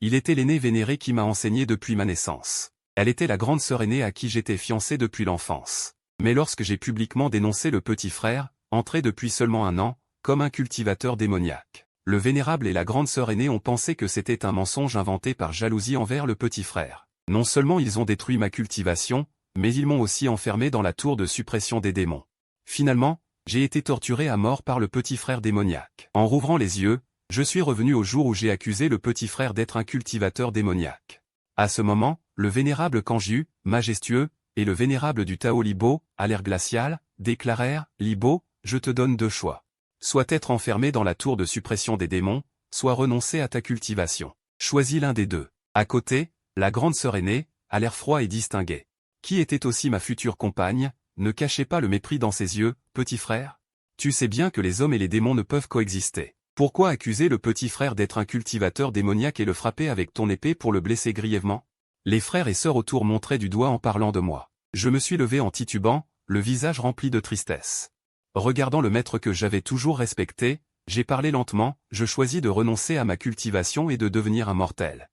Il était l'aîné vénéré qui m'a enseigné depuis ma naissance. Elle était la grande sœur aînée à qui j'étais fiancé depuis l'enfance. Mais lorsque j'ai publiquement dénoncé le petit frère, entré depuis seulement 1 an, comme un cultivateur démoniaque, le vénérable et la grande sœur aînée ont pensé que c'était un mensonge inventé par jalousie envers le petit frère. Non seulement ils ont détruit ma cultivation, mais ils m'ont aussi enfermé dans la tour de suppression des démons. Finalement, j'ai été torturé à mort par le petit frère démoniaque. En rouvrant les yeux, je suis revenu au jour où j'ai accusé le petit frère d'être un cultivateur démoniaque. À ce moment, le vénérable Kanju, majestueux, et le vénérable du Tao Libo, à l'air glacial, déclarèrent « Libo, je te donne 2 choix. Soit être enfermé dans la tour de suppression des démons, soit renoncer à ta cultivation. Choisis l'un des deux. » À côté, la grande sœur aînée, à l'air froid et distingué, qui était aussi ma future compagne, ne cachait pas le mépris dans ses yeux. « Petit frère, tu sais bien que les hommes et les démons ne peuvent coexister. Pourquoi accuser le petit frère d'être un cultivateur démoniaque et le frapper avec ton épée pour le blesser grièvement ?» Les frères et sœurs autour montraient du doigt en parlant de moi. Je me suis levé en titubant, le visage rempli de tristesse. Regardant le maître que j'avais toujours respecté, j'ai parlé lentement, je choisis de renoncer à ma cultivation et de devenir un mortel.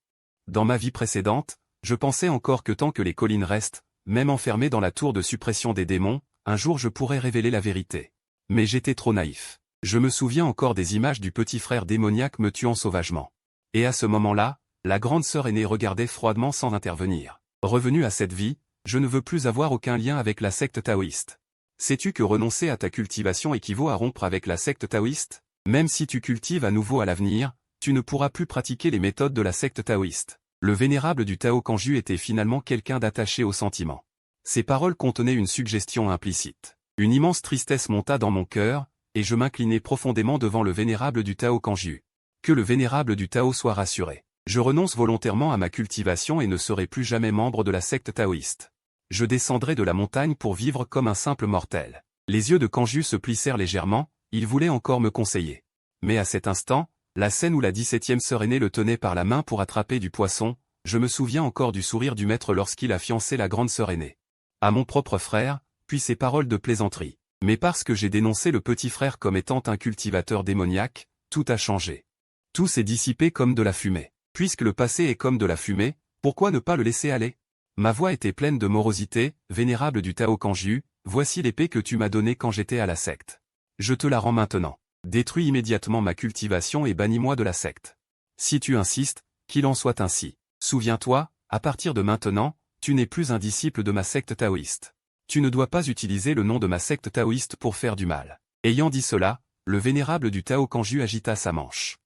Dans ma vie précédente, je pensais encore que tant que les collines restent, même enfermé dans la tour de suppression des démons, un jour je pourrais révéler la vérité. Mais j'étais trop naïf. Je me souviens encore des images du petit frère démoniaque me tuant sauvagement. Et à ce moment-là, la grande sœur aînée regardait froidement sans intervenir. Revenu à cette vie, je ne veux plus avoir aucun lien avec la secte taoïste. Sais-tu que renoncer à ta cultivation équivaut à rompre avec la secte taoïste? Même si tu cultives à nouveau à l'avenir, tu ne pourras plus pratiquer les méthodes de la secte taoïste. Le vénérable du Tao Kanju était finalement quelqu'un d'attaché aux sentiments. Ces paroles contenaient une suggestion implicite. Une immense tristesse monta dans mon cœur, et je m'inclinai profondément devant le vénérable du Tao Kanju. Que le vénérable du Tao soit rassuré. Je renonce volontairement à ma cultivation et ne serai plus jamais membre de la secte taoïste. Je descendrai de la montagne pour vivre comme un simple mortel. Les yeux de Kanju se plissèrent légèrement, il voulait encore me conseiller. Mais à cet instant, la scène où la 17e sœur aînée le tenait par la main pour attraper du poisson, je me souviens encore du sourire du maître lorsqu'il a fiancé la grande sœur aînée. À mon propre frère, puis ces paroles de plaisanterie. Mais parce que j'ai dénoncé le petit frère comme étant un cultivateur démoniaque, tout a changé. Tout s'est dissipé comme de la fumée. Puisque le passé est comme de la fumée, pourquoi ne pas le laisser aller? Ma voix était pleine de morosité, vénérable du Tao Kanju, voici l'épée que tu m'as donnée quand j'étais à la secte. Je te la rends maintenant. Détruis immédiatement ma cultivation et bannis-moi de la secte. Si tu insistes, qu'il en soit ainsi. Souviens-toi, à partir de maintenant, tu n'es plus un disciple de ma secte taoïste. Tu ne dois pas utiliser le nom de ma secte taoïste pour faire du mal. Ayant dit cela, le vénérable du Tao Kanju agita sa manche.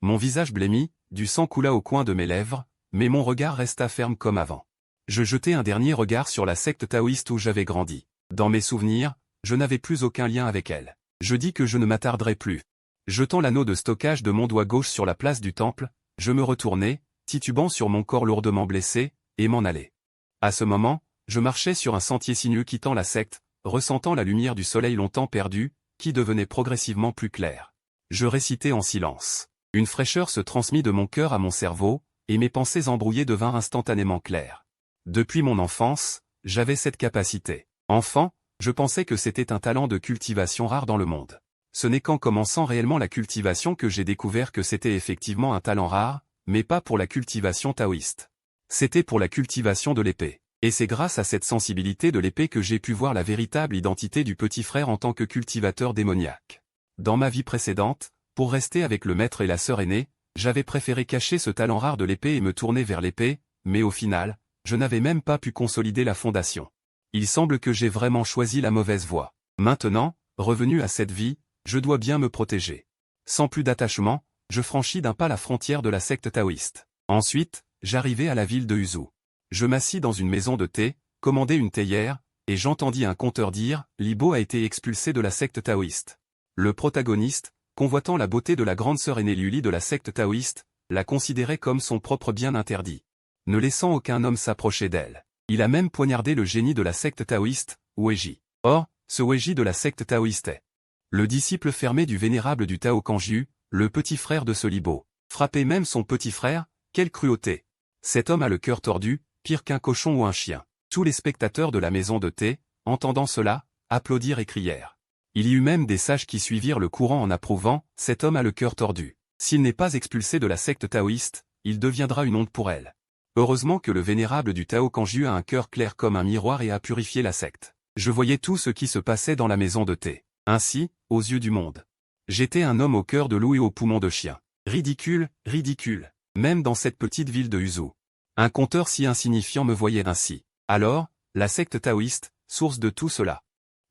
Mon visage blêmit, du sang coula au coin de mes lèvres, mais mon regard resta ferme comme avant. Je jetai un dernier regard sur la secte taoïste où j'avais grandi. Dans mes souvenirs, je n'avais plus aucun lien avec elle. Je dis que je ne m'attarderai plus. Jetant l'anneau de stockage de mon doigt gauche sur la place du temple, je me retournai, titubant sur mon corps lourdement blessé, et m'en allai. À ce moment, je marchais sur un sentier sinueux quittant la secte, ressentant la lumière du soleil longtemps perdue, qui devenait progressivement plus claire. Je récitais en silence. Une fraîcheur se transmit de mon cœur à mon cerveau, et mes pensées embrouillées devinrent instantanément claires. Depuis mon enfance, j'avais cette capacité. Enfant, je pensais que c'était un talent de cultivation rare dans le monde. Ce n'est qu'en commençant réellement la cultivation que j'ai découvert que c'était effectivement un talent rare, mais pas pour la cultivation taoïste. C'était pour la cultivation de l'épée. Et c'est grâce à cette sensibilité de l'épée que j'ai pu voir la véritable identité du petit frère en tant que cultivateur démoniaque. Dans ma vie précédente, pour rester avec le maître et la sœur aînée, j'avais préféré cacher ce talent rare de l'épée et me tourner vers l'épée, mais au final, je n'avais même pas pu consolider la fondation. Il semble que j'ai vraiment choisi la mauvaise voie. Maintenant, revenu à cette vie, je dois bien me protéger. Sans plus d'attachement, je franchis d'un pas la frontière de la secte taoïste. Ensuite, j'arrivai à la ville de Uzu. Je m'assis dans une maison de thé, commandai une théière, et j'entendis un conteur dire « Libo a été expulsé de la secte taoïste ». Le protagoniste, convoitant la beauté de la grande sœur aînée Luli de la secte taoïste, la considérait comme son propre bien interdit, ne laissant aucun homme s'approcher d'elle. Il a même poignardé le génie de la secte taoïste, Weiji. Or, ce Weiji de la secte taoïste est le disciple fermé du vénérable du Tao Kanju, le petit frère de ce Libo. Frapper même son petit frère, quelle cruauté! Cet homme a le cœur tordu, pire qu'un cochon ou un chien. Tous les spectateurs de la maison de thé, entendant cela, applaudirent et crièrent. Il y eut même des sages qui suivirent le courant en approuvant, cet homme a le cœur tordu. S'il n'est pas expulsé de la secte taoïste, il deviendra une honte pour elle. Heureusement que le vénérable du Tao Kanju a un cœur clair comme un miroir et a purifié la secte. Je voyais tout ce qui se passait dans la maison de thé. Ainsi, aux yeux du monde. J'étais un homme au cœur de loup et aux poumons de chien. Ridicule, ridicule. Même dans cette petite ville de Uzu. Un conteur si insignifiant me voyait ainsi. Alors, la secte taoïste, source de tout cela.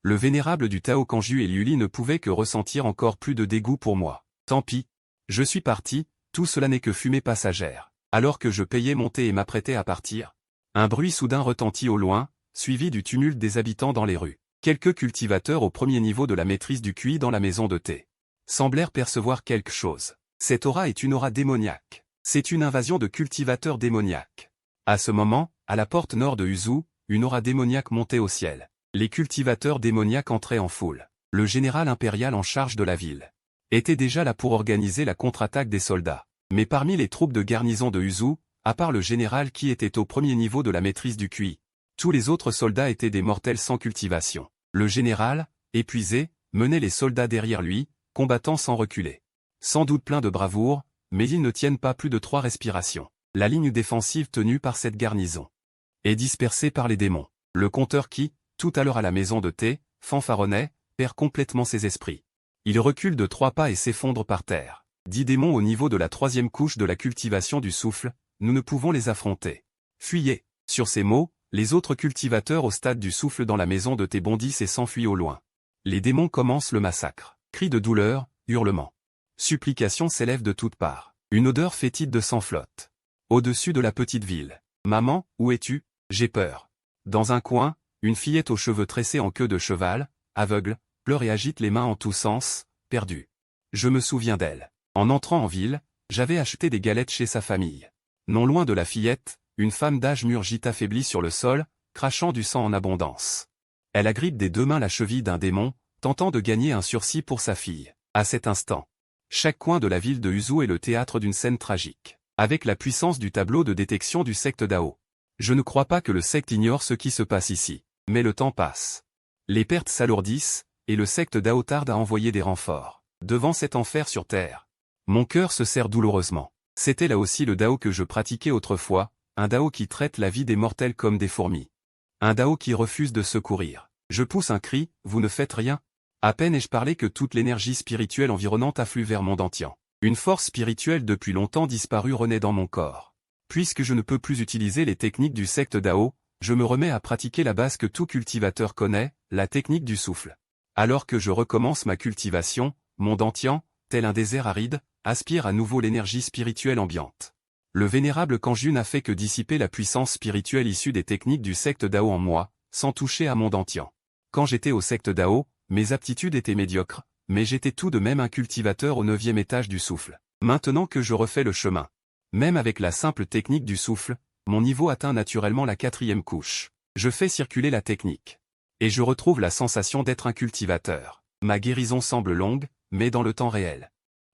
Le vénérable du Tao Kanju et Liuli ne pouvaient que ressentir encore plus de dégoût pour moi. Tant pis. Je suis parti, tout cela n'est que fumée passagère. Alors que je payais mon thé et m'apprêtais à partir, un bruit soudain retentit au loin, suivi du tumulte des habitants dans les rues. Quelques cultivateurs au premier niveau de la maîtrise du QI dans la maison de thé semblèrent percevoir quelque chose. Cette aura est une aura démoniaque. C'est une invasion de cultivateurs démoniaques. À ce moment, à la porte nord de Uzu, une aura démoniaque montait au ciel. Les cultivateurs démoniaques entraient en foule. Le général impérial en charge de la ville était déjà là pour organiser la contre-attaque des soldats. Mais parmi les troupes de garnison de Uzu, à part le général qui était au premier niveau de la maîtrise du QI, tous les autres soldats étaient des mortels sans cultivation. Le général, épuisé, menait les soldats derrière lui, combattant sans reculer. Sans doute plein de bravoure, mais ils ne tiennent pas plus de 3 respirations. La ligne défensive tenue par cette garnison est dispersée par les démons. Le compteur qui, tout à l'heure à la maison de thé, fanfaronnait, perd complètement ses esprits. Il recule de 3 pas et s'effondre par terre. 10 démons au niveau de la 3e couche de la cultivation du souffle, nous ne pouvons les affronter. Fuyez. Sur ces mots, les autres cultivateurs au stade du souffle dans la maison de thé bondissent et s'enfuient au loin. Les démons commencent le massacre. Cris de douleur, hurlements. Supplications s'élèvent de toutes parts. Une odeur fétide de sang flotte au-dessus de la petite ville. Maman, où es-tu? J'ai peur. Dans un coin, une fillette aux cheveux tressés en queue de cheval, aveugle, pleure et agite les mains en tous sens, perdue. Je me souviens d'elle. En entrant en ville, j'avais acheté des galettes chez sa famille. Non loin de la fillette, une femme d'âge mûr gît affaiblie sur le sol, crachant du sang en abondance. Elle agrippe des 2 mains la cheville d'un démon, tentant de gagner un sursis pour sa fille. À cet instant, chaque coin de la ville de Uzu est le théâtre d'une scène tragique. Avec la puissance du tableau de détection du secte Dao. Je ne crois pas que le secte ignore ce qui se passe ici. Mais le temps passe. Les pertes s'alourdissent, et le secte Dao tarde à envoyer des renforts. Devant cet enfer sur terre, mon cœur se serre douloureusement. C'était là aussi le Dao que je pratiquais autrefois, un Dao qui traite la vie des mortels comme des fourmis. Un Dao qui refuse de secourir. Je pousse un cri, vous ne faites rien. À peine ai-je parlé que toute l'énergie spirituelle environnante afflue vers mon dentian. Une force spirituelle depuis longtemps disparue renaît dans mon corps. Puisque je ne peux plus utiliser les techniques du secte Dao, je me remets à pratiquer la base que tout cultivateur connaît, la technique du souffle. Alors que je recommence ma cultivation, mon dentian, tel un désert aride, aspire à nouveau l'énergie spirituelle ambiante. Le vénérable Kanju n'a fait que dissiper la puissance spirituelle issue des techniques du secte Dao en moi, sans toucher à mon dentian. Quand j'étais au secte Dao, mes aptitudes étaient médiocres, mais j'étais tout de même un cultivateur au 9e étage du souffle. Maintenant que je refais le chemin, même avec la simple technique du souffle, mon niveau atteint naturellement la 4e couche. Je fais circuler la technique. Et je retrouve la sensation d'être un cultivateur. Ma guérison semble longue, mais dans le temps réel.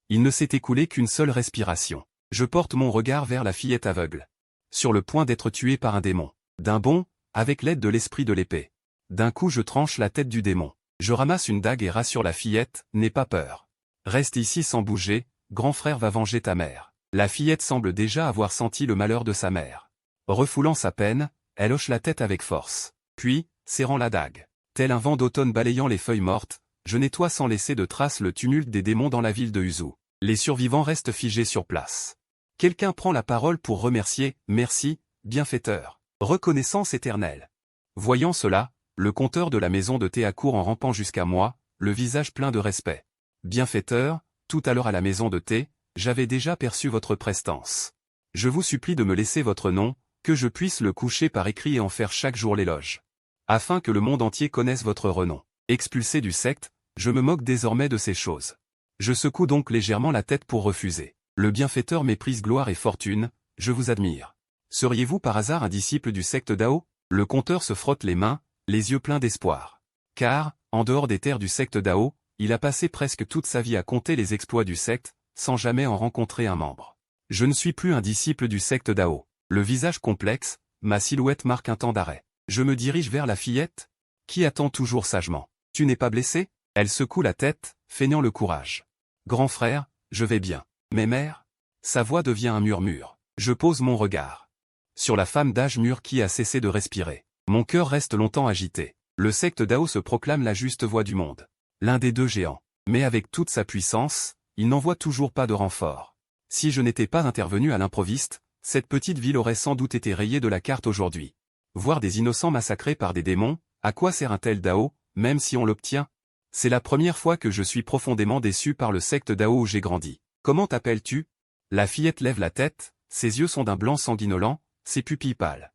Il ne s'est écoulé qu'une seule respiration. Je porte mon regard vers la fillette aveugle. Sur le point d'être tuée par un démon. D'un bond, avec l'aide de l'esprit de l'épée. D'un coup je tranche la tête du démon. Je ramasse une dague et rassure la fillette, n'aie pas peur. Reste ici sans bouger, grand frère va venger ta mère. La fillette semble déjà avoir senti le malheur de sa mère. Refoulant sa peine, elle hoche la tête avec force. Puis, serrant la dague. Tel un vent d'automne balayant les feuilles mortes, je nettoie sans laisser de traces le tumulte des démons dans la ville de Uzu. Les survivants restent figés sur place. Quelqu'un prend la parole pour remercier, merci, bienfaiteur. Reconnaissance éternelle. Voyant cela, le compteur de la maison de thé accourt en rampant jusqu'à moi, le visage plein de respect. Bienfaiteur, tout à l'heure à la maison de thé, j'avais déjà perçu votre prestance. Je vous supplie de me laisser votre nom, que je puisse le coucher par écrit et en faire chaque jour l'éloge. Afin que le monde entier connaisse votre renom. Expulsé du secte, je me moque désormais de ces choses. Je secoue donc légèrement la tête pour refuser. Le bienfaiteur méprise gloire et fortune, je vous admire. Seriez-vous par hasard un disciple du secte Dao? Le compteur se frotte les mains, les yeux pleins d'espoir. Car, en dehors des terres du secte Dao, il a passé presque toute sa vie à compter les exploits du secte, sans jamais en rencontrer un membre. Je ne suis plus un disciple du secte Dao. Le visage complexe, ma silhouette marque un temps d'arrêt. Je me dirige vers la fillette, qui attend toujours sagement. Tu n'es pas blessé? Elle secoue la tête, feignant le courage. Grand frère, je vais bien. Mais mère? Sa voix devient un murmure. Je pose mon regard sur la femme d'âge mûr qui a cessé de respirer. Mon cœur reste longtemps agité. Le secte Dao se proclame la juste voix du monde. L'un des deux géants. Mais avec toute sa puissance, il n'envoie toujours pas de renfort. Si je n'étais pas intervenu à l'improviste, cette petite ville aurait sans doute été rayée de la carte aujourd'hui. Voir des innocents massacrés par des démons, à quoi sert un tel Dao, même si on l'obtient? C'est la première fois que je suis profondément déçu par le secte Dao où j'ai grandi. Comment t'appelles-tu? La fillette lève la tête, ses yeux sont d'un blanc sanguinolent, ses pupilles pâles.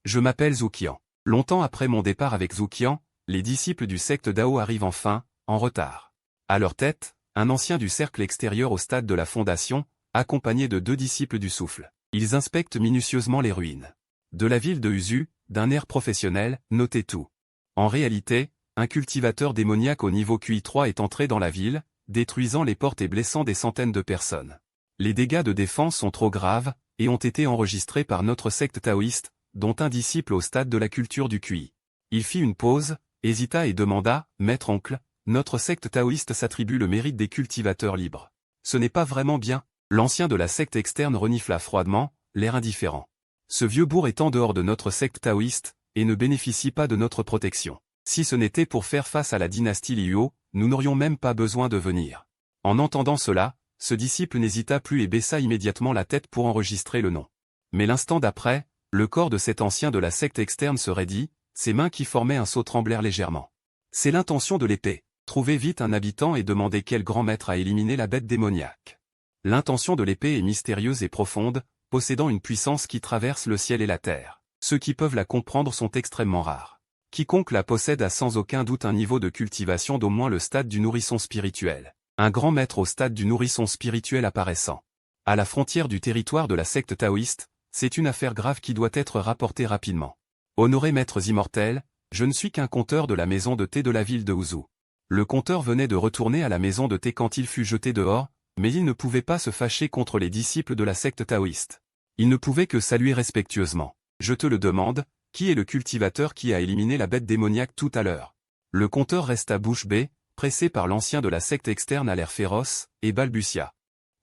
Je m'appelle Zhuqian. Longtemps après mon départ avec Zhuqian, les disciples du secte Dao arrivent enfin, en retard. À leur tête, un ancien du cercle extérieur au stade de la fondation, accompagné de 2 disciples du souffle. Ils inspectent minutieusement les ruines de la ville de Uzu, d'un air professionnel, notez tout. En réalité, un cultivateur démoniaque au niveau QI3 est entré dans la ville, détruisant les portes et blessant des centaines de personnes. Les dégâts de défense sont trop graves, et ont été enregistrés par notre secte taoïste, dont un disciple au stade de la culture du QI. Il fit une pause, hésita et demanda, « Maître-oncle, notre secte taoïste s'attribue le mérite des cultivateurs libres. Ce n'est pas vraiment bien. » L'ancien de la secte externe renifla froidement, l'air indifférent. Ce vieux bourg est en dehors de notre secte taoïste, et ne bénéficie pas de notre protection. Si ce n'était pour faire face à la dynastie Liuo, nous n'aurions même pas besoin de venir. En entendant cela, ce disciple n'hésita plus et baissa immédiatement la tête pour enregistrer le nom. Mais l'instant d'après, le corps de cet ancien de la secte externe se raidit, ses mains qui formaient un sceau tremblèrent légèrement. C'est l'intention de l'épée. Trouvez vite un habitant et demandez quel grand maître a éliminé la bête démoniaque. L'intention de l'épée est mystérieuse et profonde, possédant une puissance qui traverse le ciel et la terre. Ceux qui peuvent la comprendre sont extrêmement rares. Quiconque la possède a sans aucun doute un niveau de cultivation d'au moins le stade du nourrisson spirituel. Un grand maître au stade du nourrisson spirituel apparaissant à la frontière du territoire de la secte taoïste, c'est une affaire grave qui doit être rapportée rapidement. Honorés maîtres immortels, je ne suis qu'un conteur de la maison de thé de la ville de Uzu. Le conteur venait de retourner à la maison de thé quand il fut jeté dehors, mais il ne pouvait pas se fâcher contre les disciples de la secte taoïste. Il ne pouvait que saluer respectueusement. Je te le demande, qui est le cultivateur qui a éliminé la bête démoniaque tout à l'heure? Le conteur resta bouche bée, pressé par l'ancien de la secte externe à l'air féroce, et balbutia.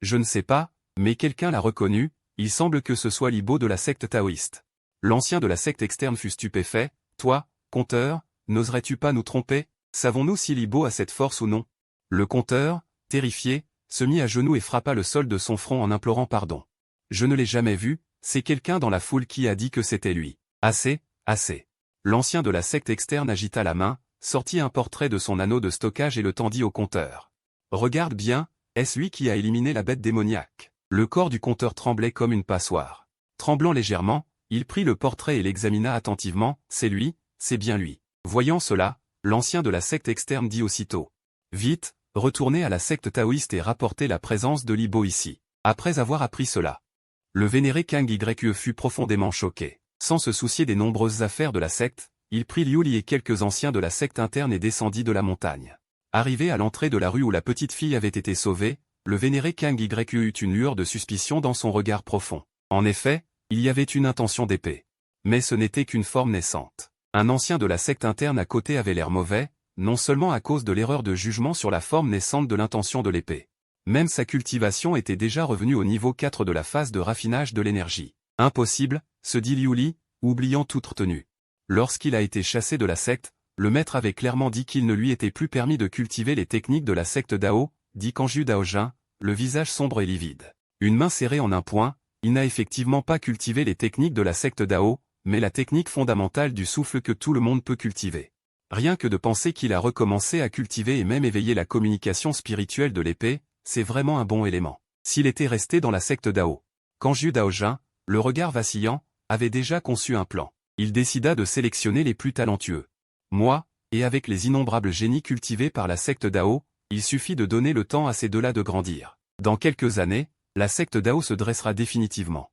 Je ne sais pas, mais quelqu'un l'a reconnu, il semble que ce soit Libo de la secte taoïste. L'ancien de la secte externe fut stupéfait. Toi, conteur, n'oserais-tu pas nous tromper? Savons-nous si Libo a cette force ou non? Le conteur, terrifié, se mit à genoux et frappa le sol de son front en implorant pardon. Je ne l'ai jamais vu, c'est quelqu'un dans la foule qui a dit que c'était lui. Assez, assez. L'ancien de la secte externe agita la main, sortit un portrait de son anneau de stockage et le tendit au conteur. Regarde bien, est-ce lui qui a éliminé la bête démoniaque? Le corps du conteur tremblait comme une passoire. Tremblant légèrement, il prit le portrait et l'examina attentivement, c'est lui, c'est bien lui. Voyant cela, l'ancien de la secte externe dit aussitôt. Vite, retournez à la secte taoïste et rapportez la présence de Libo ici. Après avoir appris cela, le vénéré Kang Ye fut profondément choqué. Sans se soucier des nombreuses affaires de la secte, il prit Liu Li et quelques anciens de la secte interne et descendit de la montagne. Arrivé à l'entrée de la rue où la petite fille avait été sauvée, le vénéré Kang Ye eut une lueur de suspicion dans son regard profond. En effet, il y avait une intention d'épée. Mais ce n'était qu'une forme naissante. Un ancien de la secte interne à côté avait l'air mauvais, non seulement à cause de l'erreur de jugement sur la forme naissante de l'intention de l'épée. Même sa cultivation était déjà revenue au niveau 4 de la phase de raffinage de l'énergie. Impossible, se dit Liu Li, oubliant toute retenue. Lorsqu'il a été chassé de la secte, le maître avait clairement dit qu'il ne lui était plus permis de cultiver les techniques de la secte Dao, dit Kanju Daojin, le visage sombre et livide. Une main serrée en un poing, il n'a effectivement pas cultivé les techniques de la secte Dao, mais la technique fondamentale du souffle que tout le monde peut cultiver. Rien que de penser qu'il a recommencé à cultiver et même éveiller la communication spirituelle de l'épée, c'est vraiment un bon élément. S'il était resté dans la secte Dao, Kanju Daojin, le regard vacillant, avait déjà conçu un plan. Il décida de sélectionner les plus talentueux. Moi, et avec les innombrables génies cultivés par la secte Dao, il suffit de donner le temps à ces deux-là de grandir. Dans quelques années, la secte Dao se dressera définitivement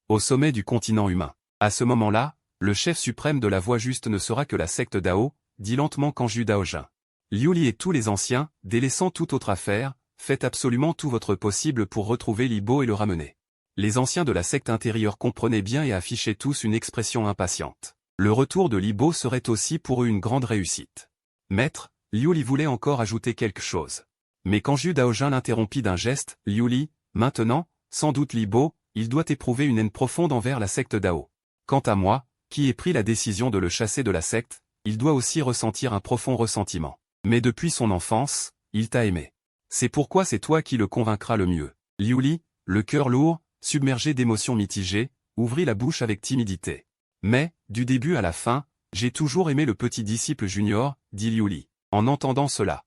au sommet du continent humain. À ce moment-là, le chef suprême de la voie juste ne sera que la secte Dao, dit lentement Kanju Daojin. Liu Li et tous les anciens, délaissant toute autre affaire, faites absolument tout votre possible pour retrouver Libo et le ramener. Les anciens de la secte intérieure comprenaient bien et affichaient tous une expression impatiente. Le retour de Libo serait aussi pour eux une grande réussite. Maître, Liu Li voulait encore ajouter quelque chose. Mais quand Zhu Daojun l'interrompit d'un geste, Liu Li, maintenant, sans doute Li Bo, il doit éprouver une haine profonde envers la secte Dao. Quant à moi, qui ai pris la décision de le chasser de la secte, il doit aussi ressentir un profond ressentiment. Mais depuis son enfance, il t'a aimé. C'est pourquoi c'est toi qui le convaincras le mieux. Liu Li, le cœur lourd, submergé d'émotions mitigées, ouvrit la bouche avec timidité. Mais, du début à la fin, j'ai toujours aimé le petit disciple junior, dit Liu Li. En entendant cela,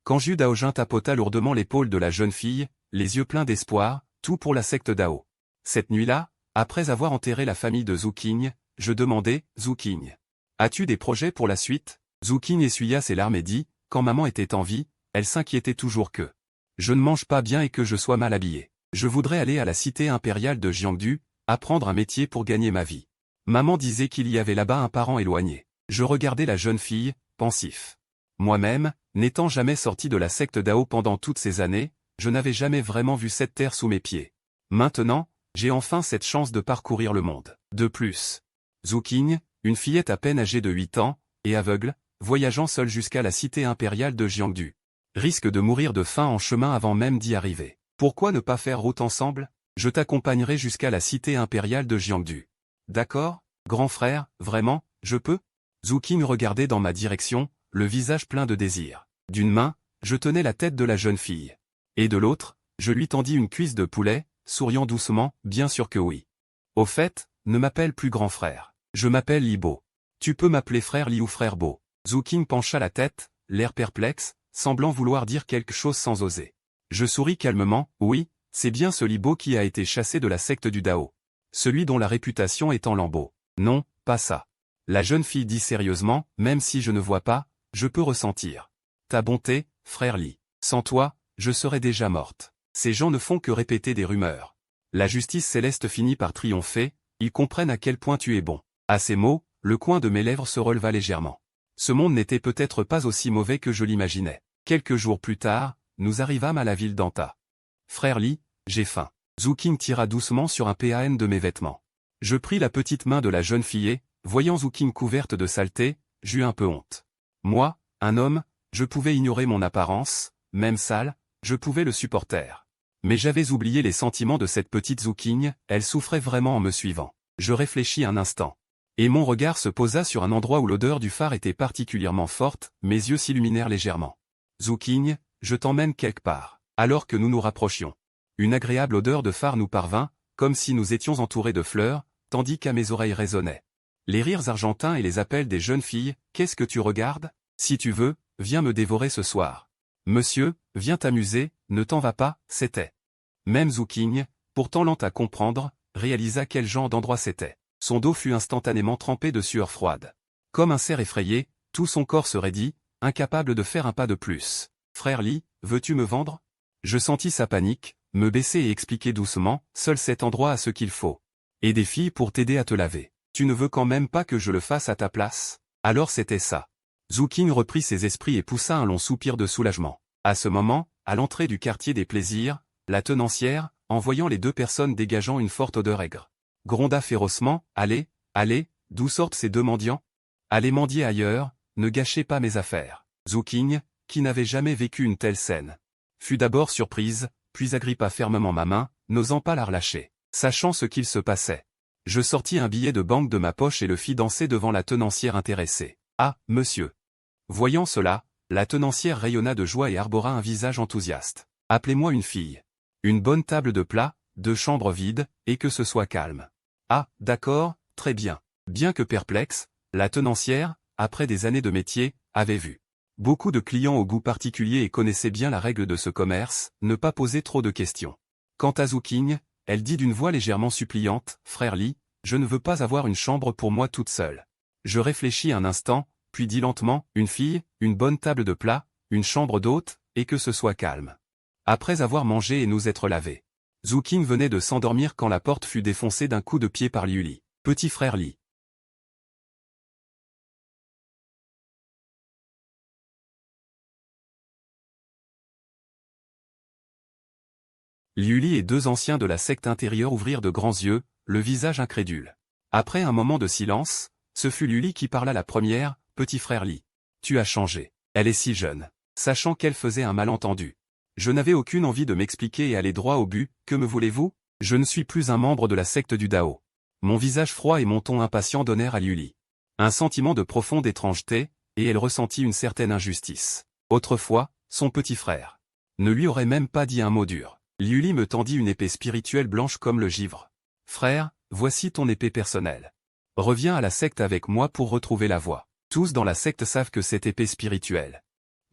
quand Zhu Daojun tapota lourdement l'épaule de la jeune fille, les yeux pleins d'espoir, tout pour la secte Dao. Cette nuit-là, après avoir enterré la famille de Zhu Qing, je demandai, Zhu Qing, as-tu des projets pour la suite? Zhu Qing essuya ses larmes et dit, quand maman était en vie, elle s'inquiétait toujours que je ne mange pas bien et que je sois mal habillé. Je voudrais aller à la cité impériale de Jiangdu, apprendre un métier pour gagner ma vie. Maman disait qu'il y avait là-bas un parent éloigné. Je regardais la jeune fille, pensif. Moi-même, n'étant jamais sorti de la secte Dao pendant toutes ces années, je n'avais jamais vraiment vu cette terre sous mes pieds. Maintenant, j'ai enfin cette chance de parcourir le monde. De plus, Zhu Qing, une fillette à peine âgée de 8 ans, et aveugle, voyageant seule jusqu'à la cité impériale de Jiangdu, risque de mourir de faim en chemin avant même d'y arriver. Pourquoi ne pas faire route ensemble? Je t'accompagnerai jusqu'à la cité impériale de Jiangdu. D'accord, grand frère, vraiment, je peux? Zhu Qing regardait dans ma direction, le visage plein de désir. D'une main, je tenais la tête de la jeune fille. Et de l'autre, je lui tendis une cuisse de poulet, souriant doucement, bien sûr que oui. Au fait, ne m'appelle plus grand frère. Je m'appelle Li Bo. Tu peux m'appeler frère Li ou frère Bo. Zhu Qing pencha la tête, l'air perplexe, semblant vouloir dire quelque chose sans oser. Je souris calmement, oui, c'est bien ce Li Bo qui a été chassé de la secte du Dao. Celui dont la réputation est en lambeaux. Non, pas ça. La jeune fille dit sérieusement, même si je ne vois pas, je peux ressentir ta bonté, frère Li. Sans toi, je serais déjà morte. Ces gens ne font que répéter des rumeurs. La justice céleste finit par triompher, ils comprennent à quel point tu es bon. À ces mots, le coin de mes lèvres se releva légèrement. Ce monde n'était peut-être pas aussi mauvais que je l'imaginais. Quelques jours plus tard, nous arrivâmes à la ville d'Anta. Frère Li, j'ai faim. Zhu Qing tira doucement sur un pan de mes vêtements. Je pris la petite main de la jeune fille et, voyant Zhu Qing couverte de saleté, j'eus un peu honte. Moi, un homme, je pouvais ignorer mon apparence, même sale, je pouvais le supporter. Mais j'avais oublié les sentiments de cette petite Zhu Qing, elle souffrait vraiment en me suivant. Je réfléchis un instant. Et mon regard se posa sur un endroit où l'odeur du phare était particulièrement forte, mes yeux s'illuminèrent légèrement. Zhu Qing, je t'emmène quelque part. Alors que nous nous rapprochions, une agréable odeur de phare nous parvint, comme si nous étions entourés de fleurs, tandis qu'à mes oreilles résonnaient les rires argentins et les appels des jeunes filles. Qu'est-ce que tu regardes? Si tu veux, viens me dévorer ce soir. Monsieur, viens t'amuser, ne t'en va pas, c'était. Même Zhu Qing, pourtant lent à comprendre, réalisa quel genre d'endroit c'était. Son dos fut instantanément trempé de sueur froide. Comme un cerf effrayé, tout son corps se raidit, incapable de faire un pas de plus. Frère Li, veux-tu me vendre? Je sentis sa panique, me baisser et expliquer doucement, seul cet endroit a ce qu'il faut. Et des filles pour t'aider à te laver. Tu ne veux quand même pas que je le fasse à ta place? Alors c'était ça. Zhu Qing reprit ses esprits et poussa un long soupir de soulagement. À ce moment, à l'entrée du quartier des plaisirs, la tenancière, en voyant les deux personnes dégageant une forte odeur aigre, gronda férocement, allez, allez, d'où sortent ces deux mendiants? Allez mendier ailleurs, ne gâchez pas mes affaires. Zhu Qing, qui n'avait jamais vécu une telle scène, fut d'abord surprise, puis agrippa fermement ma main, n'osant pas la relâcher, sachant ce qu'il se passait. Je sortis un billet de banque de ma poche et le fis danser devant la tenancière intéressée. Ah, monsieur. Voyant cela, la tenancière rayonna de joie et arbora un visage enthousiaste. Appelez-moi une fille. Une bonne table de plats, 2 chambres vides, et que ce soit calme. Ah, d'accord, très bien. Bien que perplexe, la tenancière, après des années de métier, avait vu beaucoup de clients au goût particulier et connaissait bien la règle de ce commerce, ne pas poser trop de questions. Quant à Zhu Qing, elle dit d'une voix légèrement suppliante, « Frère Li, je ne veux pas avoir une chambre pour moi toute seule. » Je réfléchis un instant, puis dis lentement, « Une fille, une bonne table de plats, une chambre d'hôte, et que ce soit calme. » Après avoir mangé et nous être lavés. Zhu Qing venait de s'endormir quand la porte fut défoncée d'un coup de pied par Liu Li. « Petit frère Li. » Liu Li et 2 anciens de la secte intérieure ouvrirent de grands yeux, le visage incrédule. Après un moment de silence, ce fut Liu Li qui parla la première, « Petit frère Li. Tu as changé. Elle est si jeune. Sachant qu'elle faisait un malentendu. Je n'avais aucune envie de m'expliquer et aller droit au but. Que me voulez-vous? Je ne suis plus un membre de la secte du Dao. Mon visage froid et mon ton impatient donnèrent à Liuli un sentiment de profonde étrangeté, et elle ressentit une certaine injustice. Autrefois, son petit frère ne lui aurait même pas dit un mot dur. Liuli me tendit une épée spirituelle blanche comme le givre. Frère, voici ton épée personnelle. Reviens à la secte avec moi pour retrouver la voie. Tous dans la secte savent que cette épée spirituelle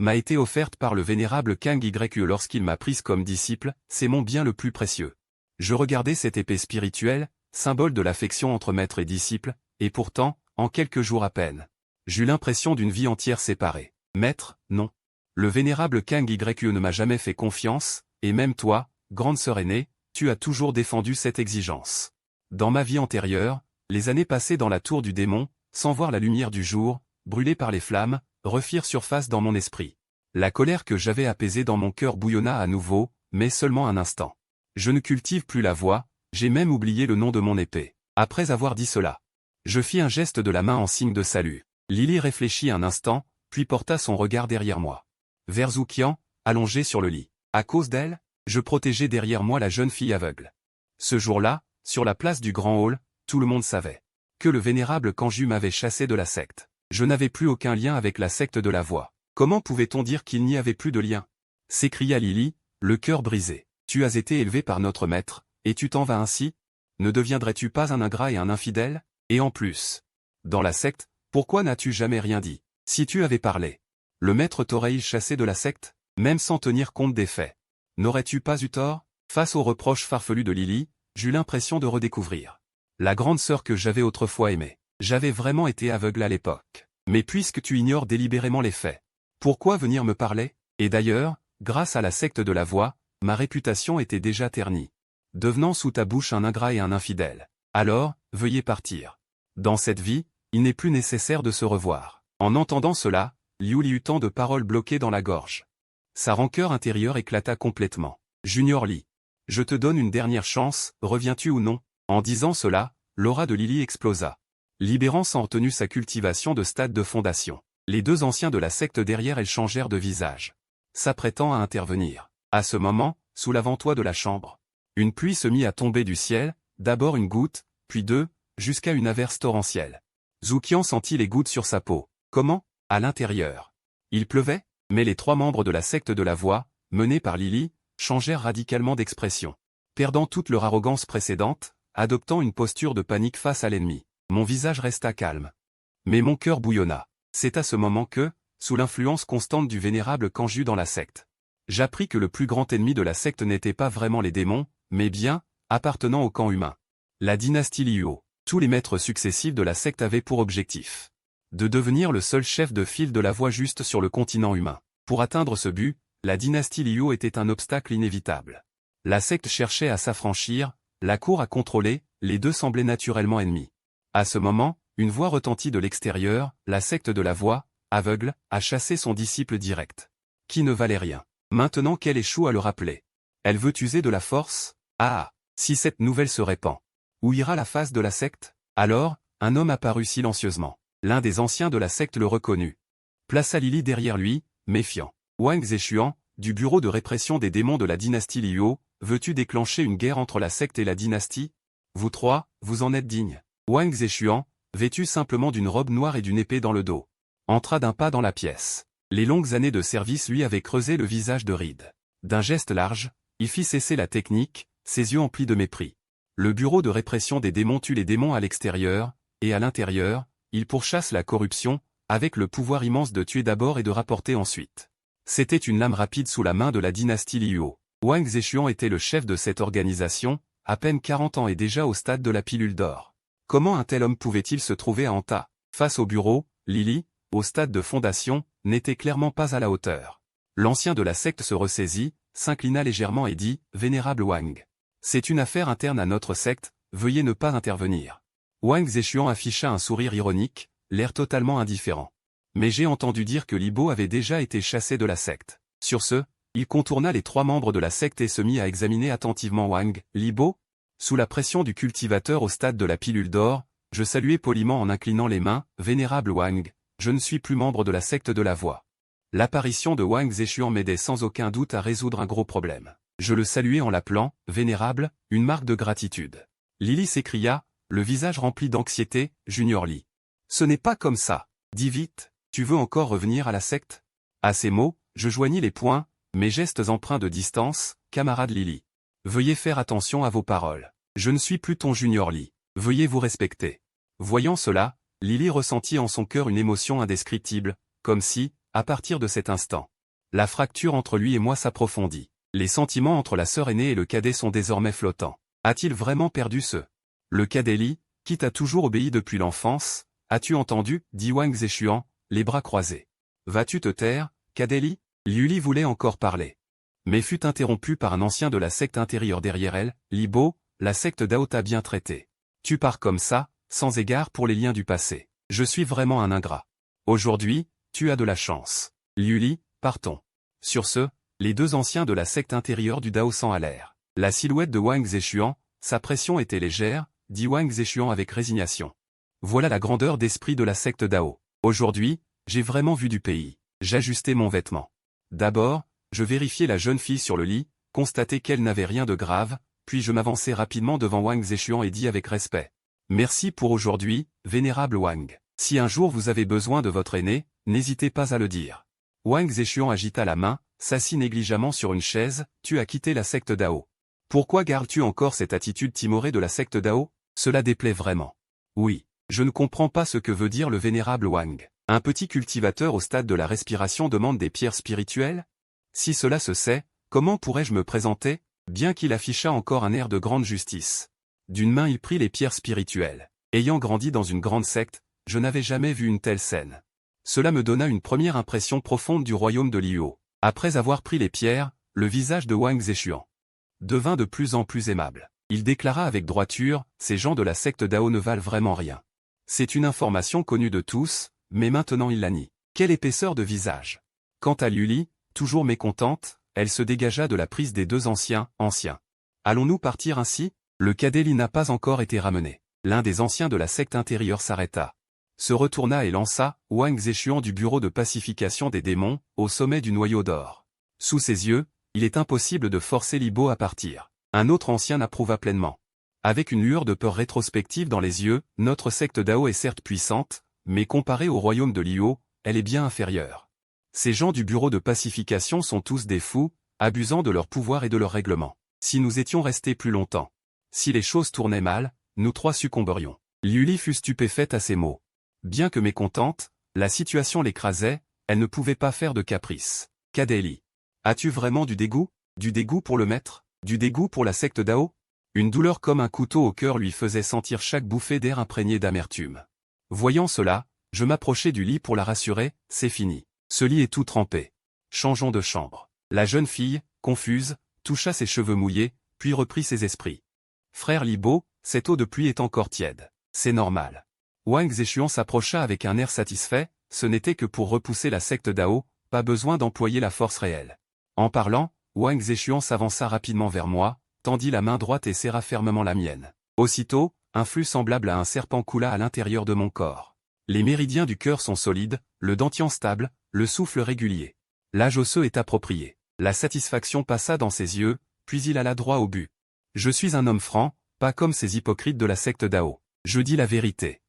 m'a été offerte par le vénérable Kang Yu lorsqu'il m'a prise comme disciple, c'est mon bien le plus précieux. Je regardais cette épée spirituelle, symbole de l'affection entre maître et disciple, et pourtant, en quelques jours à peine, j'eus l'impression d'une vie entière séparée. Maître, non. Le vénérable Kang Yu ne m'a jamais fait confiance, et même toi, grande sœur aînée, tu as toujours défendu cette exigence. Dans ma vie antérieure, les années passées dans la tour du démon, sans voir la lumière du jour, brûlées par les flammes, refirent surface dans mon esprit. La colère que j'avais apaisée dans mon cœur bouillonna à nouveau, mais seulement un instant. Je ne cultive plus la voix, j'ai même oublié le nom de mon épée. Après avoir dit cela, je fis un geste de la main en signe de salut. Lily réfléchit un instant, puis porta son regard derrière moi. Vers Zhuqian, allongé sur le lit. À cause d'elle, je protégeais derrière moi la jeune fille aveugle. Ce jour-là, sur la place du grand hall, tout le monde savait que le vénérable Kanju m'avait chassé de la secte. Je n'avais plus aucun lien avec la secte de la voix. Comment pouvait-on dire qu'il n'y avait plus de lien? S'écria Lily, le cœur brisé. Tu as été élevé par notre maître, et tu t'en vas ainsi? Ne deviendrais-tu pas un ingrat et un infidèle? Et en plus, dans la secte, pourquoi n'as-tu jamais rien dit? Si tu avais parlé, le maître t'aurait-il chassé de la secte? Même sans tenir compte des faits. N'aurais-tu pas eu tort? Face aux reproches farfelus de Lily, j'eus l'impression de redécouvrir la grande sœur que j'avais autrefois aimée. J'avais vraiment été aveugle à l'époque. Mais puisque tu ignores délibérément les faits, pourquoi venir me parler? Et d'ailleurs, grâce à la secte de la voix, ma réputation était déjà ternie, devenant sous ta bouche un ingrat et un infidèle. Alors, veuillez partir. Dans cette vie, il n'est plus nécessaire de se revoir. En entendant cela, Liu eut tant de paroles bloquées dans la gorge. Sa rancœur intérieure éclata complètement. Junior Lee, je te donne une dernière chance, reviens-tu ou non? En disant cela, l'aura de Lily explosa, libérant sans retenue sa cultivation de stade de fondation. Les deux anciens de la secte derrière elle changèrent de visage, s'apprêtant à intervenir. À ce moment, sous l'avant-toit de la chambre, une pluie se mit à tomber du ciel, d'abord une goutte, puis deux, jusqu'à une averse torrentielle. Zhuqian sentit les gouttes sur sa peau. Comment? À l'intérieur. Il pleuvait, mais les trois membres de la secte de la voix, menés par Lily, changèrent radicalement d'expression. Perdant toute leur arrogance précédente, adoptant une posture de panique face à l'ennemi. Mon visage resta calme. Mais mon cœur bouillonna. C'est à ce moment que, sous l'influence constante du vénérable Kanju dans la secte, j'appris que le plus grand ennemi de la secte n'était pas vraiment les démons, mais bien, appartenant au camp humain. La dynastie Liuo. Tous les maîtres successifs de la secte avaient pour objectif de devenir le seul chef de file de la voie juste sur le continent humain. Pour atteindre ce but, la dynastie Liuo était un obstacle inévitable. La secte cherchait à s'affranchir, la cour à contrôler, les deux semblaient naturellement ennemis. À ce moment, une voix retentit de l'extérieur, la secte de la voix, aveugle, a chassé son disciple direct, qui ne valait rien. Maintenant qu'elle échoue à le rappeler, elle veut user de la force? Ah! Si cette nouvelle se répand, où ira la face de la secte? Alors, un homme apparut silencieusement. L'un des anciens de la secte le reconnut. Plaça Lily derrière lui, méfiant. Wang Zexuan, du bureau de répression des démons de la dynastie Liuo, veux-tu déclencher une guerre entre la secte et la dynastie? Vous trois, vous en êtes dignes. Wang Zexuan, vêtu simplement d'une robe noire et d'une épée dans le dos, entra d'un pas dans la pièce. Les longues années de service lui avaient creusé le visage de rides. D'un geste large, il fit cesser la technique, ses yeux emplis de mépris. Le bureau de répression des démons tue les démons à l'extérieur, et à l'intérieur, il pourchasse la corruption, avec le pouvoir immense de tuer d'abord et de rapporter ensuite. C'était une lame rapide sous la main de la dynastie Liuo. Wang Zexuan était le chef de cette organisation, à peine 40 ans et déjà au stade de la pilule d'or. Comment un tel homme pouvait-il se trouver à Anta? Face au bureau, Lily, au stade de fondation, n'était clairement pas à la hauteur. L'ancien de la secte se ressaisit, s'inclina légèrement et dit, « Vénérable Wang, c'est une affaire interne à notre secte, veuillez ne pas intervenir. » Wang Zexuan afficha un sourire ironique, l'air totalement indifférent. Mais j'ai entendu dire que Libo avait déjà été chassé de la secte. Sur ce, il contourna les trois membres de la secte et se mit à examiner attentivement Wang. Libo? Sous la pression du cultivateur au stade de la pilule d'or, je saluai poliment en inclinant les mains, « Vénérable Wang, je ne suis plus membre de la secte de la voix. L'apparition de Wang Zeshuan m'aidait sans aucun doute à résoudre un gros problème. Je le saluai en l'appelant « Vénérable », une marque de gratitude. Lily s'écria, le visage rempli d'anxiété, « Junior Lee. Ce n'est pas comme ça. Dis vite, tu veux encore revenir à la secte ?» À ces mots, je joignis les poings, mes gestes empreints de distance, « Camarade Lily. Veuillez faire attention à vos paroles. Je ne suis plus ton Junior Lee. Veuillez vous respecter. » Voyant cela, Lily ressentit en son cœur une émotion indescriptible, comme si, à partir de cet instant, la fracture entre lui et moi s'approfondit. Les sentiments entre la sœur aînée et le cadet sont désormais flottants. A-t-il vraiment perdu le cadet Lee, qui t'a toujours obéi depuis l'enfance? As-tu entendu, dit Wang Zeshuan, les bras croisés. Vas-tu te taire, cadet Lee? Lily voulait encore parler, mais fut interrompue par un ancien de la secte intérieure derrière elle, Li Bo, la secte Dao t'a bien traité. Tu pars comme ça, sans égard pour les liens du passé. Je suis vraiment un ingrat. Aujourd'hui, tu as de la chance. Lily, partons. Sur ce, les deux anciens de la secte intérieure du Dao s'en allèrent. La silhouette de Wang Zeshuan, sa pression était légère, dit Wang Zeshuan avec résignation. Voilà la grandeur d'esprit de la secte Dao. Aujourd'hui, j'ai vraiment vu du pays. J'ajustai mon vêtement. D'abord, je vérifiai la jeune fille sur le lit, constatai qu'elle n'avait rien de grave, puis je m'avançai rapidement devant Wang Zeshuan et dis avec respect. Merci pour aujourd'hui, vénérable Wang. Si un jour vous avez besoin de votre aîné, n'hésitez pas à le dire. Wang Zeshuan agita la main, s'assit négligemment sur une chaise, tu as quitté la secte Dao. Pourquoi gardes-tu encore cette attitude timorée de la secte Dao? Cela déplaît vraiment. Oui, je ne comprends pas ce que veut dire le vénérable Wang. Un petit cultivateur au stade de la respiration demande des pierres spirituelles? Si cela se sait, comment pourrais-je me présenter, bien qu'il affichât encore un air de grande justice? D'une main il prit les pierres spirituelles. Ayant grandi dans une grande secte, je n'avais jamais vu une telle scène. Cela me donna une première impression profonde du royaume de Liuo. Après avoir pris les pierres, le visage de Wang Zeshuan devint de plus en plus aimable. Il déclara avec droiture, ces gens de la secte Dao ne valent vraiment rien. C'est une information connue de tous, mais maintenant il la nie. Quelle épaisseur de visage! Quant à Lily, toujours mécontente, elle se dégagea de la prise des deux anciens. Allons-nous partir ainsi? Le cadet Lee n'a pas encore été ramené. L'un des anciens de la secte intérieure s'arrêta, se retourna et lança Wang Zeshuan du bureau de pacification des démons, au sommet du noyau d'or. Sous ses yeux, il est impossible de forcer Li Bo à partir. Un autre ancien approuva pleinement. Avec une lueur de peur rétrospective dans les yeux, notre secte Dao est certes puissante, mais comparée au royaume de Liuo, elle est bien inférieure. Ces gens du bureau de pacification sont tous des fous, abusant de leur pouvoir et de leurs règlements. Si nous étions restés plus longtemps, si les choses tournaient mal, nous trois succomberions. Lily fut stupéfaite à ces mots. Bien que mécontente, la situation l'écrasait, elle ne pouvait pas faire de caprice. Cadet Lee. As-tu vraiment du dégoût? Du dégoût pour le maître? Du dégoût pour la secte Dao? Une douleur comme un couteau au cœur lui faisait sentir chaque bouffée d'air imprégné d'amertume. Voyant cela, je m'approchai du lit pour la rassurer, c'est fini. Ce lit est tout trempé. Changeons de chambre. La jeune fille, confuse, toucha ses cheveux mouillés, puis reprit ses esprits. Frère Li Bo, cette eau de pluie est encore tiède. C'est normal. Wang Zeshuan s'approcha avec un air satisfait, ce n'était que pour repousser la secte Dao, pas besoin d'employer la force réelle. En parlant, Wang Zeshuan s'avança rapidement vers moi, tendit la main droite et serra fermement la mienne. Aussitôt, un flux semblable à un serpent coula à l'intérieur de mon corps. Les méridiens du cœur sont solides, le dentian stable, le souffle régulier. L'âge osseux est approprié. La satisfaction passa dans ses yeux, puis il alla droit au but. Je suis un homme franc, pas comme ces hypocrites de la secte Dao. Je dis la vérité.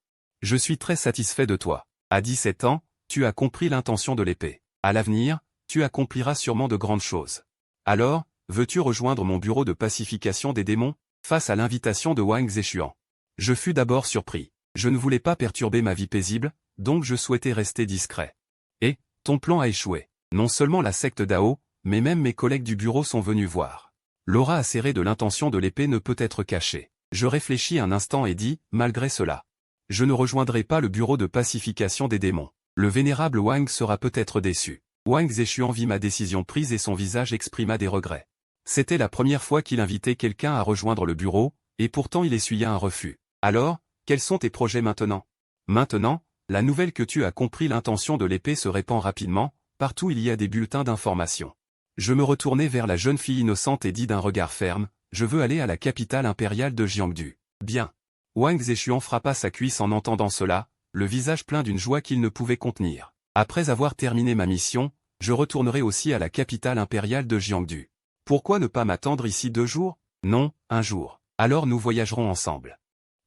Je suis très satisfait de toi. À 17 ans, tu as compris l'intention de l'épée. À l'avenir, tu accompliras sûrement de grandes choses. Alors, veux-tu rejoindre mon bureau de pacification des démons? Face à l'invitation de Wang Zeshuan, je fus d'abord surpris. Je ne voulais pas perturber ma vie paisible, donc je souhaitais rester discret. Et, ton plan a échoué. Non seulement la secte Dao, mais même mes collègues du bureau sont venus voir. L'aura acérée de l'intention de l'épée ne peut être cachée. Je réfléchis un instant et dis, malgré cela, je ne rejoindrai pas le bureau de pacification des démons. Le vénérable Wang sera peut-être déçu. Wang Zeshuan vit ma décision prise et son visage exprima des regrets. C'était la première fois qu'il invitait quelqu'un à rejoindre le bureau, et pourtant il essuya un refus. Alors, quels sont tes projets maintenant? Maintenant, la nouvelle que tu as compris l'intention de l'épée se répand rapidement, partout il y a des bulletins d'information. Je me retournai vers la jeune fille innocente et dis d'un regard ferme, je veux aller à la capitale impériale de Jiangdu. Bien. Wang Zeshuan frappa sa cuisse en entendant cela, le visage plein d'une joie qu'il ne pouvait contenir. Après avoir terminé ma mission, je retournerai aussi à la capitale impériale de Jiangdu. Pourquoi ne pas m'attendre ici 2 jours? Non, 1 jour. Alors nous voyagerons ensemble.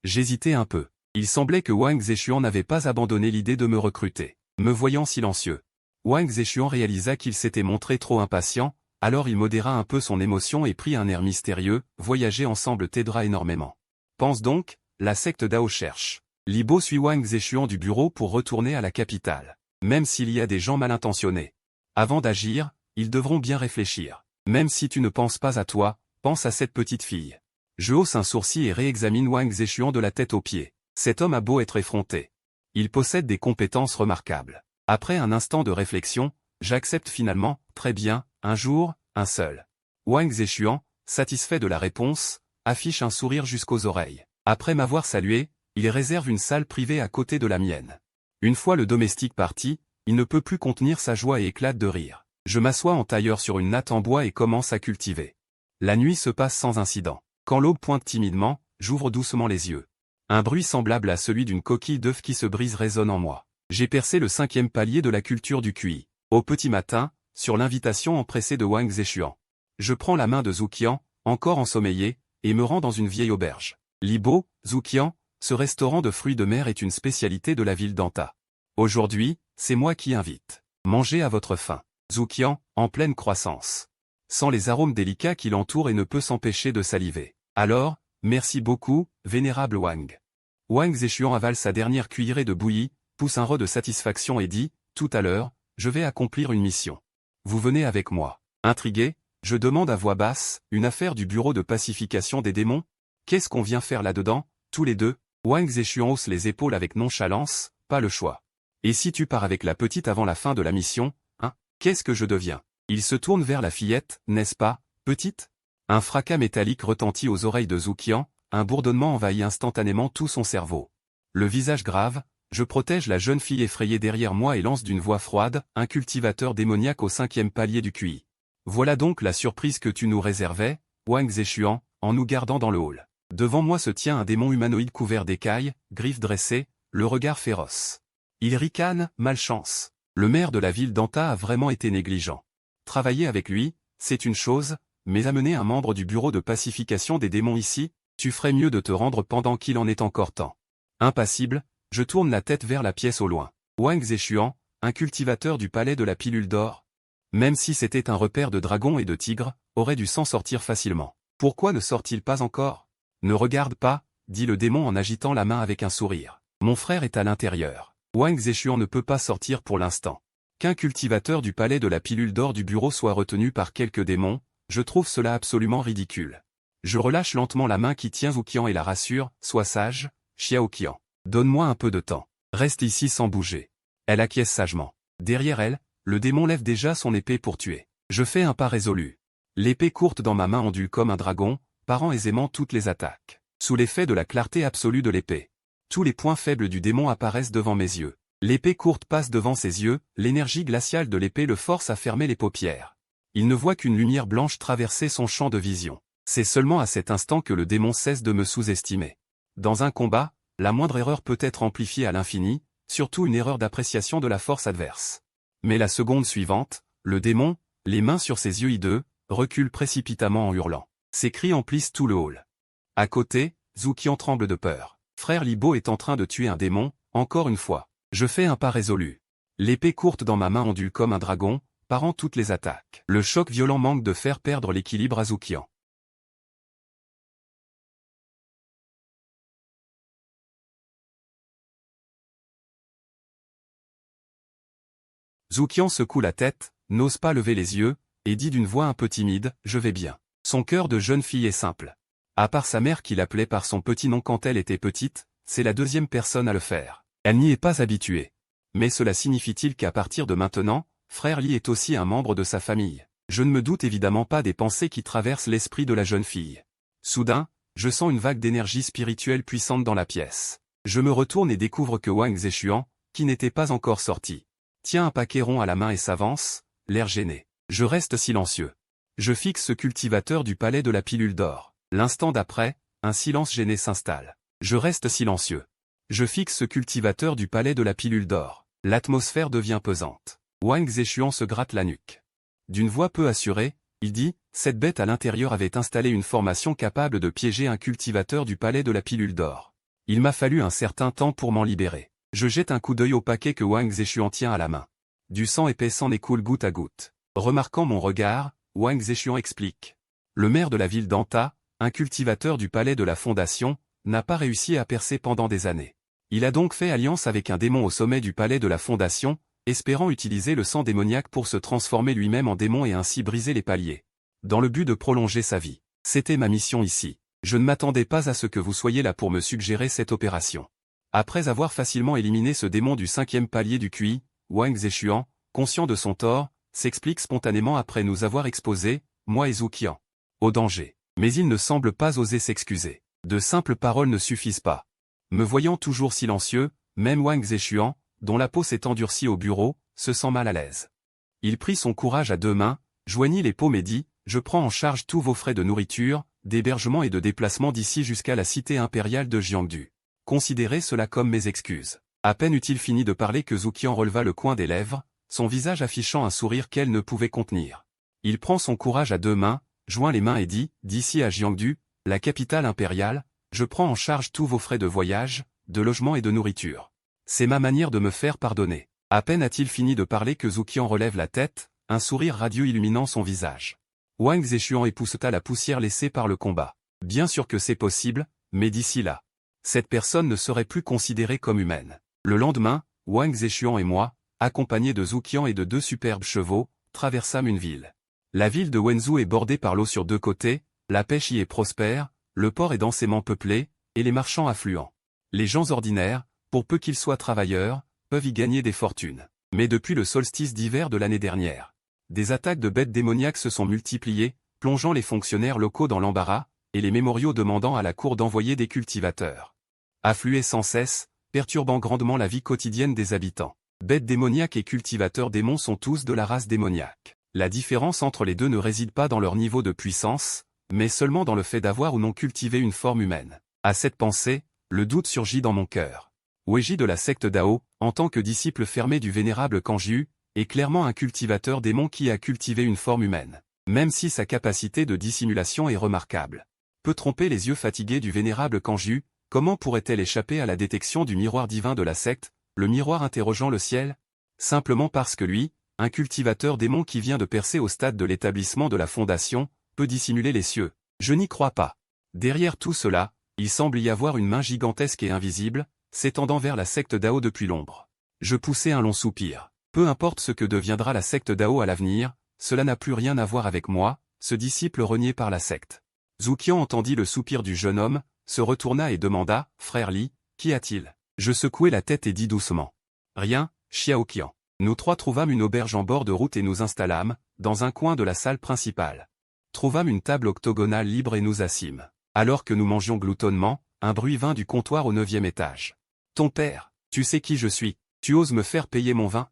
J'hésitais un peu. Il semblait que Wang Zeshuan n'avait pas abandonné l'idée de me recruter. Me voyant silencieux, Wang Zeshuan réalisa qu'il s'était montré trop impatient, alors il modéra un peu son émotion et prit un air mystérieux. Voyager ensemble t'aidera énormément. Pense donc, la secte Dao cherche. Li Bo suit Wang Zeshuan du bureau pour retourner à la capitale. Même s'il y a des gens mal intentionnés. Avant d'agir, ils devront bien réfléchir. Même si tu ne penses pas à toi, pense à cette petite fille. Je hausse un sourcil et réexamine Wang Zeshuan de la tête aux pieds. Cet homme a beau être effronté. Il possède des compétences remarquables. Après un instant de réflexion, j'accepte finalement, très bien, un jour, un seul. Wang Zeshuan, satisfait de la réponse, affiche un sourire jusqu'aux oreilles. Après m'avoir salué, il réserve une salle privée à côté de la mienne. Une fois le domestique parti, il ne peut plus contenir sa joie et éclate de rire. Je m'assois en tailleur sur une natte en bois et commence à cultiver. La nuit se passe sans incident. Quand l'aube pointe timidement, j'ouvre doucement les yeux. Un bruit semblable à celui d'une coquille d'œuf qui se brise résonne en moi. J'ai percé le 5e palier de la culture du QI. Au petit matin, sur l'invitation empressée de Wang Zeshuan. Je prends la main de Zhuqian, encore ensommeillé, et me rends dans une vieille auberge. Li Bo, Zhuqian, ce restaurant de fruits de mer est une spécialité de la ville d'Anta. Aujourd'hui, c'est moi qui invite. Mangez à votre faim. Zhuqian, en pleine croissance. Sent les arômes délicats qui l'entourent et ne peut s'empêcher de saliver. Alors, merci beaucoup, vénérable Wang. Wang Zeshuan avale sa dernière cuillerée de bouillie, pousse un ro de satisfaction et dit, tout à l'heure, je vais accomplir une mission. Vous venez avec moi. Intrigué, je demande à voix basse, une affaire du bureau de pacification des démons? Qu'est-ce qu'on vient faire là-dedans, tous les deux? Wang Zeshuan hausse les épaules avec nonchalance, pas le choix. Et si tu pars avec la petite avant la fin de la mission, hein? Qu'est-ce que je deviens? Il se tourne vers la fillette, n'est-ce pas, petite? Un fracas métallique retentit aux oreilles de Zhuqian, un bourdonnement envahit instantanément tout son cerveau. Le visage grave, je protège la jeune fille effrayée derrière moi et lance d'une voix froide, un cultivateur démoniaque au 5e palier du QI. Voilà donc la surprise que tu nous réservais, Wang Zeshuan, en nous gardant dans le hall. Devant moi se tient un démon humanoïde couvert d'écailles, griffes dressées, le regard féroce. Il ricane, malchance. Le maire de la ville d'Anta a vraiment été négligent. Travailler avec lui, c'est une chose, mais amener un membre du bureau de pacification des démons ici, tu ferais mieux de te rendre pendant qu'il en est encore temps. Impassible, je tourne la tête vers la pièce au loin. Wang Zeshuan, un cultivateur du palais de la pilule d'or. Même si c'était un repère de dragons et de tigres, aurait dû s'en sortir facilement. Pourquoi ne sort-il pas encore? Ne regarde pas, dit le démon en agitant la main avec un sourire. Mon frère est à l'intérieur. Wang Zeshuan ne peut pas sortir pour l'instant. Qu'un cultivateur du palais de la pilule d'or du bureau soit retenu par quelques démons, je trouve cela absolument ridicule. Je relâche lentement la main qui tient Zhuqian et la rassure, sois sage, Xiaoqian. Donne-moi un peu de temps. Reste ici sans bouger. Elle acquiesce sagement. Derrière elle, le démon lève déjà son épée pour tuer. Je fais un pas résolu. L'épée courte dans ma main ondule comme un dragon, parant aisément toutes les attaques. Sous l'effet de la clarté absolue de l'épée, tous les points faibles du démon apparaissent devant mes yeux. L'épée courte passe devant ses yeux, l'énergie glaciale de l'épée le force à fermer les paupières. Il ne voit qu'une lumière blanche traverser son champ de vision. C'est seulement à cet instant que le démon cesse de me sous-estimer. Dans un combat, la moindre erreur peut être amplifiée à l'infini, surtout une erreur d'appréciation de la force adverse. Mais la seconde suivante, le démon, les mains sur ses yeux hideux, recule précipitamment en hurlant. Ses cris emplissent tout le hall. À côté, Zhuqian tremble de peur. Frère Li Bo est en train de tuer un démon, encore une fois. Je fais un pas résolu. L'épée courte dans ma main ondule comme un dragon, parant toutes les attaques. Le choc violent manque de faire perdre l'équilibre à Zhuqian. Zhuqian secoue la tête, n'ose pas lever les yeux, et dit d'une voix un peu timide, je vais bien. Son cœur de jeune fille est simple. À part sa mère qui l'appelait par son petit nom quand elle était petite, c'est la deuxième personne à le faire. Elle n'y est pas habituée. Mais cela signifie-t-il qu'à partir de maintenant, frère Li est aussi un membre de sa famille? Je ne me doute évidemment pas des pensées qui traversent l'esprit de la jeune fille. Soudain, je sens une vague d'énergie spirituelle puissante dans la pièce. Je me retourne et découvre que Wang Zeshuan, qui n'était pas encore sorti, tient un paquet rond à la main et s'avance, l'air gêné. Je reste silencieux. Je fixe ce cultivateur du palais de la pilule d'or. L'instant d'après, un silence gêné s'installe. Je reste silencieux. Je fixe ce cultivateur du palais de la pilule d'or. L'atmosphère devient pesante. Wang Zeshuan se gratte la nuque. D'une voix peu assurée, il dit, cette bête à l'intérieur avait installé une formation capable de piéger un cultivateur du palais de la pilule d'or. Il m'a fallu un certain temps pour m'en libérer. Je jette un coup d'œil au paquet que Wang Zeshuan tient à la main. Du sang épais s'en écoule goutte à goutte. Remarquant mon regard, Wang Zeshuan explique. Le maire de la ville d'Anta, un cultivateur du palais de la Fondation, n'a pas réussi à percer pendant des années. Il a donc fait alliance avec un démon au sommet du palais de la Fondation, espérant utiliser le sang démoniaque pour se transformer lui-même en démon et ainsi briser les paliers. Dans le but de prolonger sa vie. C'était ma mission ici. Je ne m'attendais pas à ce que vous soyez là pour me suggérer cette opération. Après avoir facilement éliminé ce démon du 5e palier du QI, Wang Zeshuan, conscient de son tort, s'explique spontanément après nous avoir exposé, moi et Zhu Qian, au danger. Mais il ne semble pas oser s'excuser. De simples paroles ne suffisent pas. Me voyant toujours silencieux, même Wang Zeshuan, dont la peau s'est endurcie au bureau, se sent mal à l'aise. Il prit son courage à deux mains, joignit les paumes et dit, je prends en charge tous vos frais de nourriture, d'hébergement et de déplacement d'ici jusqu'à la cité impériale de Jiangdu. Considérez cela comme mes excuses. À peine eut-il fini de parler que Zhu Qian releva le coin des lèvres, son visage affichant un sourire qu'elle ne pouvait contenir. Il prend son courage à deux mains, joint les mains et dit, d'ici à Jiangdu, la capitale impériale, je prends en charge tous vos frais de voyage, de logement et de nourriture. C'est ma manière de me faire pardonner. À peine a-t-il fini de parler que Zhu Qian relève la tête, un sourire radieux illuminant son visage. Wang Zeshuan épousseta la poussière laissée par le combat. Bien sûr que c'est possible, mais d'ici là, cette personne ne serait plus considérée comme humaine. Le lendemain, Wang Zeshuan et moi, accompagnés de Zhu Qian et de 2 superbes chevaux, traversâmes une ville. La ville de Wenzhou est bordée par l'eau sur 2 côtés, la pêche y est prospère, le port est densément peuplé, et les marchands affluents. Les gens ordinaires, pour peu qu'ils soient travailleurs, peuvent y gagner des fortunes. Mais depuis le solstice d'hiver de l'année dernière, des attaques de bêtes démoniaques se sont multipliées, plongeant les fonctionnaires locaux dans l'embarras, et les mémoriaux demandant à la cour d'envoyer des cultivateurs. Affluaient sans cesse, perturbant grandement la vie quotidienne des habitants. Bêtes démoniaques et cultivateurs démons sont tous de la race démoniaque. La différence entre les deux ne réside pas dans leur niveau de puissance, mais seulement dans le fait d'avoir ou non cultivé une forme humaine. À cette pensée, le doute surgit dans mon cœur. Weiji de la secte Dao, en tant que disciple fermé du vénérable Kanjiu, est clairement un cultivateur démon qui a cultivé une forme humaine. Même si sa capacité de dissimulation est remarquable. Peut tromper les yeux fatigués du vénérable Kanjiu, comment pourrait-elle échapper à la détection du miroir divin de la secte, le miroir interrogeant le ciel? Simplement parce que lui, un cultivateur démon qui vient de percer au stade de l'établissement de la fondation, peut dissimuler les cieux. Je n'y crois pas. Derrière tout cela, il semble y avoir une main gigantesque et invisible, s'étendant vers la secte Dao depuis l'ombre. Je poussai un long soupir. Peu importe ce que deviendra la secte Dao à l'avenir, cela n'a plus rien à voir avec moi, ce disciple renié par la secte. Zhu Qian entendit le soupir du jeune homme, se retourna et demanda, « Frère Li, qu'y a-t-il » Je secouai la tête et dis doucement. « Rien, Xiao Qian. » Nous trois trouvâmes une auberge en bord de route et nous installâmes, dans un coin de la salle principale. Trouvâmes une table octogonale libre et nous assîmes. Alors que nous mangions gloutonnement, un bruit vint du comptoir au 9e étage. « Ton père, tu sais qui je suis, tu oses me faire payer mon vin ?»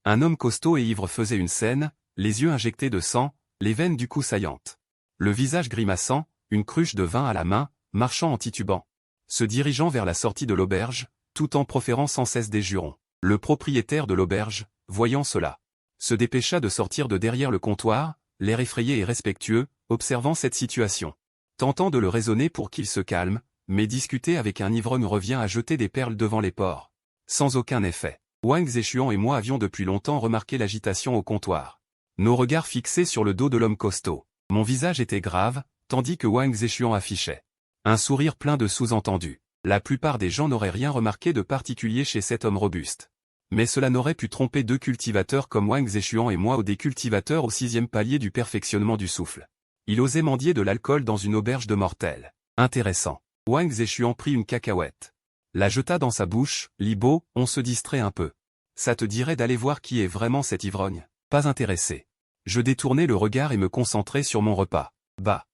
Un homme costaud et ivre faisait une scène, les yeux injectés de sang, les veines du cou saillantes. Le visage grimaçant, une cruche de vin à la main, marchant en titubant. Se dirigeant vers la sortie de l'auberge, tout en proférant sans cesse des jurons. Le propriétaire de l'auberge, voyant cela, se dépêcha de sortir de derrière le comptoir, l'air effrayé et respectueux, observant cette situation. Tentant de le raisonner pour qu'il se calme, mais discuter avec un ivrogne revient à jeter des perles devant les porcs. Sans aucun effet. Wang Zeshuan et moi avions depuis longtemps remarqué l'agitation au comptoir. Nos regards fixés sur le dos de l'homme costaud. Mon visage était grave, tandis que Wang Zeshuan affichait un sourire plein de sous-entendus. La plupart des gens n'auraient rien remarqué de particulier chez cet homme robuste. Mais cela n'aurait pu tromper 2 cultivateurs comme Wang Zeshuan et moi ou des cultivateurs au 6e palier du perfectionnement du souffle. Il osait mendier de l'alcool dans une auberge de mortels. Intéressant. Wang Zeshuan prit une cacahuète. La jeta dans sa bouche, « Libo, on se distrait un peu. Ça te dirait d'aller voir qui est vraiment cet ivrogne ?» Pas intéressé. Je détournai le regard et me concentrai sur mon repas. Bah.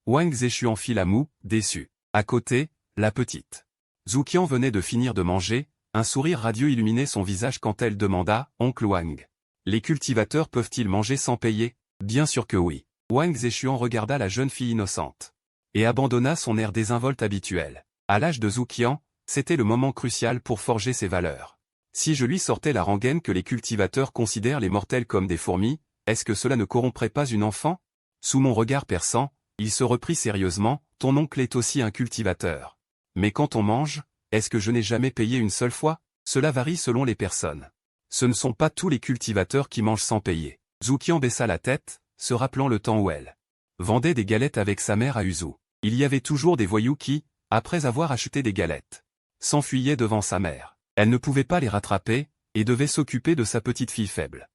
Wang Zeshuan fit la moue, déçu. À côté, la petite. Zhu Qian venait de finir de manger, un sourire radieux illuminait son visage quand elle demanda, « Oncle Wang, les cultivateurs peuvent-ils manger sans payer ?» Bien sûr que oui. Wang Zeshuan regarda la jeune fille innocente. Et abandonna son air désinvolte habituel. À l'âge de Zhu Qian, c'était le moment crucial pour forger ses valeurs. Si je lui sortais la rengaine que les cultivateurs considèrent les mortels comme des fourmis, est-ce que cela ne corromprait pas une enfant? Sous mon regard perçant, il se reprit sérieusement, ton oncle est aussi un cultivateur. Mais quand on mange, est-ce que je n'ai jamais payé une seule fois? Cela varie selon les personnes. Ce ne sont pas tous les cultivateurs qui mangent sans payer. Zhou Qian baissa la tête, se rappelant le temps où elle vendait des galettes avec sa mère à Uzu. Il y avait toujours des voyous qui, après avoir acheté des galettes, s'enfuyaient devant sa mère. Elle ne pouvait pas les rattraper, et devait s'occuper de sa petite fille faible.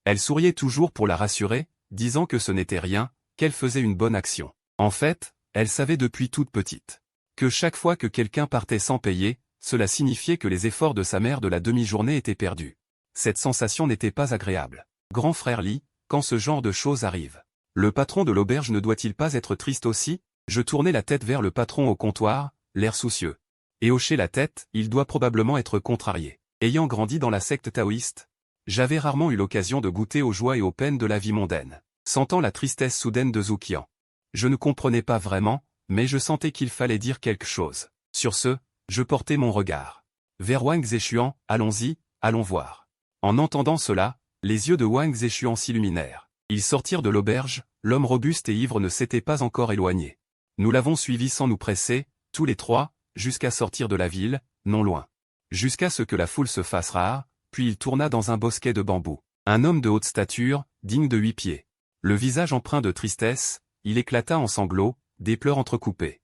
Elle souriait toujours pour la rassurer, disant que ce n'était rien, qu'elle faisait une bonne action. En fait, elle savait depuis toute petite que chaque fois que quelqu'un partait sans payer, cela signifiait que les efforts de sa mère de la demi-journée étaient perdus. Cette sensation n'était pas agréable. Grand frère Li, quand ce genre de choses arrive, le patron de l'auberge ne doit-il pas être triste aussi? Je tournai la tête vers le patron au comptoir, l'air soucieux. Et hochai la tête, il doit probablement être contrarié. Ayant grandi dans la secte taoïste, j'avais rarement eu l'occasion de goûter aux joies et aux peines de la vie mondaine. Sentant la tristesse soudaine de Zhou Qian, je ne comprenais pas vraiment, mais je sentais qu'il fallait dire quelque chose. Sur ce, je portai mon regard vers Wang Zeshuan, allons-y, allons voir. En entendant cela, les yeux de Wang Zeshuan s'illuminèrent. Ils sortirent de l'auberge, l'homme robuste et ivre ne s'était pas encore éloigné. Nous l'avons suivi sans nous presser, tous les trois, jusqu'à sortir de la ville, non loin. Jusqu'à ce que la foule se fasse rare, puis il tourna dans un bosquet de bambous. Un homme de haute stature, digne de 8 pieds. Le visage empreint de tristesse, il éclata en sanglots, des pleurs entrecoupés.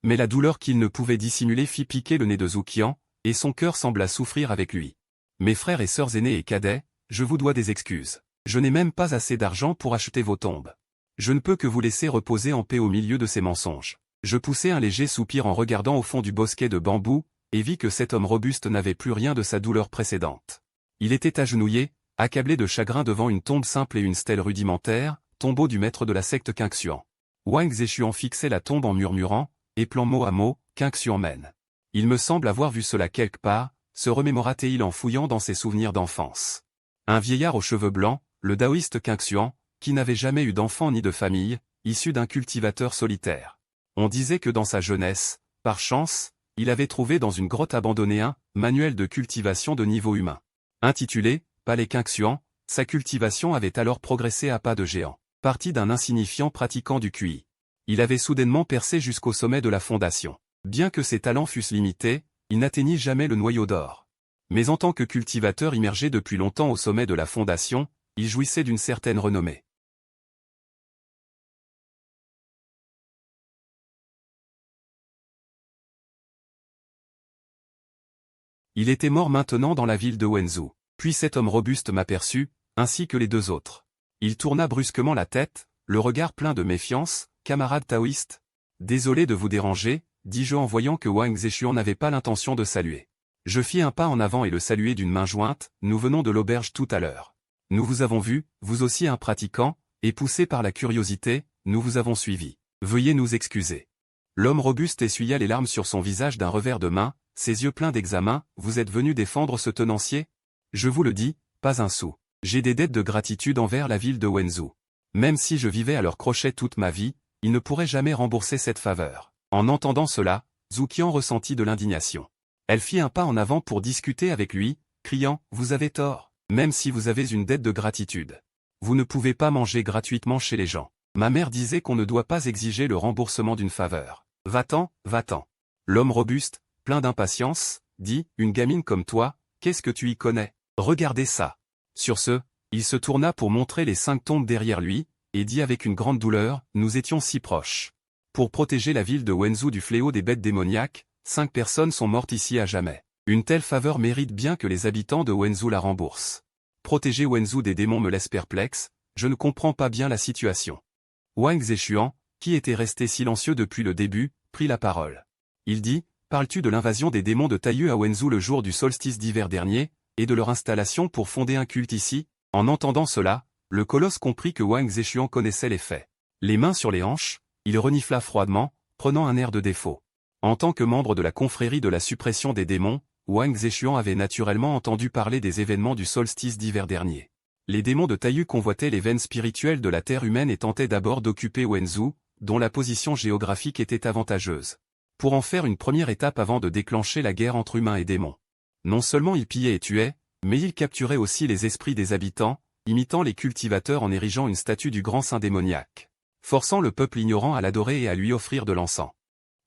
Mais la douleur qu'il ne pouvait dissimuler fit piquer le nez de Zhou Qian, et son cœur sembla souffrir avec lui. Mes frères et sœurs aînés et cadets, je vous dois des excuses. Je n'ai même pas assez d'argent pour acheter vos tombes. Je ne peux que vous laisser reposer en paix au milieu de ces mensonges. Je poussai un léger soupir en regardant au fond du bosquet de bambous, et vis que cet homme robuste n'avait plus rien de sa douleur précédente. Il était agenouillé, accablé de chagrin devant une tombe simple et une stèle rudimentaire, tombeau du maître de la secte Qingxuan. Wang Zeshuan fixait la tombe en murmurant, et plan mot à mot, Qingxuan mène. Il me semble avoir vu cela quelque part, se remémora-t-il en fouillant dans ses souvenirs d'enfance. Un vieillard aux cheveux blancs, le taoïste Qingxuan, qui n'avait jamais eu d'enfant ni de famille, issu d'un cultivateur solitaire. On disait que dans sa jeunesse, par chance, il avait trouvé dans une grotte abandonnée un manuel de cultivation de niveau humain. Intitulé « Palais Qingxuan », sa cultivation avait alors progressé à pas de géant. Parti d'un insignifiant pratiquant du QI. Il avait soudainement percé jusqu'au sommet de la fondation. Bien que ses talents fussent limités, il n'atteignit jamais le noyau d'or. Mais en tant que cultivateur immergé depuis longtemps au sommet de la fondation, il jouissait d'une certaine renommée. Il était mort maintenant dans la ville de Wenzhou. Puis cet homme robuste m'aperçut, ainsi que les deux autres. Il tourna brusquement la tête, le regard plein de méfiance, « Camarade taoïste. Désolé de vous déranger, dis-je en voyant que Wang Zeshuan n'avait pas l'intention de saluer. Je fis un pas en avant et le saluai d'une main jointe, nous venons de l'auberge tout à l'heure. Nous vous avons vu, vous aussi un pratiquant, et poussé par la curiosité, nous vous avons suivi. Veuillez nous excuser. L'homme robuste essuya les larmes sur son visage d'un revers de main, ses yeux pleins d'examen, vous êtes venu défendre ce tenancier? Je vous le dis, pas un sou. J'ai des dettes de gratitude envers la ville de Wenzhou. Même si je vivais à leur crochet toute ma vie, ils ne pourraient jamais rembourser cette faveur. En entendant cela, Zhou Qian ressentit de l'indignation. Elle fit un pas en avant pour discuter avec lui, criant « Vous avez tort, même si vous avez une dette de gratitude. Vous ne pouvez pas manger gratuitement chez les gens. Ma mère disait qu'on ne doit pas exiger le remboursement d'une faveur. Va-t'en, va-t'en. » L'homme robuste, plein d'impatience, dit « Une gamine comme toi, qu'est-ce que tu y connais? Regardez ça. » Sur ce, il se tourna pour montrer les 5 tombes derrière lui, et dit avec une grande douleur, nous étions si proches. Pour protéger la ville de Wenzhou du fléau des bêtes démoniaques, 5 personnes sont mortes ici à jamais. Une telle faveur mérite bien que les habitants de Wenzhou la remboursent. Protéger Wenzhou des démons me laisse perplexe, je ne comprends pas bien la situation. Wang Zeshuan, qui était resté silencieux depuis le début, prit la parole. Il dit, parles-tu de l'invasion des démons de Taiyue à Wenzhou le jour du solstice d'hiver dernier, et de leur installation pour fonder un culte ici? En entendant cela, le colosse comprit que Wang Zeshuan connaissait les faits. Les mains sur les hanches, il renifla froidement, prenant un air de défaut. En tant que membre de la confrérie de la suppression des démons, Wang Zeshuan avait naturellement entendu parler des événements du solstice d'hiver dernier. Les démons de Taiyue convoitaient les veines spirituelles de la terre humaine et tentaient d'abord d'occuper Wenzhou, dont la position géographique était avantageuse, pour en faire une première étape avant de déclencher la guerre entre humains et démons. Non seulement ils pillaient et tuaient, Mais il capturait aussi les esprits des habitants, imitant les cultivateurs en érigeant une statue du grand saint démoniaque, forçant le peuple ignorant à l'adorer et à lui offrir de l'encens.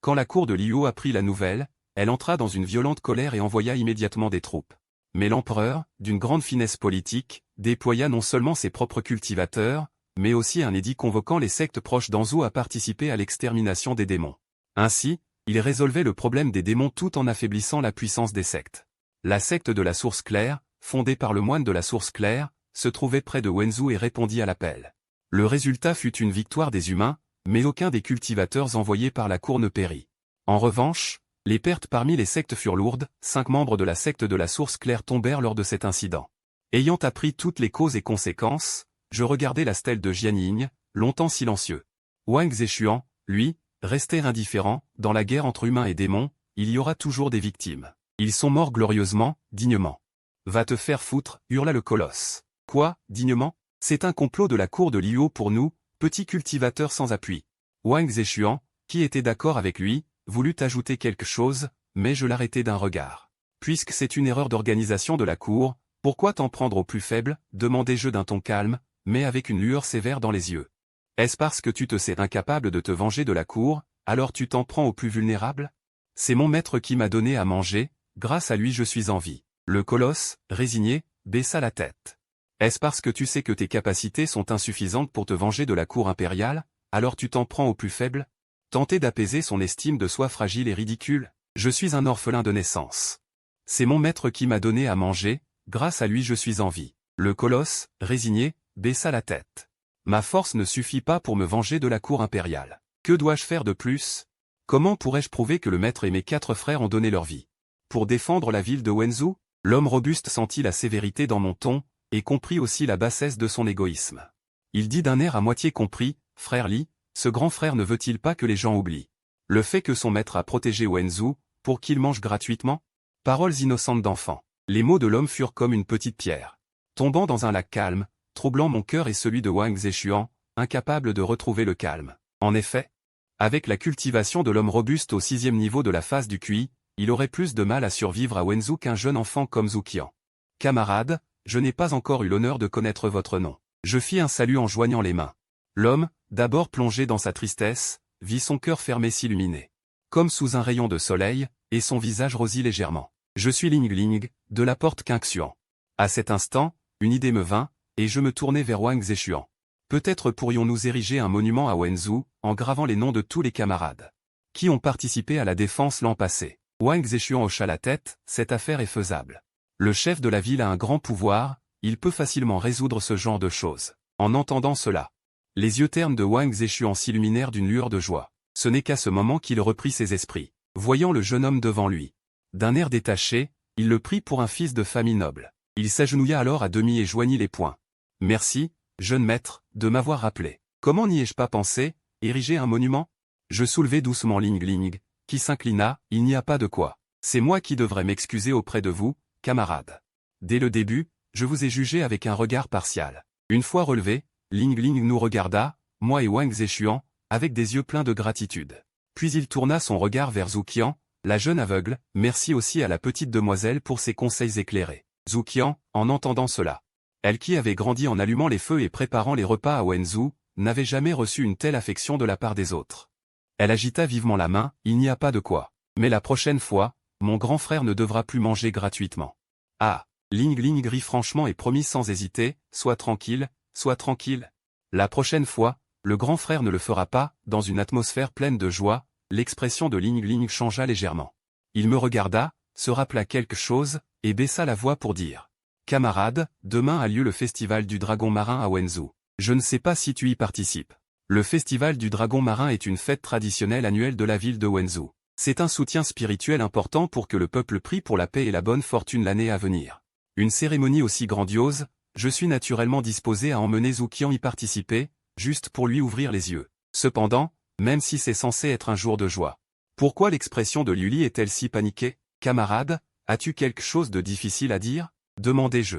Quand la cour de Liu apprit la nouvelle, elle entra dans une violente colère et envoya immédiatement des troupes. Mais l'empereur, d'une grande finesse politique, déploya non seulement ses propres cultivateurs, mais aussi un édit convoquant les sectes proches d'Anzhou à participer à l'extermination des démons. Ainsi, il résolvait le problème des démons tout en affaiblissant la puissance des sectes. La secte de la Source Claire, fondée par le moine de la Source Claire, se trouvait près de Wenzhou et répondit à l'appel. Le résultat fut une victoire des humains, mais aucun des cultivateurs envoyés par la cour ne périt. En revanche, les pertes parmi les sectes furent lourdes, 5 membres de la secte de la Source Claire tombèrent lors de cet incident. Ayant appris toutes les causes et conséquences, je regardai la stèle de Jianying, longtemps silencieux. Wang Zeshuan, lui, restait indifférent, dans la guerre entre humains et démons, il y aura toujours des victimes. Ils sont morts glorieusement, dignement. Va te faire foutre, hurla le colosse. Quoi, dignement? C'est un complot de la cour de Liu pour nous, petits cultivateurs sans appui. Wang Zeshuan, qui était d'accord avec lui, voulut ajouter quelque chose, mais je l'arrêtai d'un regard. Puisque c'est une erreur d'organisation de la cour, pourquoi t'en prendre aux plus faibles, demandai-je d'un ton calme, mais avec une lueur sévère dans les yeux. Est-ce parce que tu te sais incapable de te venger de la cour, alors tu t'en prends aux plus vulnérables? C'est mon maître qui m'a donné à manger, grâce à lui je suis en vie. Le colosse, résigné, baissa la tête. Est-ce parce que tu sais que tes capacités sont insuffisantes pour te venger de la cour impériale, alors tu t'en prends aux plus faibles? Tenter d'apaiser son estime de soi fragile et ridicule, je suis un orphelin de naissance. C'est mon maître qui m'a donné à manger, grâce à lui je suis en vie. Le colosse, résigné, baissa la tête. Ma force ne suffit pas pour me venger de la cour impériale. Que dois-je faire de plus? Comment pourrais-je prouver que le maître et mes 4 frères ont donné leur vie? Pour défendre la ville de Wenzhou? L'homme robuste sentit la sévérité dans mon ton, et comprit aussi la bassesse de son égoïsme. Il dit d'un air à moitié compris, « Frère Li, ce grand frère ne veut-il pas que les gens oublient le fait que son maître a protégé Wenzhou, pour qu'il mange gratuitement ?» Paroles innocentes d'enfant. Les mots de l'homme furent comme une petite pierre, tombant dans un lac calme, troublant mon cœur et celui de Wang Zeshuan, incapable de retrouver le calme. En effet, avec la cultivation de l'homme robuste au 6e niveau de la phase du QI, il aurait plus de mal à survivre à Wenzhou qu'un jeune enfant comme Zhu Qian. Camarade, je n'ai pas encore eu l'honneur de connaître votre nom. Je fis un salut en joignant les mains. L'homme, d'abord plongé dans sa tristesse, vit son cœur fermé s'illuminer, comme sous un rayon de soleil, et son visage rosit légèrement. Je suis Ling Ling, de la porte Qingxuan. À cet instant, une idée me vint, et je me tournai vers Wang Zeshuan. Peut-être pourrions-nous ériger un monument à Wenzhou, en gravant les noms de tous les camarades qui ont participé à la défense l'an passé. Wang Zeshuan hocha la tête, cette affaire est faisable. Le chef de la ville a un grand pouvoir, il peut facilement résoudre ce genre de choses. En entendant cela, les yeux ternes de Wang Zeshuan s'illuminèrent d'une lueur de joie. Ce n'est qu'à ce moment qu'il reprit ses esprits, voyant le jeune homme devant lui. D'un air détaché, il le prit pour un fils de famille noble. Il s'agenouilla alors à demi et joignit les poings. « Merci, jeune maître, de m'avoir rappelé. Comment n'y ai-je pas pensé, ériger un monument ?» Je soulevai doucement Ling Ling, qui s'inclina, « Il n'y a pas de quoi. C'est moi qui devrais m'excuser auprès de vous, camarade. Dès le début, je vous ai jugé avec un regard partial. » Une fois relevé, Ling Ling nous regarda, moi et Wang Zeshuan, avec des yeux pleins de gratitude. Puis il tourna son regard vers Zhu Qian, la jeune aveugle, merci aussi à la petite demoiselle pour ses conseils éclairés. Zhu Qian, en entendant cela. Elle qui avait grandi en allumant les feux et préparant les repas à Wenzhou, n'avait jamais reçu une telle affection de la part des autres. Elle agita vivement la main, il n'y a pas de quoi. Mais la prochaine fois, mon grand frère ne devra plus manger gratuitement. Ah, Ling Ling rit franchement et promit sans hésiter, sois tranquille, sois tranquille. La prochaine fois, le grand frère ne le fera pas, dans une atmosphère pleine de joie, l'expression de Ling Ling changea légèrement. Il me regarda, se rappela quelque chose, et baissa la voix pour dire. Camarade, demain a lieu le festival du dragon marin à Wenzhou. Je ne sais pas si tu y participes. Le festival du dragon marin est une fête traditionnelle annuelle de la ville de Wenzhou. C'est un soutien spirituel important pour que le peuple prie pour la paix et la bonne fortune l'année à venir. Une cérémonie aussi grandiose, je suis naturellement disposé à emmener Zhu Qian y participer, juste pour lui ouvrir les yeux. Cependant, même si c'est censé être un jour de joie. Pourquoi l'expression de Liu Li est-elle si paniquée? Camarade, as-tu quelque chose de difficile à dire? Demandai-je.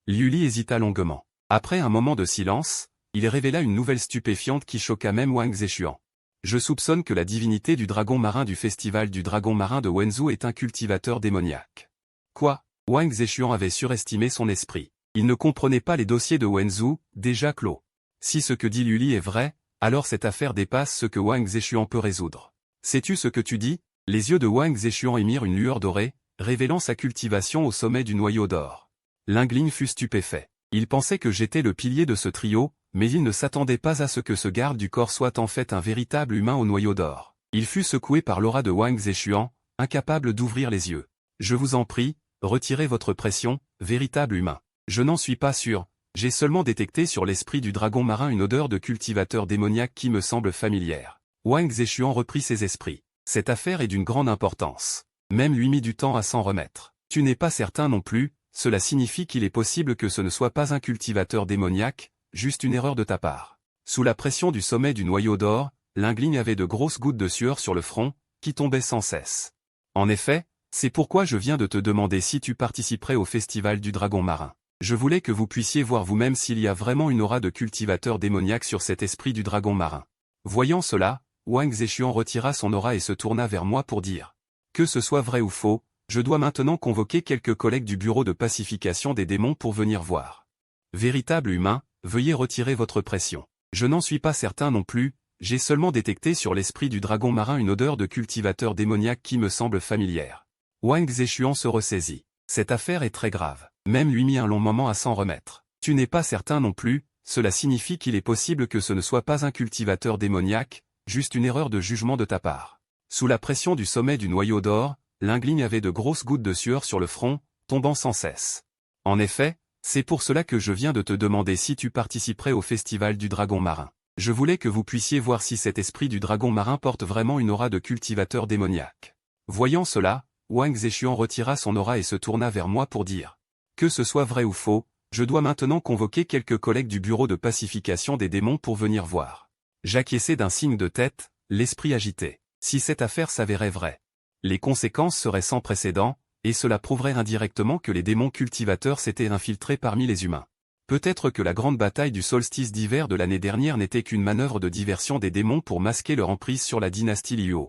Liu Li hésita longuement. Après un moment de silence, il révéla une nouvelle stupéfiante qui choqua même Wang Zeshuan. Je soupçonne que la divinité du dragon marin du festival du dragon marin de Wenzhou est un cultivateur démoniaque. Quoi? Wang Zhechuan avait surestimé son esprit. Il ne comprenait pas les dossiers de Wenzhou, déjà clos. Si ce que dit Luli est vrai, alors cette affaire dépasse ce que Wang Zhechuan peut résoudre. Sais-tu ce que tu dis? Les yeux de Wang Zhechuan émirent une lueur dorée, révélant sa cultivation au sommet du noyau d'or. Lingling fut stupéfait. Il pensait que j'étais le pilier de ce trio, mais il ne s'attendait pas à ce que ce garde du corps soit en fait un véritable humain au noyau d'or. Il fut secoué par l'aura de Wang Zhechuan, incapable d'ouvrir les yeux. Je vous en prie, retirez votre pression, véritable humain. Je n'en suis pas sûr, j'ai seulement détecté sur l'esprit du dragon marin une odeur de cultivateur démoniaque qui me semble familière. Wang Zhechuan reprit ses esprits. Cette affaire est d'une grande importance. Même lui mit du temps à s'en remettre. Tu n'es pas certain non plus, cela signifie qu'il est possible que ce ne soit pas un cultivateur démoniaque, juste une erreur de ta part. Sous la pression du sommet du noyau d'or, Lingling avait de grosses gouttes de sueur sur le front, qui tombaient sans cesse. En effet, c'est pourquoi je viens de te demander si tu participerais au festival du dragon marin. Je voulais que vous puissiez voir vous-même s'il y a vraiment une aura de cultivateur démoniaque sur cet esprit du dragon marin. Voyant cela, Wang Zhechuan retira son aura et se tourna vers moi pour dire. Que ce soit vrai ou faux, je dois maintenant convoquer quelques collègues du bureau de pacification des démons pour venir voir. Véritable humain, veuillez retirer votre pression. Je n'en suis pas certain non plus, j'ai seulement détecté sur l'esprit du dragon marin une odeur de cultivateur démoniaque qui me semble familière. Wang Zhechuan se ressaisit. Cette affaire est très grave. Même lui mit un long moment à s'en remettre. Tu n'es pas certain non plus, cela signifie qu'il est possible que ce ne soit pas un cultivateur démoniaque, juste une erreur de jugement de ta part. Sous la pression du sommet du noyau d'or, Lingling avait de grosses gouttes de sueur sur le front, tombant sans cesse. En effet, c'est pour cela que je viens de te demander si tu participerais au festival du dragon marin. Je voulais que vous puissiez voir si cet esprit du dragon marin porte vraiment une aura de cultivateur démoniaque. Voyant cela, Wang Zhechuan retira son aura et se tourna vers moi pour dire. Que ce soit vrai ou faux, je dois maintenant convoquer quelques collègues du bureau de pacification des démons pour venir voir. J'acquiesçai d'un signe de tête, l'esprit agité. Si cette affaire s'avérait vraie, les conséquences seraient sans précédent, et cela prouverait indirectement que les démons cultivateurs s'étaient infiltrés parmi les humains. Peut-être que la grande bataille du solstice d'hiver de l'année dernière n'était qu'une manœuvre de diversion des démons pour masquer leur emprise sur la dynastie Liu.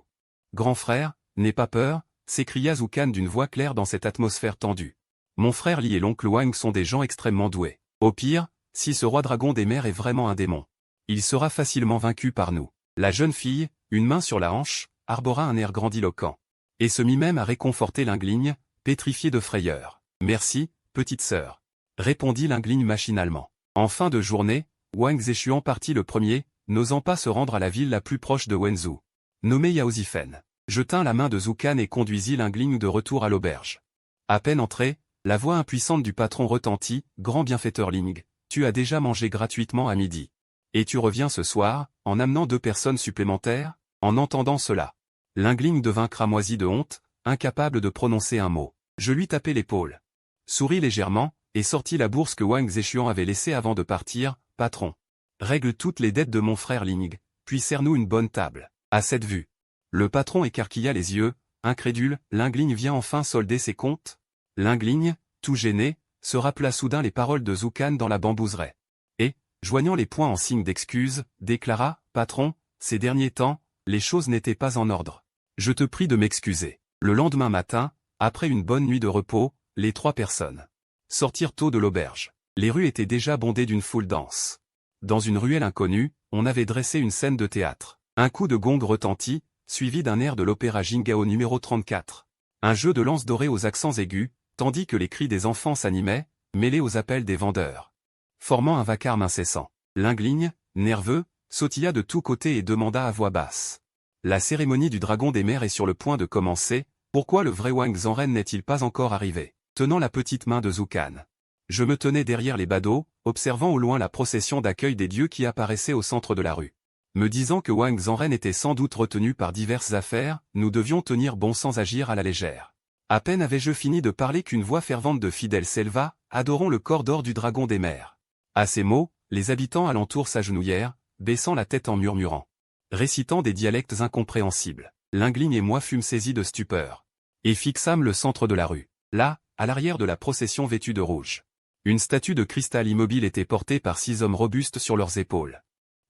Grand frère, n'aie pas peur, s'écria Zukan d'une voix claire dans cette atmosphère tendue. Mon frère Li et l'oncle Wang sont des gens extrêmement doués. Au pire, si ce roi dragon des mers est vraiment un démon, il sera facilement vaincu par nous. La jeune fille, une main sur la hanche, arbora un air grandiloquent. Et se mit même à réconforter Lingling, pétrifié de frayeur. Merci, petite sœur, répondit Lingling machinalement. En fin de journée, Wang Zhechuan partit le premier, n'osant pas se rendre à la ville la plus proche de Wenzhou. Nommé Yaozifen. Je tins la main de Zukan et conduisis Lingling de retour à l'auberge. À peine entré, la voix impuissante du patron retentit, grand bienfaiteur Ling, tu as déjà mangé gratuitement à midi. Et tu reviens ce soir, en amenant 2 personnes supplémentaires? En entendant cela, Lingling devint cramoisi de honte, incapable de prononcer un mot. Je lui tapai l'épaule. Souris légèrement, et sortis la bourse que Wang Zhechuan avait laissée avant de partir. Patron, règle toutes les dettes de mon frère Ling, puis sers-nous une bonne table. À cette vue, le patron écarquilla les yeux, incrédule. Lingling vient enfin solder ses comptes? Lingling, tout gêné, se rappela soudain les paroles de Zukan dans la bambouseraie. Et, joignant les poings en signe d'excuse, déclara, patron, ces derniers temps, les choses n'étaient pas en ordre. Je te prie de m'excuser. Le lendemain matin, après une bonne nuit de repos, les 3 personnes sortirent tôt de l'auberge. Les rues étaient déjà bondées d'une foule dense. Dans une ruelle inconnue, on avait dressé une scène de théâtre. Un coup de gong retentit, suivi d'un air de l'opéra Jingao numéro 34. Un jeu de lance dorée aux accents aigus, tandis que les cris des enfants s'animaient, mêlés aux appels des vendeurs, formant un vacarme incessant. Lingling, nerveux, sautilla de tous côtés et demanda à voix basse. La cérémonie du dragon des mers est sur le point de commencer, pourquoi le vrai Wang Zanren n'est-il pas encore arrivé? Tenant la petite main de Zukan. Je me tenais derrière les badauds, observant au loin la procession d'accueil des dieux qui apparaissait au centre de la rue. Me disant que Wang Zanren était sans doute retenu par diverses affaires, nous devions tenir bon sans agir à la légère. À peine avais-je fini de parler qu'une voix fervente de fidèles s'éleva, adorons le corps d'or du dragon des mers. À ces mots, les habitants alentour s'agenouillèrent, baissant la tête en murmurant, récitant des dialectes incompréhensibles. Lingling et moi fûmes saisis de stupeur. Et fixâmes le centre de la rue. Là, à l'arrière de la procession vêtue de rouge, une statue de cristal immobile était portée par 6 hommes robustes sur leurs épaules.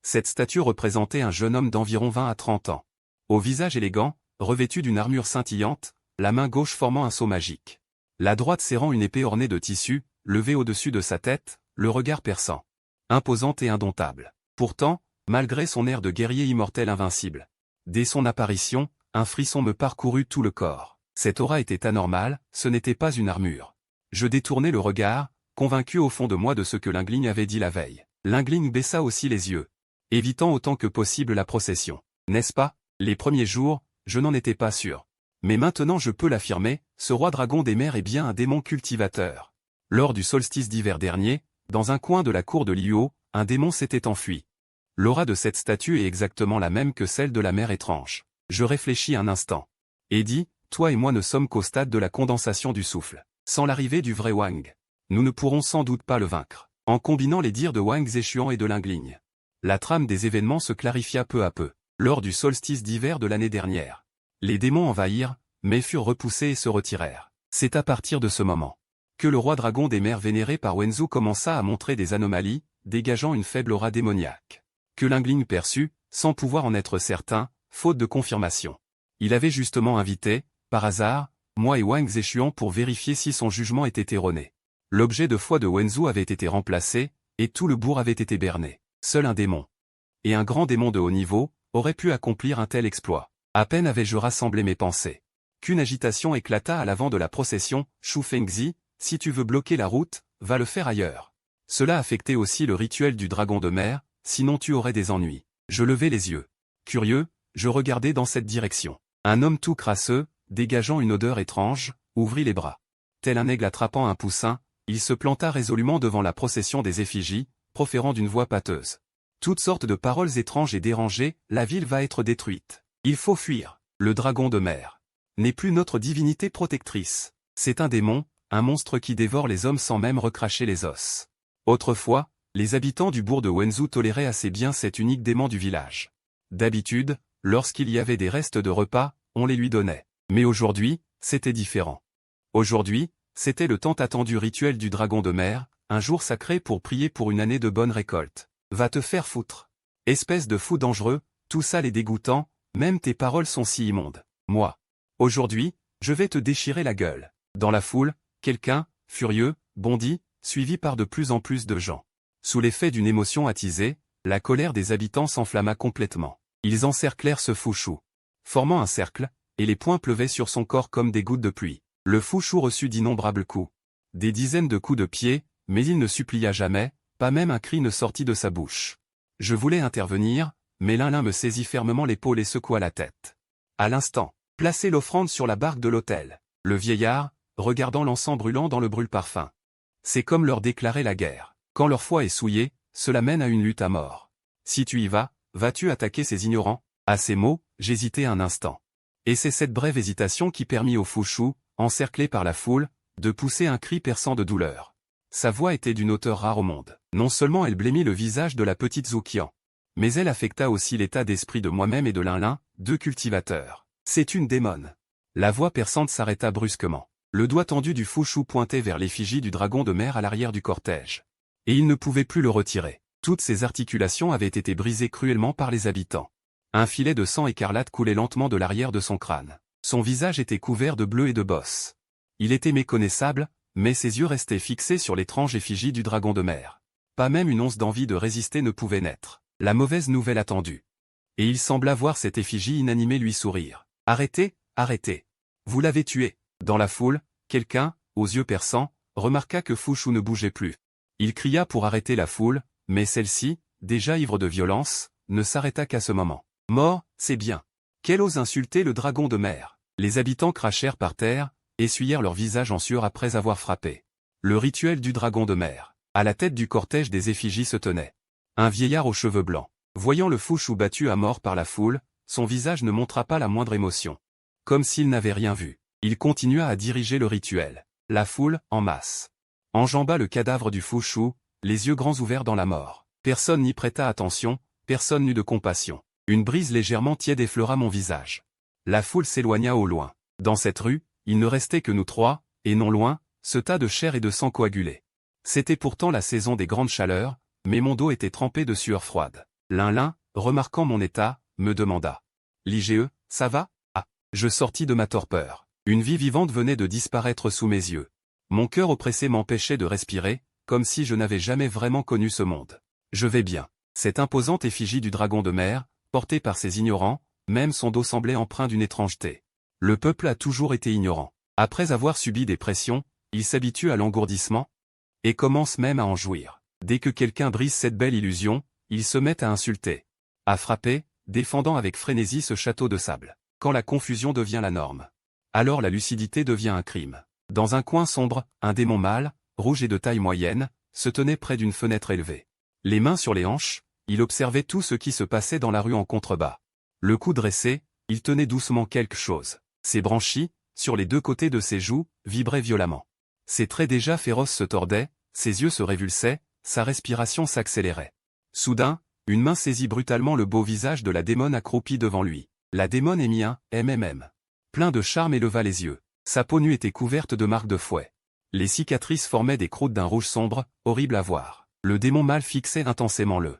Cette statue représentait un jeune homme d'environ 20 à 30 ans. Au visage élégant, revêtu d'une armure scintillante, la main gauche formant un sceau magique. la droite serrant une épée ornée de tissu, levée au-dessus de sa tête, le regard perçant. Imposante et indomptable. Pourtant, malgré son air de guerrier immortel invincible. Dès son apparition, un frisson me parcourut tout le corps. Cette aura était anormale, ce n'était pas une armure. Je détournai le regard, convaincu au fond de moi de ce que Lingling avait dit la veille. Lingling baissa aussi les yeux, évitant autant que possible la procession. N'est-ce pas? Les premiers jours, je n'en étais pas sûr. Mais maintenant je peux l'affirmer, ce roi dragon des mers est bien un démon cultivateur. Lors du solstice d'hiver dernier, dans un coin de la cour de Liuo, un démon s'était enfui. L'aura de cette statue est exactement la même que celle de la mer étrange. Je réfléchis un instant. Et dis, toi et moi ne sommes qu'au stade de la condensation du souffle. Sans l'arrivée du vrai Wang, nous ne pourrons sans doute pas le vaincre. En combinant les dires de Wang Zeshuan et de Lingling, la trame des événements se clarifia peu à peu. Lors du solstice d'hiver de l'année dernière, les démons envahirent, mais furent repoussés et se retirèrent. C'est à partir de ce moment que le roi dragon des mers vénéré par Wenzu commença à montrer des anomalies, dégageant une faible aura démoniaque. Que Lingling perçut, sans pouvoir en être certain, faute de confirmation. Il avait justement invité, par hasard, moi et Wang Zeshuan pour vérifier si son jugement était erroné. L'objet de foi de Wenzu avait été remplacé, et tout le bourg avait été berné. Seul un démon, et un grand démon de haut niveau, aurait pu accomplir un tel exploit. À peine avais-je rassemblé mes pensées qu'une agitation éclata à l'avant de la procession. Shu Fengzi, si tu veux bloquer la route, va le faire ailleurs. Cela affectait aussi le rituel du dragon de mer, sinon tu aurais des ennuis. Je levai les yeux. Curieux, je regardai dans cette direction. Un homme tout crasseux, dégageant une odeur étrange, ouvrit les bras. Tel un aigle attrapant un poussin, il se planta résolument devant la procession des effigies, proférant d'une voix pâteuse toutes sortes de paroles étranges et dérangées. La ville va être détruite. Il faut fuir. Le dragon de mer n'est plus notre divinité protectrice. C'est un démon, un monstre qui dévore les hommes sans même recracher les os. Autrefois, les habitants du bourg de Wenzu toléraient assez bien cet unique démon du village. D'habitude, lorsqu'il y avait des restes de repas, on les lui donnait. Mais aujourd'hui, c'était différent. Aujourd'hui, c'était le tant attendu rituel du dragon de mer, un jour sacré pour prier pour une année de bonne récolte. Va te faire foutre. Espèce de fou dangereux, tout sale et dégoûtant, même tes paroles sont si immondes. Moi. Aujourd'hui, je vais te déchirer la gueule. Dans la foule, quelqu'un, furieux, bondit, suivi par de plus en plus de gens. Sous l'effet d'une émotion attisée, la colère des habitants s'enflamma complètement. Ils encerclèrent ce fou chou, formant un cercle, et les poings pleuvaient sur son corps comme des gouttes de pluie. Le fou chou reçut d'innombrables coups. Des dizaines de coups de pied, mais il ne supplia jamais, pas même un cri ne sortit de sa bouche. Je voulais intervenir, mais l'un me saisit fermement l'épaule et secoua la tête. À l'instant, placez l'offrande sur la barque de l'autel. Le vieillard, regardant l'encens brûlant dans le brûle-parfum. C'est comme leur déclarer la guerre. Quand leur foi est souillée, cela mène à une lutte à mort. Si tu y vas, vas-tu attaquer ces ignorants? À ces mots, j'hésitai un instant. Et c'est cette brève hésitation qui permit au fou chou, encerclé par la foule, de pousser un cri perçant de douleur. Sa voix était d'une hauteur rare au monde. Non seulement elle blêmit le visage de la petite Zoukian, mais elle affecta aussi l'état d'esprit de moi-même et de Lin-Lin, deux cultivateurs. C'est une démone. La voix perçante s'arrêta brusquement. Le doigt tendu du fou chou pointait vers l'effigie du dragon de mer à l'arrière du cortège. Et il ne pouvait plus le retirer. Toutes ses articulations avaient été brisées cruellement par les habitants. Un filet de sang écarlate coulait lentement de l'arrière de son crâne. Son visage était couvert de bleu et de bosses. Il était méconnaissable, mais ses yeux restaient fixés sur l'étrange effigie du dragon de mer. Pas même une once d'envie de résister ne pouvait naître. La mauvaise nouvelle attendue. Et il sembla voir cette effigie inanimée lui sourire. « Arrêtez, arrêtez. Vous l'avez tué. » Dans la foule, quelqu'un, aux yeux perçants, remarqua que Fou Chou ne bougeait plus. Il cria pour arrêter la foule, mais celle-ci, déjà ivre de violence, ne s'arrêta qu'à ce moment. « Mort, c'est bien. Quelle ose insulter le dragon de mer !» Les habitants crachèrent par terre, essuyèrent leur visage en sueur après avoir frappé. Le rituel du dragon de mer. À la tête du cortège des effigies se tenait un vieillard aux cheveux blancs. Voyant le fou chou battu à mort par la foule, son visage ne montra pas la moindre émotion. Comme s'il n'avait rien vu. Il continua à diriger le rituel. La foule, en masse, enjamba le cadavre du fou chou, les yeux grands ouverts dans la mort. Personne n'y prêta attention, personne n'eut de compassion. Une brise légèrement tiède effleura mon visage. La foule s'éloigna au loin. Dans cette rue, il ne restait que nous trois, et non loin, ce tas de chair et de sang coagulé. C'était pourtant la saison des grandes chaleurs, mais mon dos était trempé de sueur froide. Lin-Lin, remarquant mon état, me demanda. « L'IGE, ça va ?» Ah. Je sortis de ma torpeur. Une vie vivante venait de disparaître sous mes yeux. Mon cœur oppressé m'empêchait de respirer, comme si je n'avais jamais vraiment connu ce monde. Je vais bien. Cette imposante effigie du dragon de mer, portée par ces ignorants, même son dos semblait empreint d'une étrangeté. Le peuple a toujours été ignorant. Après avoir subi des pressions, il s'habitue à l'engourdissement et commence même à en jouir. Dès que quelqu'un brise cette belle illusion, il se met à insulter, à frapper, défendant avec frénésie ce château de sable. Quand la confusion devient la norme, alors la lucidité devient un crime. Dans un coin sombre, un démon mâle, rouge et de taille moyenne, se tenait près d'une fenêtre élevée. Les mains sur les hanches, il observait tout ce qui se passait dans la rue en contrebas. Le cou dressé, il tenait doucement quelque chose. Ses branchies, sur les deux côtés de ses joues, vibraient violemment. Ses traits déjà féroces se tordaient, ses yeux se révulsaient, sa respiration s'accélérait. Soudain, une main saisit brutalement le beau visage de la démone accroupie devant lui. La démone émit un « MMM ». Plein de charme et leva les yeux. Sa peau nue était couverte de marques de fouet. Les cicatrices formaient des croûtes d'un rouge sombre, horrible à voir. Le démon mâle fixait intensément le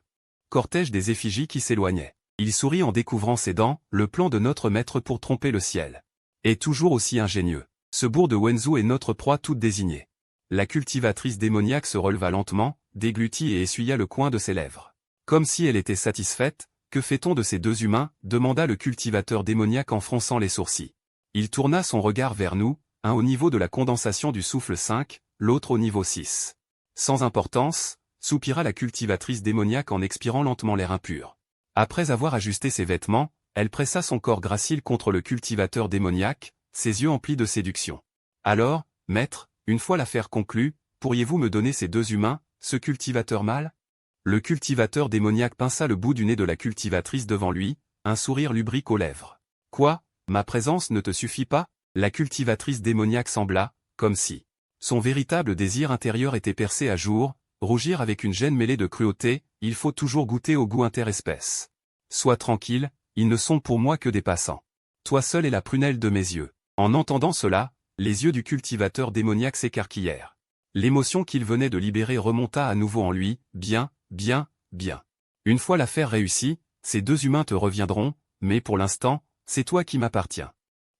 cortège des effigies qui s'éloignaient. Il sourit en découvrant ses dents, le plan de notre maître pour tromper le ciel. Est toujours aussi ingénieux. Ce bourg de Wenzhou est notre proie toute désignée. La cultivatrice démoniaque se releva lentement, déglutit et essuya le coin de ses lèvres. Comme si elle était satisfaite, « Que fait-on de ces deux humains ?» demanda le cultivateur démoniaque en fronçant les sourcils. Il tourna son regard vers nous, un au niveau de la condensation du souffle 5, l'autre au niveau 6. Sans importance, soupira la cultivatrice démoniaque en expirant lentement l'air impur. Après avoir ajusté ses vêtements, elle pressa son corps gracile contre le cultivateur démoniaque, ses yeux emplis de séduction. Alors, maître, une fois l'affaire conclue, pourriez-vous me donner ces deux humains, ce cultivateur mâle ? Le cultivateur démoniaque pinça le bout du nez de la cultivatrice devant lui, un sourire lubrique aux lèvres. Quoi, ma présence ne te suffit pas ? La cultivatrice démoniaque sembla, comme si son véritable désir intérieur était percé à jour, rougir avec une gêne mêlée de cruauté, il faut toujours goûter au goût interespèce. Sois tranquille, ils ne sont pour moi que des passants. Toi seul es la prunelle de mes yeux. En entendant cela, les yeux du cultivateur démoniaque s'écarquillèrent. L'émotion qu'il venait de libérer remonta à nouveau en lui, bien, bien, bien. Une fois l'affaire réussie, ces deux humains te reviendront, mais pour l'instant, c'est toi qui m'appartiens.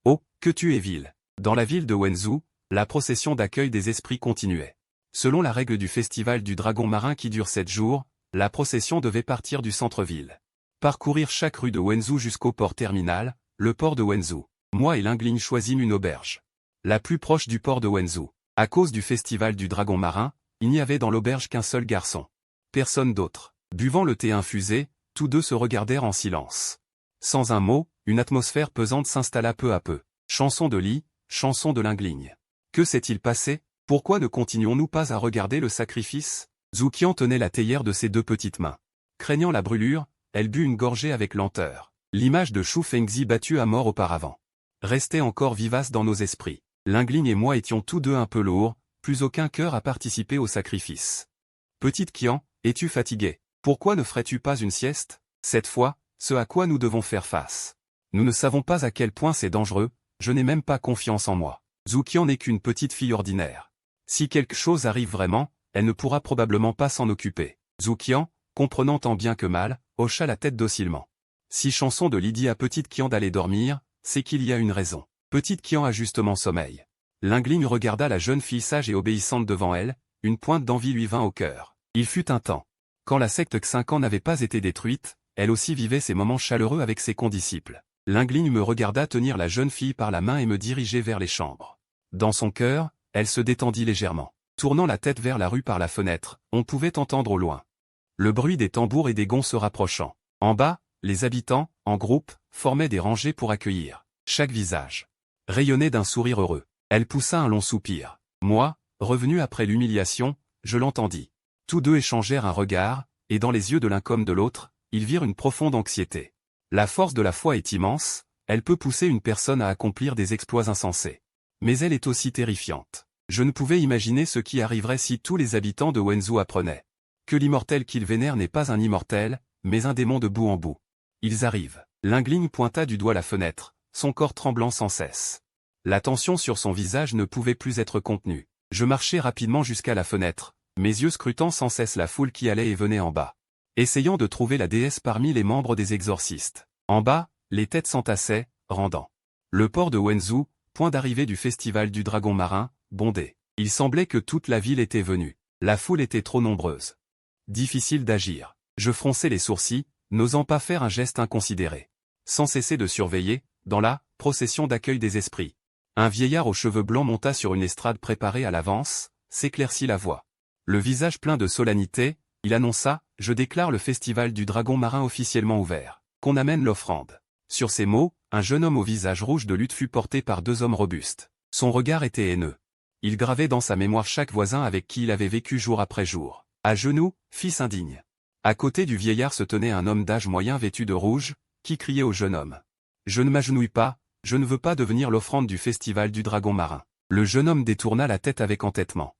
Oh, que tu es vil. Dans la ville de Wenzhou, la procession d'accueil des esprits continuait. Selon la règle du festival du dragon marin qui dure 7 jours, la procession devait partir du centre-ville. Parcourir chaque rue de Wenzhou jusqu'au port terminal, le port de Wenzhou. Moi et Lingling choisîmes une auberge. La plus proche du port de Wenzhou. À cause du festival du dragon marin, il n'y avait dans l'auberge qu'un seul garçon. Personne d'autre. Buvant le thé infusé, tous deux se regardèrent en silence. Sans un mot, une atmosphère pesante s'installa peu à peu. Chanson de Li, chanson de Lingling. Que s'est-il passé ? Pourquoi ne continuons-nous pas à regarder le sacrifice ? Zhu Qian tenait la théière de ses deux petites mains. Craignant la brûlure, elle but une gorgée avec lenteur. L'image de Shu Fengzi battue à mort auparavant restait encore vivace dans nos esprits. Lingling et moi étions tous deux un peu lourds, plus aucun cœur à participer au sacrifice. Petite Qian, es-tu fatiguée ? Pourquoi ne ferais-tu pas une sieste ? Cette fois, ce à quoi nous devons faire face. Nous ne savons pas à quel point c'est dangereux, je n'ai même pas confiance en moi. Zhu Qian n'est qu'une petite fille ordinaire. Si quelque chose arrive vraiment, elle ne pourra probablement pas s'en occuper. Zhu Qian, comprenant tant bien que mal, hocha la tête docilement. Si chanson de Lydie à Petite Qian d'aller dormir, c'est qu'il y a une raison. Petite Qian a justement sommeil. Lingling regarda la jeune fille sage et obéissante devant elle, une pointe d'envie lui vint au cœur. Il fut un temps. Quand la secte Xincan n'avait pas été détruite, elle aussi vivait ses moments chaleureux avec ses condisciples. Lingling me regarda tenir la jeune fille par la main et me diriger vers les chambres. Dans son cœur, elle se détendit légèrement. Tournant la tête vers la rue par la fenêtre, on pouvait entendre au loin le bruit des tambours et des gonds se rapprochant. En bas, les habitants, en groupe, formaient des rangées pour accueillir. Chaque visage rayonnait d'un sourire heureux. Elle poussa un long soupir. Moi, revenu après l'humiliation, je l'entendis. Tous deux échangèrent un regard, et dans les yeux de l'un comme de l'autre, ils virent une profonde anxiété. La force de la foi est immense, elle peut pousser une personne à accomplir des exploits insensés. Mais elle est aussi terrifiante. Je ne pouvais imaginer ce qui arriverait si tous les habitants de Wenzhou apprenaient que l'immortel qu'ils vénèrent n'est pas un immortel, mais un démon de bout en bout. Ils arrivent. Lingling pointa du doigt la fenêtre, son corps tremblant sans cesse. La tension sur son visage ne pouvait plus être contenue. Je marchai rapidement jusqu'à la fenêtre, mes yeux scrutant sans cesse la foule qui allait et venait en bas. Essayant de trouver la déesse parmi les membres des exorcistes. En bas, les têtes s'entassaient, rendant le port de Wenzhou, point d'arrivée du festival du dragon marin, bondé. Il semblait que toute la ville était venue. La foule était trop nombreuse. Difficile d'agir. Je fronçai les sourcils, n'osant pas faire un geste inconsidéré. Sans cesser de surveiller, dans la procession d'accueil des esprits. Un vieillard aux cheveux blancs monta sur une estrade préparée à l'avance, s'éclaircit la voix. Le visage plein de solennité, il annonça « Je déclare le festival du dragon marin officiellement ouvert. Qu'on amène l'offrande. » Sur ces mots, un jeune homme au visage rouge de lutte fut porté par deux hommes robustes. Son regard était haineux. Il gravait dans sa mémoire chaque voisin avec qui il avait vécu jour après jour. À genoux, fils indigne. À côté du vieillard se tenait un homme d'âge moyen vêtu de rouge, qui criait au jeune homme. « Je ne m'agenouille pas, je ne veux pas devenir l'offrande du festival du dragon marin. » Le jeune homme détourna la tête avec entêtement.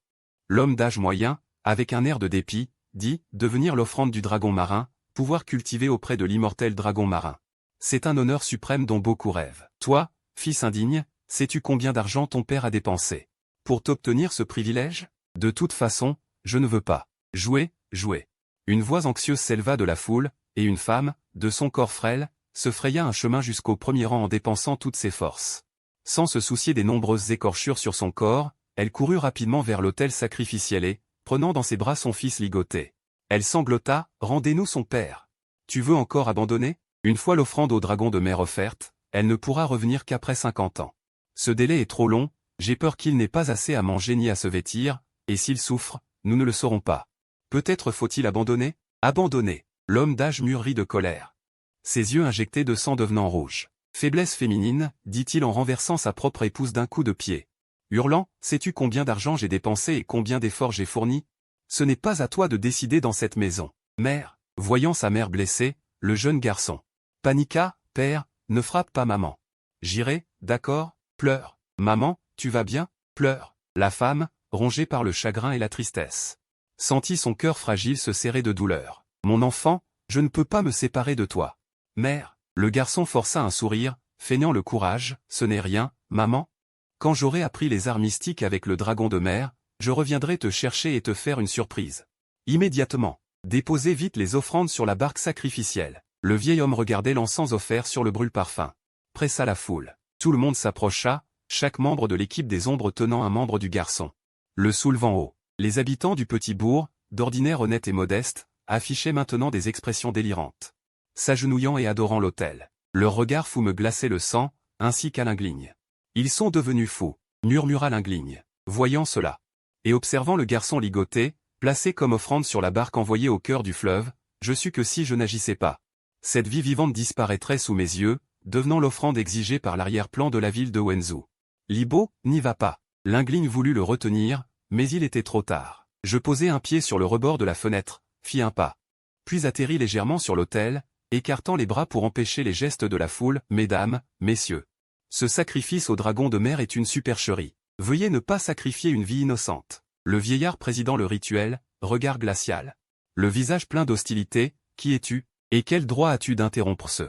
L'homme d'âge moyen, avec un air de dépit, dit « Devenir l'offrande du dragon marin, pouvoir cultiver auprès de l'immortel dragon marin. C'est un honneur suprême dont beaucoup rêvent. Toi, fils indigne, sais-tu combien d'argent ton père a dépensé pour t'obtenir ce privilège? De toute façon, je ne veux pas. Jouer, jouer. » Une voix anxieuse s'éleva de la foule, et une femme, de son corps frêle, se fraya un chemin jusqu'au premier rang en dépensant toutes ses forces. Sans se soucier des nombreuses écorchures sur son corps, elle courut rapidement vers l'autel sacrificiel et, prenant dans ses bras son fils ligoté. Elle sanglota « Rendez-nous son père. Tu veux encore abandonner? Une fois l'offrande au dragon de mer offerte, elle ne pourra revenir qu'après 50 ans. Ce délai est trop long, j'ai peur qu'il n'ait pas assez à manger ni à se vêtir, et s'il souffre, nous ne le saurons pas. Peut-être faut-il abandonner? Abandonner. » L'homme d'âge mûr rit de colère. Ses yeux injectés de sang devenant rouges. Faiblesse féminine, dit-il en renversant sa propre épouse d'un coup de pied. Hurlant, sais-tu combien d'argent j'ai dépensé et combien d'efforts j'ai fournis? Ce n'est pas à toi de décider dans cette maison. Mère. Voyant sa mère blessée, le jeune garçon paniqua, père, ne frappe pas maman. J'irai, d'accord, pleure. Maman, tu vas bien? Pleure. La femme, rongée par le chagrin et la tristesse, sentit son cœur fragile se serrer de douleur. Mon enfant, je ne peux pas me séparer de toi. Mère. Le garçon força un sourire, feignant le courage, ce n'est rien, maman. Quand j'aurai appris les arts mystiques avec le dragon de mer, je reviendrai te chercher et te faire une surprise. Immédiatement. Déposez vite les offrandes sur la barque sacrificielle. Le vieil homme regardait l'encens offert sur le brûle-parfum. Pressa la foule. Tout le monde s'approcha, chaque membre de l'équipe des ombres tenant un membre du garçon. Le soulevant haut. Les habitants du petit bourg, d'ordinaire honnêtes et modestes, affichaient maintenant des expressions délirantes. S'agenouillant et adorant l'autel. Leur regard fou me glaçait le sang, ainsi qu'à Lingligne. Ils sont devenus fous, murmura Lingligne, voyant cela. Et observant le garçon ligoté, placé comme offrande sur la barque envoyée au cœur du fleuve, je sus que si je n'agissais pas, cette vie vivante disparaîtrait sous mes yeux, devenant l'offrande exigée par l'arrière-plan de la ville de Wenzhou. Libo, n'y va pas. Lingligne voulut le retenir, mais il était trop tard. Je posai un pied sur le rebord de la fenêtre, fis un pas. Puis atterris légèrement sur l'autel, écartant les bras pour empêcher les gestes de la foule. Mesdames, messieurs. Ce sacrifice au dragon de mer est une supercherie. Veuillez ne pas sacrifier une vie innocente. Le vieillard président le rituel, regard glacial. Le visage plein d'hostilité, qui es-tu, et quel droit as-tu d'interrompre ce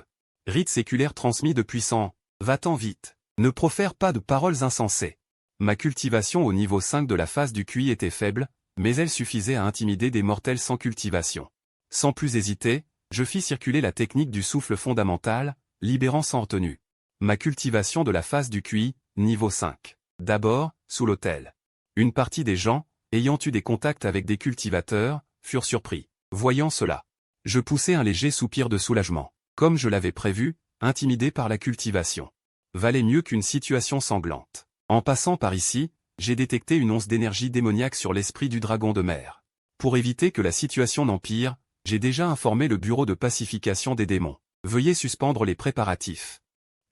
rite séculaire transmis depuis 100 ans? Va-t'en vite. Ne profère pas de paroles insensées. Ma cultivation au niveau 5 de la phase du QI était faible, mais elle suffisait à intimider des mortels sans cultivation. Sans plus hésiter, je fis circuler la technique du souffle fondamental, libérant sans retenue. Ma cultivation de la phase du QI, niveau 5. D'abord, sous l'autel. Une partie des gens, ayant eu des contacts avec des cultivateurs, furent surpris. Voyant cela, je poussai un léger soupir de soulagement. Comme je l'avais prévu, intimidé par la cultivation. Valait mieux qu'une situation sanglante. En passant par ici, j'ai détecté une once d'énergie démoniaque sur l'esprit du dragon de mer. Pour éviter que la situation n'empire, j'ai déjà informé le bureau de pacification des démons. Veuillez suspendre les préparatifs.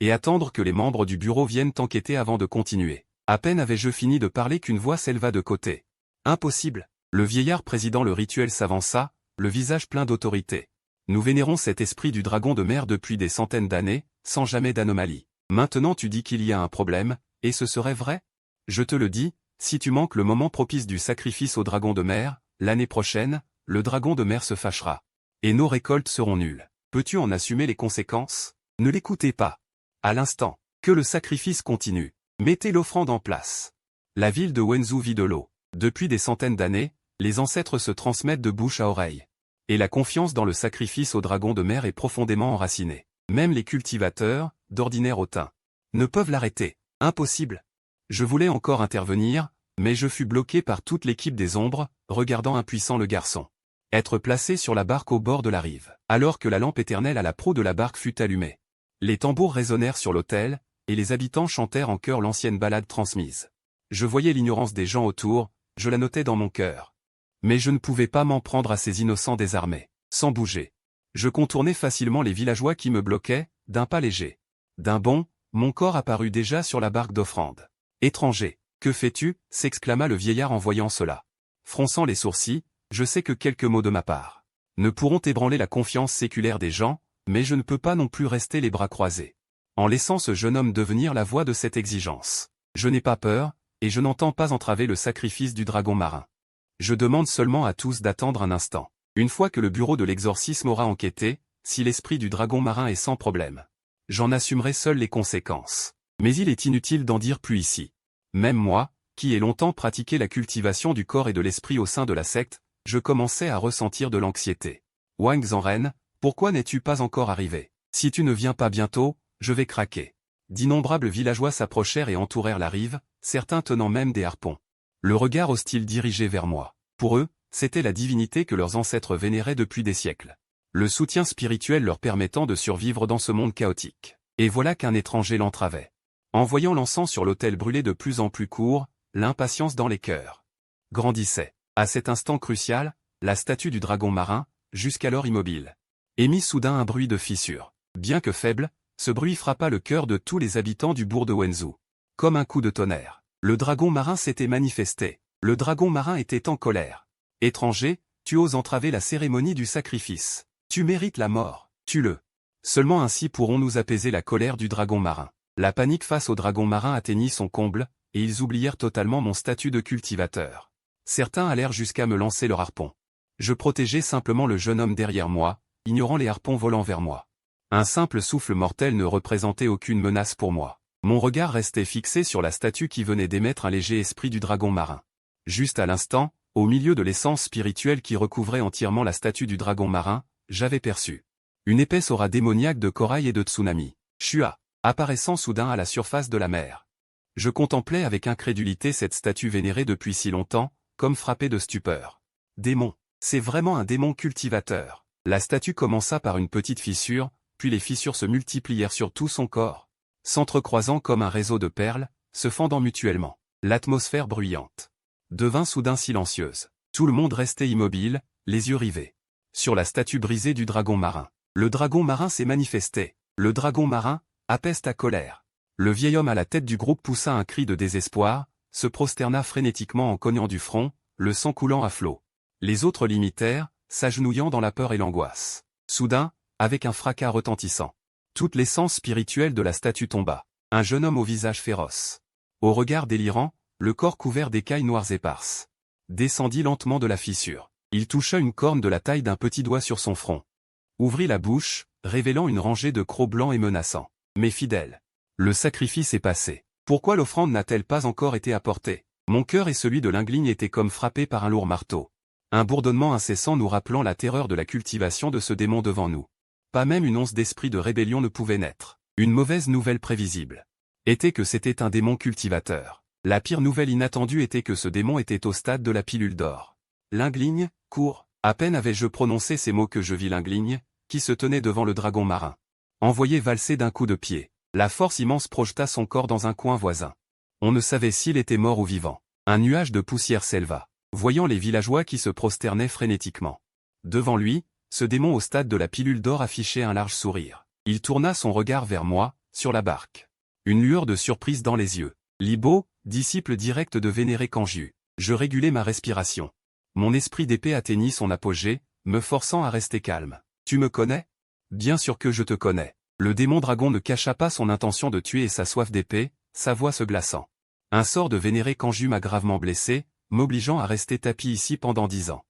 Et attendre que les membres du bureau viennent enquêter avant de continuer. À peine avais-je fini de parler qu'une voix s'éleva de côté. Impossible. Le vieillard président le rituel s'avança, le visage plein d'autorité. Nous vénérons cet esprit du dragon de mer depuis des centaines d'années, sans jamais d'anomalie. Maintenant tu dis qu'il y a un problème, et ce serait vrai? Je te le dis, si tu manques le moment propice du sacrifice au dragon de mer, l'année prochaine, le dragon de mer se fâchera. Et nos récoltes seront nulles. Peux-tu en assumer les conséquences? Ne l'écoutez pas. À l'instant, que le sacrifice continue. Mettez l'offrande en place. La ville de Wenzhou vit de l'eau. Depuis des centaines d'années, les ancêtres se transmettent de bouche à oreille. Et la confiance dans le sacrifice au dragon de mer est profondément enracinée. Même les cultivateurs, d'ordinaire hautain, ne peuvent l'arrêter. Impossible. Je voulais encore intervenir, mais je fus bloqué par toute l'équipe des ombres, regardant impuissant le garçon être placé sur la barque au bord de la rive, alors que la lampe éternelle à la proue de la barque fut allumée. Les tambours résonnèrent sur l'autel, et les habitants chantèrent en chœur l'ancienne ballade transmise. Je voyais l'ignorance des gens autour, je la notais dans mon cœur. Mais je ne pouvais pas m'en prendre à ces innocents désarmés, sans bouger. Je contournais facilement les villageois qui me bloquaient, d'un pas léger. D'un bond, mon corps apparut déjà sur la barque d'offrande. « Étranger, que fais-tu » s'exclama le vieillard en voyant cela. Fronçant les sourcils, je sais que quelques mots de ma part ne pourront ébranler la confiance séculaire des gens, mais je ne peux pas non plus rester les bras croisés. En laissant ce jeune homme devenir la voix de cette exigence. Je n'ai pas peur, et je n'entends pas entraver le sacrifice du dragon marin. Je demande seulement à tous d'attendre un instant. Une fois que le bureau de l'exorcisme aura enquêté, si l'esprit du dragon marin est sans problème, j'en assumerai seul les conséquences. Mais il est inutile d'en dire plus ici. Même moi, qui ai longtemps pratiqué la cultivation du corps et de l'esprit au sein de la secte, je commençais à ressentir de l'anxiété. Wang Zanren, pourquoi n'es-tu pas encore arrivé? Si tu ne viens pas bientôt, je vais craquer. D'innombrables villageois s'approchèrent et entourèrent la rive, certains tenant même des harpons. Le regard hostile dirigé vers moi. Pour eux, c'était la divinité que leurs ancêtres vénéraient depuis des siècles. Le soutien spirituel leur permettant de survivre dans ce monde chaotique. Et voilà qu'un étranger l'entravait. En voyant l'encens sur l'autel brûler de plus en plus court, l'impatience dans les cœurs grandissait. À cet instant crucial, la statue du dragon marin, jusqu'alors immobile, émit soudain un bruit de fissure. Bien que faible, ce bruit frappa le cœur de tous les habitants du bourg de Wenzhou. Comme un coup de tonnerre, le dragon marin s'était manifesté. Le dragon marin était en colère. Étranger, tu oses entraver la cérémonie du sacrifice. Tu mérites la mort, tue-le. Seulement ainsi pourrons-nous apaiser la colère du dragon marin. La panique face au dragon marin atteignit son comble, et ils oublièrent totalement mon statut de cultivateur. Certains allèrent jusqu'à me lancer leur harpon. Je protégeais simplement le jeune homme derrière moi, ignorant les harpons volant vers moi. Un simple souffle mortel ne représentait aucune menace pour moi. Mon regard restait fixé sur la statue qui venait d'émettre un léger esprit du dragon marin. Juste à l'instant, au milieu de l'essence spirituelle qui recouvrait entièrement la statue du dragon marin, j'avais perçu une épaisse aura démoniaque de corail et de tsunami. Shua, apparaissant soudain à la surface de la mer. Je contemplais avec incrédulité cette statue vénérée depuis si longtemps, comme frappé de stupeur. Démon, c'est vraiment un démon cultivateur. La statue commença par une petite fissure, puis les fissures se multiplièrent sur tout son corps, s'entrecroisant comme un réseau de perles, se fendant mutuellement. L'atmosphère bruyante devint soudain silencieuse. Tout le monde restait immobile, les yeux rivés sur la statue brisée du dragon marin. Le dragon marin s'est manifesté. Le dragon marin, apeste à colère. Le vieil homme à la tête du groupe poussa un cri de désespoir, se prosterna frénétiquement en cognant du front, le sang coulant à flots. Les autres l'imitèrent, s'agenouillant dans la peur et l'angoisse. Soudain, avec un fracas retentissant, toute l'essence spirituelle de la statue tomba. Un jeune homme au visage féroce, au regard délirant, le corps couvert d'écailles noires éparses, descendit lentement de la fissure. Il toucha une corne de la taille d'un petit doigt sur son front. Ouvrit la bouche, révélant une rangée de crocs blancs et menaçants. Mais fidèle. Le sacrifice est passé. Pourquoi l'offrande n'a-t-elle pas encore été apportée? Mon cœur et celui de l'Ingligne étaient comme frappés par un lourd marteau. Un bourdonnement incessant nous rappelant la terreur de la cultivation de ce démon devant nous. Pas même une once d'esprit de rébellion ne pouvait naître. Une mauvaise nouvelle prévisible était que c'était un démon cultivateur. La pire nouvelle inattendue était que ce démon était au stade de la pilule d'or. L'Ingligne, court. À peine avais-je prononcé ces mots que je vis l'Ingligne, qui se tenait devant le dragon marin. Envoyé valser d'un coup de pied. La force immense projeta son corps dans un coin voisin. On ne savait s'il était mort ou vivant. Un nuage de poussière s'éleva, voyant les villageois qui se prosternaient frénétiquement. Devant lui, ce démon au stade de la pilule d'or affichait un large sourire. Il tourna son regard vers moi, sur la barque. Une lueur de surprise dans les yeux. Libo, disciple direct de Vénéré Kanju. Je régulais ma respiration. Mon esprit d'épée atteignit son apogée, me forçant à rester calme. Tu me connais? Bien sûr que je te connais. Le démon dragon ne cacha pas son intention de tuer et sa soif d'épée, sa voix se glaçant. Un sort de Vénéré Kanju m'a gravement blessé, m'obligeant à rester tapi ici pendant 10 ans.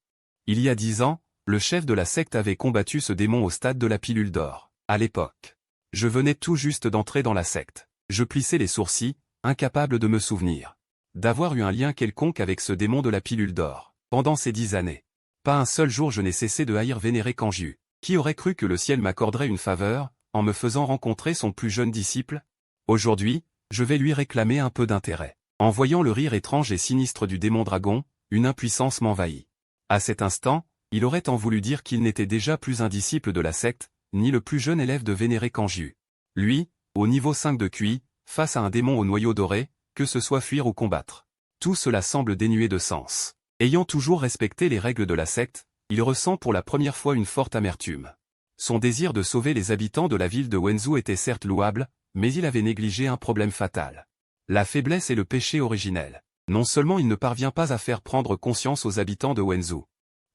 Il y a 10 ans, le chef de la secte avait combattu ce démon au stade de la pilule d'or. À l'époque, je venais tout juste d'entrer dans la secte. Je plissais les sourcils, incapable de me souvenir d'avoir eu un lien quelconque avec ce démon de la pilule d'or. Pendant ces 10 années, pas un seul jour je n'ai cessé de haïr Vénéré Kanju. Qui aurait cru que le ciel m'accorderait une faveur, en me faisant rencontrer son plus jeune disciple? Aujourd'hui, je vais lui réclamer un peu d'intérêt. En voyant le rire étrange et sinistre du démon dragon, une impuissance m'envahit. À cet instant, il aurait tant voulu dire qu'il n'était déjà plus un disciple de la secte, ni le plus jeune élève de Vénéré Kanju. Lui, au niveau 5 de QI, face à un démon au noyau doré, que ce soit fuir ou combattre. Tout cela semble dénué de sens. Ayant toujours respecté les règles de la secte, il ressent pour la première fois une forte amertume. Son désir de sauver les habitants de la ville de Wenzhou était certes louable, mais il avait négligé un problème fatal. La faiblesse et le péché originel. Non seulement il ne parvient pas à faire prendre conscience aux habitants de Wenzhou,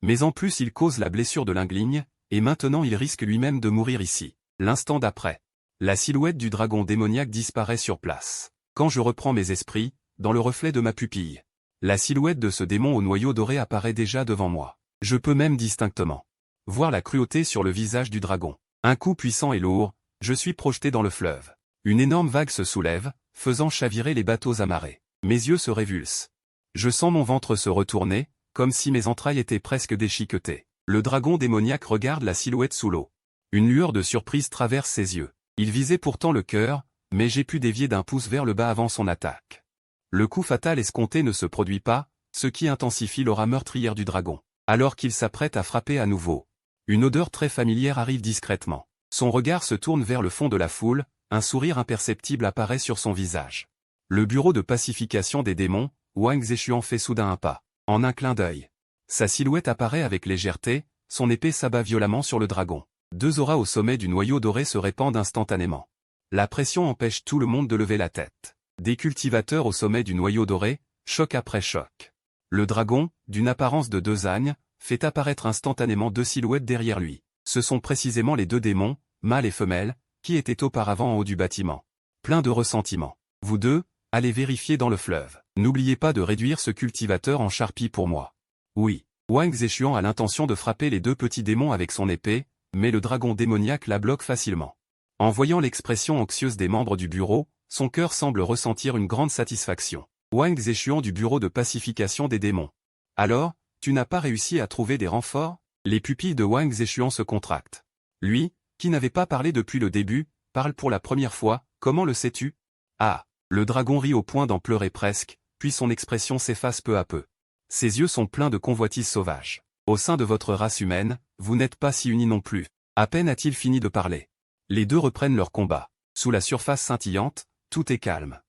mais en plus il cause la blessure de Lingligne, et maintenant il risque lui-même de mourir ici. L'instant d'après, la silhouette du dragon démoniaque disparaît sur place. Quand je reprends mes esprits, dans le reflet de ma pupille, la silhouette de ce démon au noyau doré apparaît déjà devant moi. Je peux même distinctement voir la cruauté sur le visage du dragon. Un coup puissant et lourd, je suis projeté dans le fleuve. Une énorme vague se soulève, faisant chavirer les bateaux amarrés. Mes yeux se révulsent. Je sens mon ventre se retourner, comme si mes entrailles étaient presque déchiquetées. Le dragon démoniaque regarde la silhouette sous l'eau. Une lueur de surprise traverse ses yeux. Il visait pourtant le cœur, mais j'ai pu dévier d'un pouce vers le bas avant son attaque. Le coup fatal escompté ne se produit pas, ce qui intensifie l'aura meurtrière du dragon. Alors qu'il s'apprête à frapper à nouveau, une odeur très familière arrive discrètement. Son regard se tourne vers le fond de la foule, un sourire imperceptible apparaît sur son visage. Le bureau de pacification des démons, Wang Zeshuan fait soudain un pas. En un clin d'œil, sa silhouette apparaît avec légèreté, son épée s'abat violemment sur le dragon. Deux auras au sommet du noyau doré se répandent instantanément. La pression empêche tout le monde de lever la tête. Des cultivateurs au sommet du noyau doré, choc après choc. Le dragon, d'une apparence de deux ânes, fait apparaître instantanément deux silhouettes derrière lui. Ce sont précisément les deux démons, mâle et femelle, qui étaient auparavant en haut du bâtiment. Plein de ressentiment. Vous deux, allez vérifier dans le fleuve. N'oubliez pas de réduire ce cultivateur en charpie pour moi. Oui. Wang Zeshuan a l'intention de frapper les deux petits démons avec son épée, mais le dragon démoniaque la bloque facilement. En voyant l'expression anxieuse des membres du bureau, son cœur semble ressentir une grande satisfaction. Wang Zeshuan du bureau de pacification des démons. Alors, tu n'as pas réussi à trouver des renforts? Les pupilles de Wang Zeshuan se contractent. Lui, qui n'avait pas parlé depuis le début, parle pour la première fois. Comment le sais-tu? Ah. Le dragon rit au point d'en pleurer presque, puis son expression s'efface peu à peu. Ses yeux sont pleins de convoitise sauvage. Au sein de votre race humaine, vous n'êtes pas si unis non plus. À peine a-t-il fini de parler. Les deux reprennent leur combat. Sous la surface scintillante, tout est calme.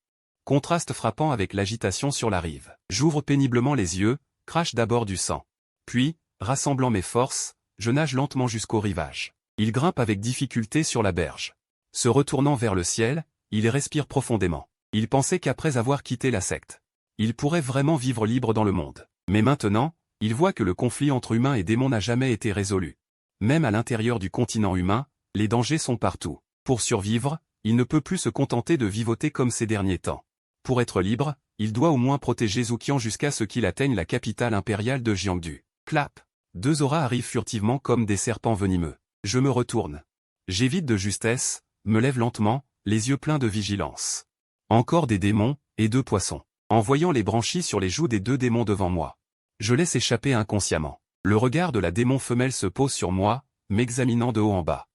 Contraste frappant avec l'agitation sur la rive. J'ouvre péniblement les yeux, crache d'abord du sang. Puis, rassemblant mes forces, je nage lentement jusqu'au rivage. Il grimpe avec difficulté sur la berge. Se retournant vers le ciel, il respire profondément. Il pensait qu'après avoir quitté la secte, il pourrait vraiment vivre libre dans le monde. Mais maintenant, il voit que le conflit entre humains et démons n'a jamais été résolu. Même à l'intérieur du continent humain, les dangers sont partout. Pour survivre, il ne peut plus se contenter de vivoter comme ces derniers temps. Pour être libre, il doit au moins protéger Zhuqian jusqu'à ce qu'il atteigne la capitale impériale de Jiangdu. Clap! Deux auras arrivent furtivement comme des serpents venimeux. Je me retourne. J'évite de justesse, me lève lentement, les yeux pleins de vigilance. Encore des démons, et deux poissons. En voyant les branchies sur les joues des deux démons devant moi, je laisse échapper inconsciemment. Le regard de la démon femelle se pose sur moi, m'examinant de haut en bas.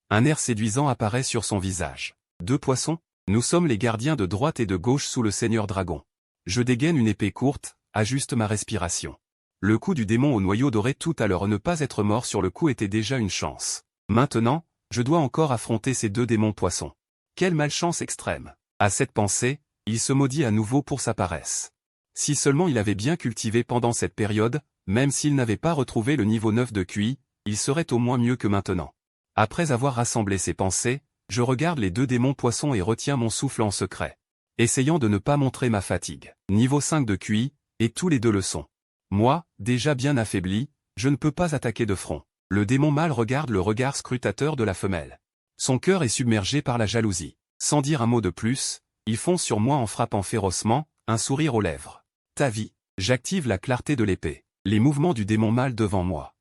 Un air séduisant apparaît sur son visage. Deux poissons? Nous sommes les gardiens de droite et de gauche sous le Seigneur Dragon. Je dégaine une épée courte, ajuste ma respiration. Le coup du démon au noyau doré tout à l'heure ne pas être mort sur le coup était déjà une chance. Maintenant, je dois encore affronter ces deux démons poissons. Quelle malchance extrême! À cette pensée, il se maudit à nouveau pour sa paresse. Si seulement il avait bien cultivé pendant cette période, même s'il n'avait pas retrouvé le niveau 9 de QI, il serait au moins mieux que maintenant. Après avoir rassemblé ses pensées, je regarde les deux démons poissons et retiens mon souffle en secret. Essayant de ne pas montrer ma fatigue. Niveau 5 de QI, et tous les deux le sont. Moi, déjà bien affaibli, je ne peux pas attaquer de front. Le démon mâle regarde le regard scrutateur de la femelle. Son cœur est submergé par la jalousie. Sans dire un mot de plus, il fonce sur moi en frappant férocement, un sourire aux lèvres. Ta vie. J'active la clarté de l'épée. Les mouvements du démon mâle devant moi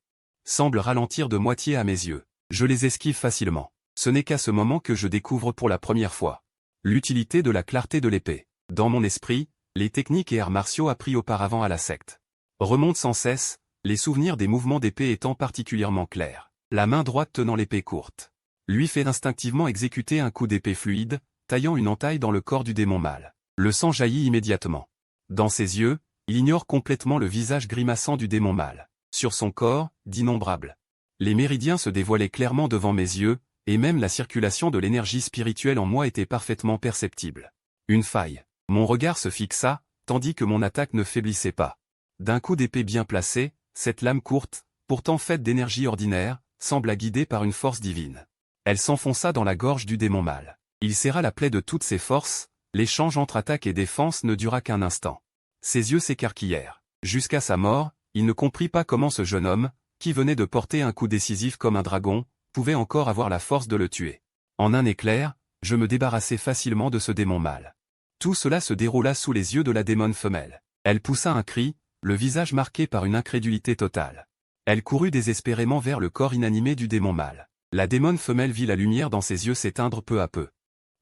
semblent ralentir de moitié à mes yeux. Je les esquive facilement. Ce n'est qu'à ce moment que je découvre pour la première fois l'utilité de la clarté de l'épée. Dans mon esprit, les techniques et arts martiaux appris auparavant à la secte remontent sans cesse, les souvenirs des mouvements d'épée étant particulièrement clairs. La main droite tenant l'épée courte lui fait instinctivement exécuter un coup d'épée fluide, taillant une entaille dans le corps du démon mâle. Le sang jaillit immédiatement. Dans ses yeux, il ignore complètement le visage grimaçant du démon mâle. Sur son corps, d'innombrables. Les méridiens se dévoilaient clairement devant mes yeux, et même la circulation de l'énergie spirituelle en moi était parfaitement perceptible. Une faille. Mon regard se fixa, tandis que mon attaque ne faiblissait pas. D'un coup d'épée bien placé, cette lame courte, pourtant faite d'énergie ordinaire, sembla guidée par une force divine. Elle s'enfonça dans la gorge du démon mâle. Il serra la plaie de toutes ses forces, l'échange entre attaque et défense ne dura qu'un instant. Ses yeux s'écarquillèrent. Jusqu'à sa mort, il ne comprit pas comment ce jeune homme, qui venait de porter un coup décisif comme un dragon, pouvait encore avoir la force de le tuer. En un éclair, je me débarrassai facilement de ce démon mâle. Tout cela se déroula sous les yeux de la démone femelle. Elle poussa un cri, le visage marqué par une incrédulité totale. Elle courut désespérément vers le corps inanimé du démon mâle. La démone femelle vit la lumière dans ses yeux s'éteindre peu à peu.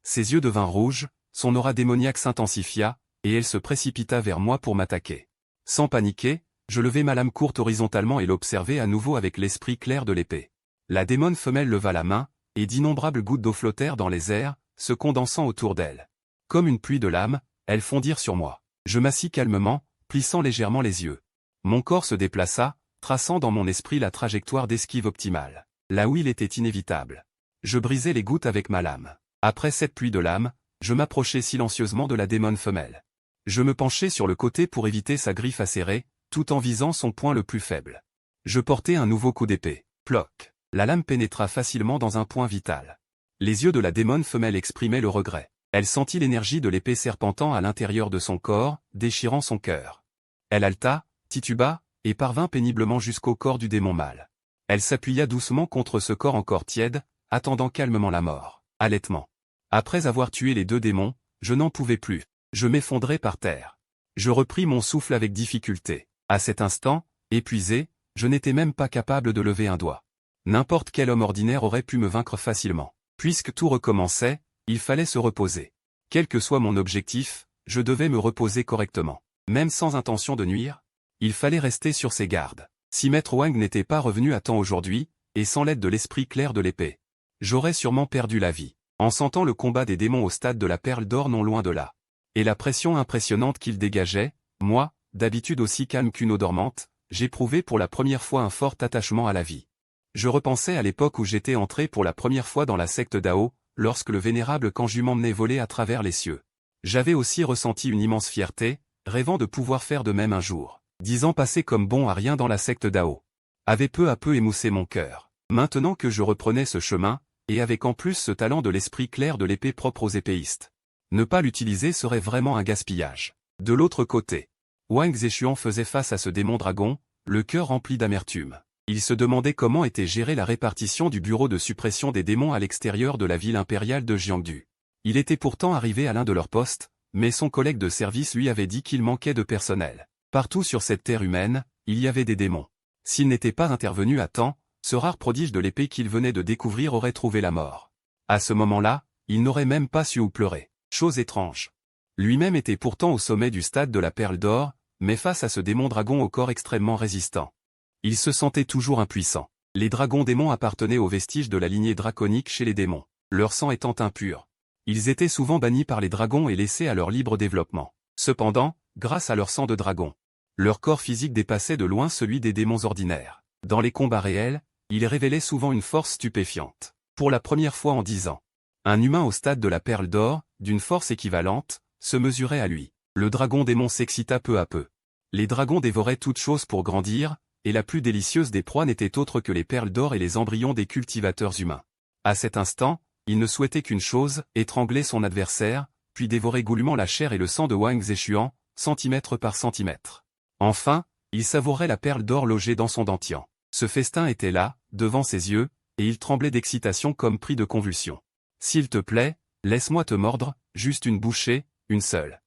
Ses yeux devinrent rouges, son aura démoniaque s'intensifia, et elle se précipita vers moi pour m'attaquer. Sans paniquer, je levai ma lame courte horizontalement et l'observai à nouveau avec l'esprit clair de l'épée. La démone femelle leva la main, et d'innombrables gouttes d'eau flottèrent dans les airs, se condensant autour d'elle. Comme une pluie de lames, elles fondirent sur moi. Je m'assis calmement, plissant légèrement les yeux. Mon corps se déplaça, traçant dans mon esprit la trajectoire d'esquive optimale. Là où il était inévitable. Je brisai les gouttes avec ma lame. Après cette pluie de lames, je m'approchai silencieusement de la démone femelle. Je me penchai sur le côté pour éviter sa griffe acérée, tout en visant son point le plus faible. Je portai un nouveau coup d'épée. Ploc. La lame pénétra facilement dans un point vital. Les yeux de la démone femelle exprimaient le regret. Elle sentit l'énergie de l'épée serpentant à l'intérieur de son corps, déchirant son cœur. Elle haleta, tituba, et parvint péniblement jusqu'au corps du démon mâle. Elle s'appuya doucement contre ce corps encore tiède, attendant calmement la mort. Halètement. Après avoir tué les deux démons, je n'en pouvais plus. Je m'effondrai par terre. Je repris mon souffle avec difficulté. À cet instant, épuisé, je n'étais même pas capable de lever un doigt. N'importe quel homme ordinaire aurait pu me vaincre facilement. Puisque tout recommençait, il fallait se reposer. Quel que soit mon objectif, je devais me reposer correctement. Même sans intention de nuire, il fallait rester sur ses gardes. Si Maître Wang n'était pas revenu à temps aujourd'hui, et sans l'aide de l'esprit clair de l'épée, j'aurais sûrement perdu la vie. En sentant le combat des démons au stade de la Perle d'Or non loin de là, et la pression impressionnante qu'il dégageait, moi, d'habitude aussi calme qu'une eau dormante, j'éprouvais pour la première fois un fort attachement à la vie. Je repensais à l'époque où j'étais entré pour la première fois dans la secte Dao, lorsque le vénérable Kanju m'emmenait voler à travers les cieux. J'avais aussi ressenti une immense fierté, rêvant de pouvoir faire de même un jour. 10 ans passés comme bon à rien dans la secte Dao avaient peu à peu émoussé mon cœur. Maintenant que je reprenais ce chemin, et avec en plus ce talent de l'esprit clair de l'épée propre aux épéistes, ne pas l'utiliser serait vraiment un gaspillage. De l'autre côté, Wang Zeshuan faisait face à ce démon dragon, le cœur rempli d'amertume. Il se demandait comment était gérée la répartition du bureau de suppression des démons à l'extérieur de la ville impériale de Jiangdu. Il était pourtant arrivé à l'un de leurs postes, mais son collègue de service lui avait dit qu'il manquait de personnel. Partout sur cette terre humaine, il y avait des démons. S'il n'était pas intervenu à temps, ce rare prodige de l'épée qu'il venait de découvrir aurait trouvé la mort. À ce moment-là, il n'aurait même pas su où pleurer. Chose étrange. Lui-même était pourtant au sommet du stade de la Perle d'Or, mais face à ce démon dragon au corps extrêmement résistant. Il se sentait toujours impuissant. Les dragons démons appartenaient aux vestiges de la lignée draconique chez les démons, leur sang étant impur. Ils étaient souvent bannis par les dragons et laissés à leur libre développement. Cependant, grâce à leur sang de dragon, leur corps physique dépassait de loin celui des démons ordinaires. Dans les combats réels, ils révélaient souvent une force stupéfiante. Pour la première fois en 10 ans, un humain au stade de la Perle d'Or, d'une force équivalente, se mesurait à lui. Le dragon démon s'excita peu à peu. Les dragons dévoraient toutes choses pour grandir, et la plus délicieuse des proies n'était autre que les perles d'or et les embryons des cultivateurs humains. À cet instant, il ne souhaitait qu'une chose, étrangler son adversaire, puis dévorer goulûment la chair et le sang de Wang Zeshuan, centimètre par centimètre. Enfin, il savourait la perle d'or logée dans son dantian. Ce festin était là, devant ses yeux, et il tremblait d'excitation comme pris de convulsions. « S'il te plaît, laisse-moi te mordre, juste une bouchée, une seule. »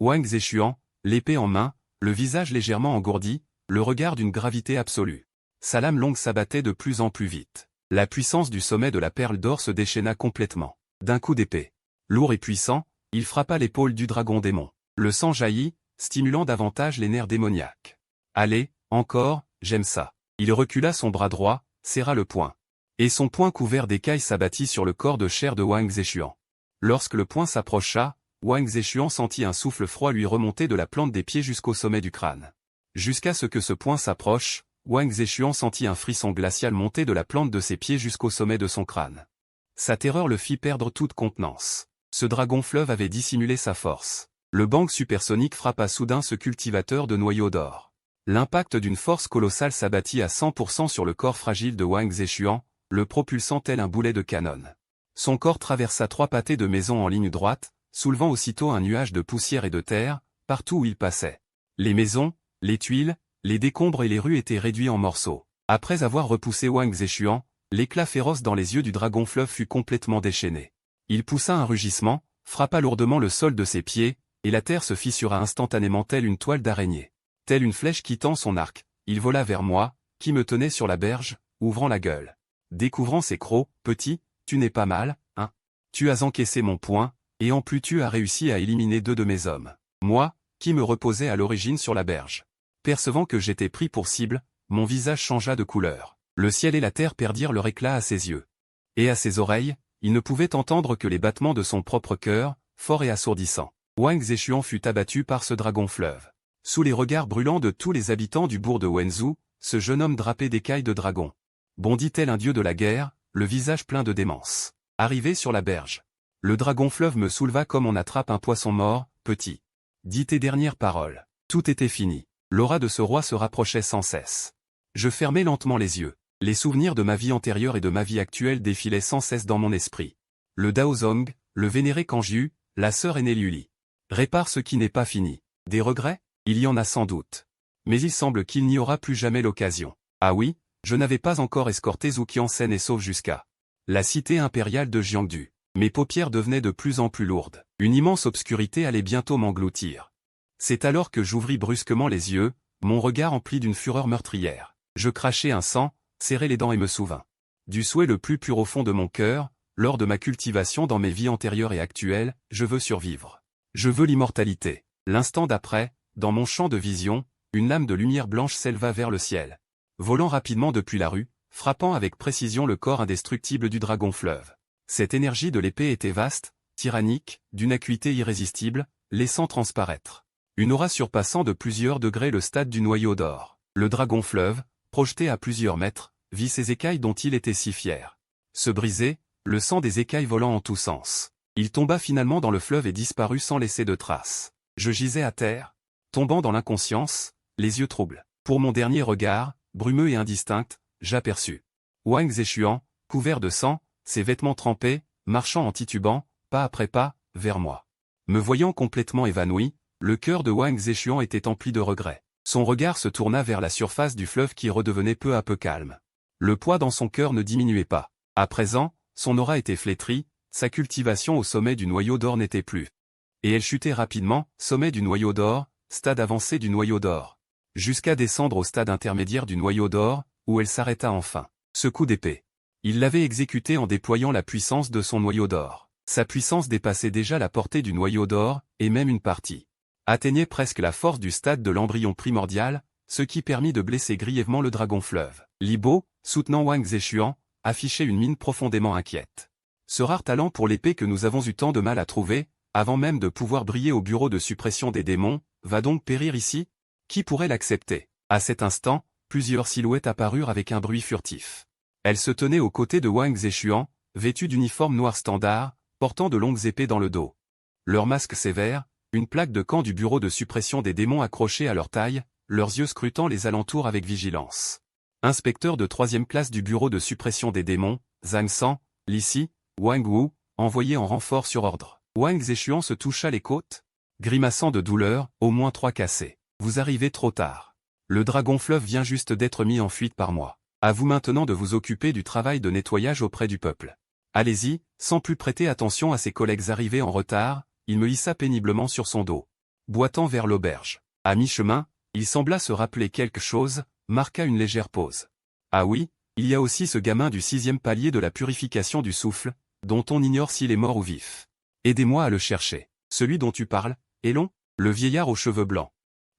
Wang Zeshuan, l'épée en main, le visage légèrement engourdi, le regard d'une gravité absolue. Sa lame longue s'abattait de plus en plus vite. La puissance du sommet de la Perle d'Or se déchaîna complètement. D'un coup d'épée, lourd et puissant, il frappa l'épaule du dragon démon. Le sang jaillit, stimulant davantage les nerfs démoniaques. « Allez, encore, j'aime ça. » Il recula son bras droit, serra le poing. Et son poing couvert d'écailles s'abattit sur le corps de chair de Wang Zeshuan. Lorsque le poing s'approcha, Wang Zeshuan sentit un souffle froid lui remonter de la plante des pieds jusqu'au sommet du crâne. Jusqu'à ce que ce poing s'approche, Wang Zeshuan sentit un frisson glacial monter de la plante de ses pieds jusqu'au sommet de son crâne. Sa terreur le fit perdre toute contenance. Ce dragon fleuve avait dissimulé sa force. Le bang supersonique frappa soudain ce cultivateur de noyaux d'or. L'impact d'une force colossale s'abattit à 100% sur le corps fragile de Wang Zeshuan, le propulsant tel un boulet de canon. Son corps traversa 3 pâtés de maisons en ligne droite, soulevant aussitôt un nuage de poussière et de terre, partout où il passait. Les maisons, les tuiles, les décombres et les rues étaient réduits en morceaux. Après avoir repoussé Wang Zeshuan, l'éclat féroce dans les yeux du dragon fleuve fut complètement déchaîné. Il poussa un rugissement, frappa lourdement le sol de ses pieds, et la terre se fissura instantanément telle une toile d'araignée. Telle une flèche quittant son arc, il vola vers moi, qui me tenait sur la berge, ouvrant la gueule. Découvrant ses crocs, « Petit, tu n'es pas mal, hein? Tu as encaissé mon poing, et en plus tu as réussi à éliminer 2 de mes hommes. Moi, qui me reposais à l'origine sur la berge. » Percevant que j'étais pris pour cible, mon visage changea de couleur. Le ciel et la terre perdirent leur éclat à ses yeux. Et à ses oreilles, il ne pouvait entendre que les battements de son propre cœur, fort et assourdissant. Wang Zeshuan fut abattu par ce dragon fleuve. Sous les regards brûlants de tous les habitants du bourg de Wenzhou, ce jeune homme drapé d'écailles de dragon bondit tel un dieu de la guerre, le visage plein de démence. Arrivé sur la berge, le dragon fleuve me souleva comme on attrape un poisson mort. « Petit, dis tes dernières paroles. » Tout était fini. L'aura de ce roi se rapprochait sans cesse. Je fermai lentement les yeux. Les souvenirs de ma vie antérieure et de ma vie actuelle défilaient sans cesse dans mon esprit. Le Daozong, le vénéré Kanjiu, la sœur aînée Liuli. Répare ce qui n'est pas fini. Des regrets? Il y en a sans doute. Mais il semble qu'il n'y aura plus jamais l'occasion. Ah oui, je n'avais pas encore escorté Zhuqian saine et sauve jusqu'à la cité impériale de Jiangdu. Mes paupières devenaient de plus en plus lourdes. Une immense obscurité allait bientôt m'engloutir. C'est alors que j'ouvris brusquement les yeux, mon regard empli d'une fureur meurtrière. Je crachai un sang, serrai les dents et me souvins du souhait le plus pur au fond de mon cœur, lors de ma cultivation dans mes vies antérieures et actuelles, je veux survivre. Je veux l'immortalité. L'instant d'après, dans mon champ de vision, une lame de lumière blanche s'éleva vers le ciel. Volant rapidement depuis la rue, frappant avec précision le corps indestructible du dragon fleuve. Cette énergie de l'épée était vaste, tyrannique, d'une acuité irrésistible, laissant transparaître une aura surpassant de plusieurs degrés le stade du noyau d'or. Le dragon fleuve, projeté à plusieurs mètres, vit ses écailles dont il était si fier se briser, le sang des écailles volant en tous sens. Il tomba finalement dans le fleuve et disparut sans laisser de traces. Je gisais à terre, tombant dans l'inconscience, les yeux troubles. Pour mon dernier regard, brumeux et indistinct, j'aperçus Wang Zeshuan, couvert de sang, ses vêtements trempés, marchant en titubant, pas après pas, vers moi. Me voyant complètement évanoui, le cœur de Wang Zeshuan était empli de regrets. Son regard se tourna vers la surface du fleuve qui redevenait peu à peu calme. Le poids dans son cœur ne diminuait pas. À présent, son aura était flétrie, sa cultivation au sommet du noyau d'or n'était plus. Et elle chutait rapidement, sommet du noyau d'or, stade avancé du noyau d'or. Jusqu'à descendre au stade intermédiaire du noyau d'or, où elle s'arrêta enfin. Ce coup d'épée. Il l'avait exécuté en déployant la puissance de son noyau d'or. Sa puissance dépassait déjà la portée du noyau d'or, et même une partie atteignait presque la force du stade de l'embryon primordial, ce qui permit de blesser grièvement le dragon fleuve. Li Bo, soutenant Wang Zeshuan, affichait une mine profondément inquiète. Ce rare talent pour l'épée que nous avons eu tant de mal à trouver, avant même de pouvoir briller au bureau de suppression des démons, va donc périr ici? Qui pourrait l'accepter? À cet instant, plusieurs silhouettes apparurent avec un bruit furtif. Elles se tenaient aux côtés de Wang Zeshuan, vêtues d'uniformes noirs standards, portant de longues épées dans le dos. Leurs masques sévères, une plaque de camp du bureau de suppression des démons accrochée à leur taille, leurs yeux scrutant les alentours avec vigilance. Inspecteur de 3e classe du bureau de suppression des démons, Zhang San, Li Si, Wang Wu, envoyés en renfort sur ordre. Wang Zeshuan se toucha les côtes, grimaçant de douleur, au moins 3 cassés. Vous arrivez trop tard. Le dragon fleuve vient juste d'être mis en fuite par moi. À vous maintenant de vous occuper du travail de nettoyage auprès du peuple. Allez-y, sans plus prêter attention à ses collègues arrivés en retard, il me hissa péniblement sur son dos, boitant vers l'auberge. À mi-chemin, il sembla se rappeler quelque chose, marqua une légère pause. Ah oui, il y a aussi ce gamin du 6e palier de la purification du souffle, dont on ignore s'il est mort ou vif. Aidez-moi à le chercher. Celui dont tu parles, est long? Le vieillard aux cheveux blancs,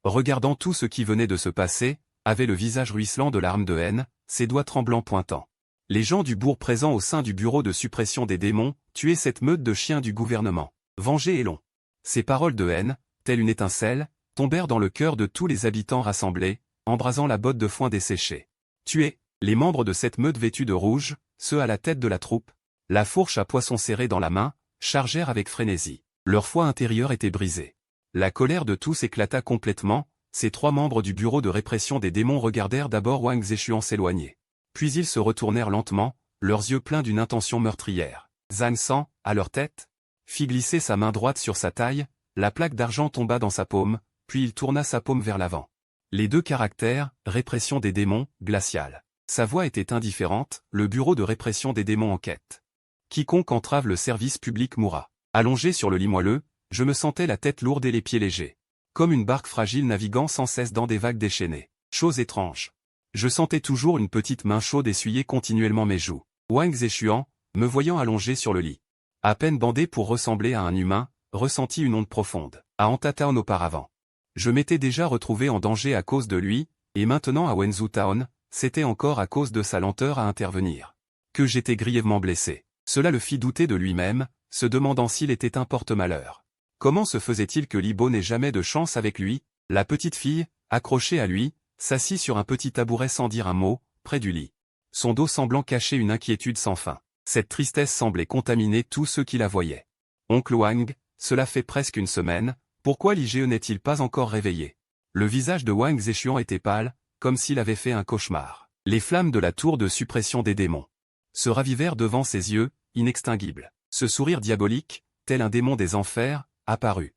regardant tout ce qui venait de se passer, avait le visage ruisselant de larmes de haine, ses doigts tremblants pointant Les gens du bourg présents au sein du bureau de suppression des démons, tuez cette meute de chiens du gouvernement. Vengez Elon. Ces paroles de haine, telle une étincelle, tombèrent dans le cœur de tous les habitants rassemblés, embrasant la botte de foin desséchée. Tuez les membres de cette meute vêtus de rouge, ceux à la tête de la troupe, la fourche à poisson serrée dans la main, chargèrent avec frénésie. Leur foi intérieure était brisée. La colère de tous éclata complètement. Ces 3 membres du bureau de répression des démons regardèrent d'abord Wang Zeshuan s'éloigner. Puis ils se retournèrent lentement, leurs yeux pleins d'une intention meurtrière. Zhang San, à leur tête, fit glisser sa main droite sur sa taille, la plaque d'argent tomba dans sa paume, puis il tourna sa paume vers l'avant. Les 2 caractères, répression des démons, glacial. Sa voix était indifférente, le bureau de répression des démons enquête. Quiconque entrave le service public mourra. Allongé sur le lit moelleux, je me sentais la tête lourde et les pieds légers. Comme une barque fragile naviguant sans cesse dans des vagues déchaînées. Chose étrange. Je sentais toujours une petite main chaude essuyer continuellement mes joues. Wang Zeshuan, me voyant allongé sur le lit, à peine bandé pour ressembler à un humain, ressentit une honte profonde. À Antatown auparavant. Je m'étais déjà retrouvé en danger à cause de lui, et maintenant à Wenzhou Town, c'était encore à cause de sa lenteur à intervenir. Que j'étais grièvement blessé. Cela le fit douter de lui-même, se demandant s'il était un porte-malheur. Comment se faisait-il que Libo n'ait jamais de chance avec lui? La petite fille, accrochée à lui, s'assit sur un petit tabouret sans dire un mot, près du lit. Son dos semblant cacher une inquiétude sans fin. Cette tristesse semblait contaminer tous ceux qui la voyaient. Oncle Wang, cela fait presque une semaine, pourquoi l'IGE n'est-il pas encore réveillé? Le visage de Wang Zeshuan était pâle, comme s'il avait fait un cauchemar. Les flammes de la tour de suppression des démons se ravivèrent devant ses yeux, inextinguibles. Ce sourire diabolique, tel un démon des enfers, apparut.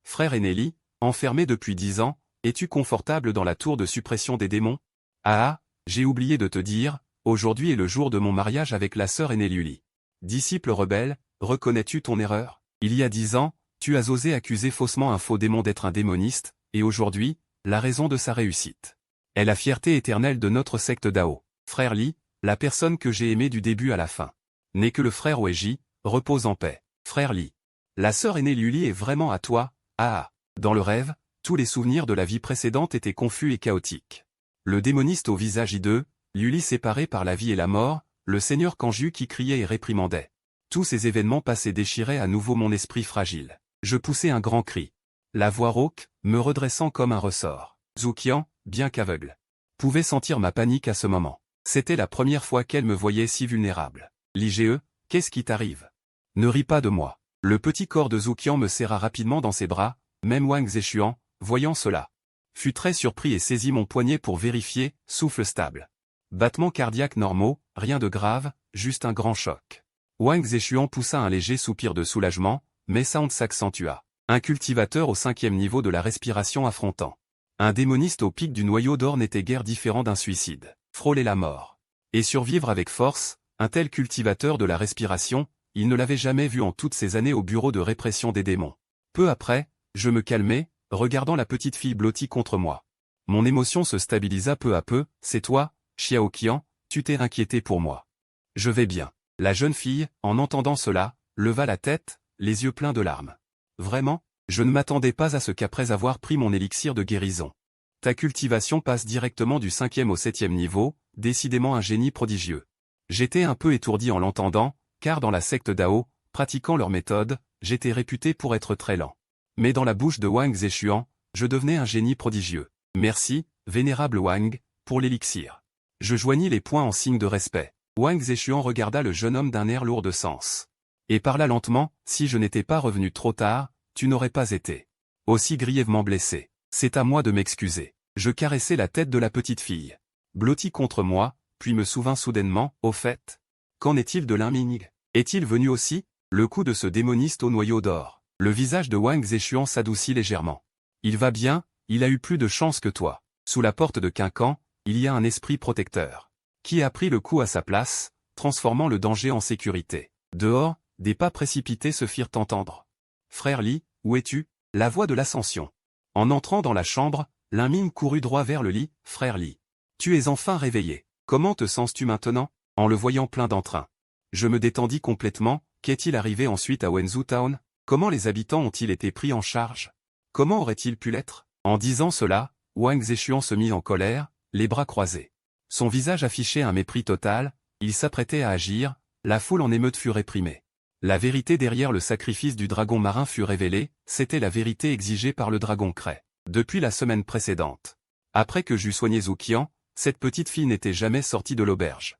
Frère Eneli, enfermé depuis 10 ans, es-tu confortable dans la tour de suppression des démons? Ah, j'ai oublié de te dire, aujourd'hui est le jour de mon mariage avec la sœur Eneliuli. Disciple rebelle, reconnais-tu ton erreur? Il y a 10 ans, tu as osé accuser faussement un faux démon d'être un démoniste, et aujourd'hui, la raison de sa réussite est la fierté éternelle de notre secte Dao. Frère Li, la personne que j'ai aimée du début à la fin, n'est que le frère Weiji, repose en paix. Frère Li. La sœur aînée Luli est vraiment à toi, ah. Dans le rêve, tous les souvenirs de la vie précédente étaient confus et chaotiques. Le démoniste au visage hideux, Luli séparé par la vie et la mort, le seigneur Kanju qui criait et réprimandait. Tous ces événements passés déchiraient à nouveau mon esprit fragile. Je poussai un grand cri. La voix rauque, me redressant comme un ressort. Zhuqian, bien qu'aveugle, pouvait sentir ma panique à ce moment. C'était la première fois qu'elle me voyait si vulnérable. L'IGE, qu'est-ce qui t'arrive? Ne ris pas de moi. Le petit corps de Zhuqian me serra rapidement dans ses bras, même Wang Zeshuan, voyant cela, fut très surpris et saisit mon poignet pour vérifier, souffle stable. Battements cardiaques normaux, rien de grave, juste un grand choc. Wang Zeshuan poussa un léger soupir de soulagement, mais Sound s'accentua. Un cultivateur au 5e niveau de la respiration affrontant un démoniste au pic du noyau d'or n'était guère différent d'un suicide. Frôler la mort. Et survivre avec force, un tel cultivateur de la respiration, il ne l'avait jamais vu en toutes ces années au bureau de répression des démons. Peu après, je me calmai, regardant la petite fille blottie contre moi. Mon émotion se stabilisa peu à peu. C'est toi, Xiao Qian, tu t'es inquiété pour moi. Je vais bien. La jeune fille, en entendant cela, leva la tête, les yeux pleins de larmes. Vraiment? Je ne m'attendais pas à ce qu'après avoir pris mon élixir de guérison, ta cultivation passe directement du 5e au 7e niveau, décidément un génie prodigieux. J'étais un peu étourdi en l'entendant, car dans la secte Dao, pratiquant leur méthode, j'étais réputé pour être très lent. Mais dans la bouche de Wang Zeshuan, je devenais un génie prodigieux. Merci, vénérable Wang, pour l'élixir. Je joignis les poings en signe de respect. Wang Zeshuan regarda le jeune homme d'un air lourd de sens. Et parla lentement, si je n'étais pas revenu trop tard, tu n'aurais pas été aussi grièvement blessé. C'est à moi de m'excuser. Je caressai la tête de la petite fille, blottie contre moi, puis me souvins soudainement, au fait. Qu'en est-il de Liming? Est-il venu aussi? Le coup de ce démoniste au noyau d'or. Le visage de Wang Zeshuan s'adoucit légèrement. Il va bien, il a eu plus de chance que toi. Sous la porte de Quincan, il y a un esprit protecteur, qui a pris le coup à sa place, transformant le danger en sécurité. Dehors, des pas précipités se firent entendre. Frère Li, où es-tu? La voix de l'ascension. En entrant dans la chambre, Liming courut droit vers le lit. Frère Li. Tu es enfin réveillé. Comment te sens-tu maintenant? En le voyant plein d'entrain. Je me détendis complètement. Qu'est-il arrivé ensuite à Wenzhou Town? Comment les habitants ont-ils été pris en charge? Comment aurait-il pu l'être? En disant cela, Wang Zeshuan se mit en colère, les bras croisés. Son visage affichait un mépris total. Il s'apprêtait à agir, la foule en émeute fut réprimée. La vérité derrière le sacrifice du dragon marin fut révélée, c'était la vérité exigée par le dragon craie. Depuis la semaine précédente. Après que j'eus soigné Zhu Qian, cette petite fille n'était jamais sortie de l'auberge.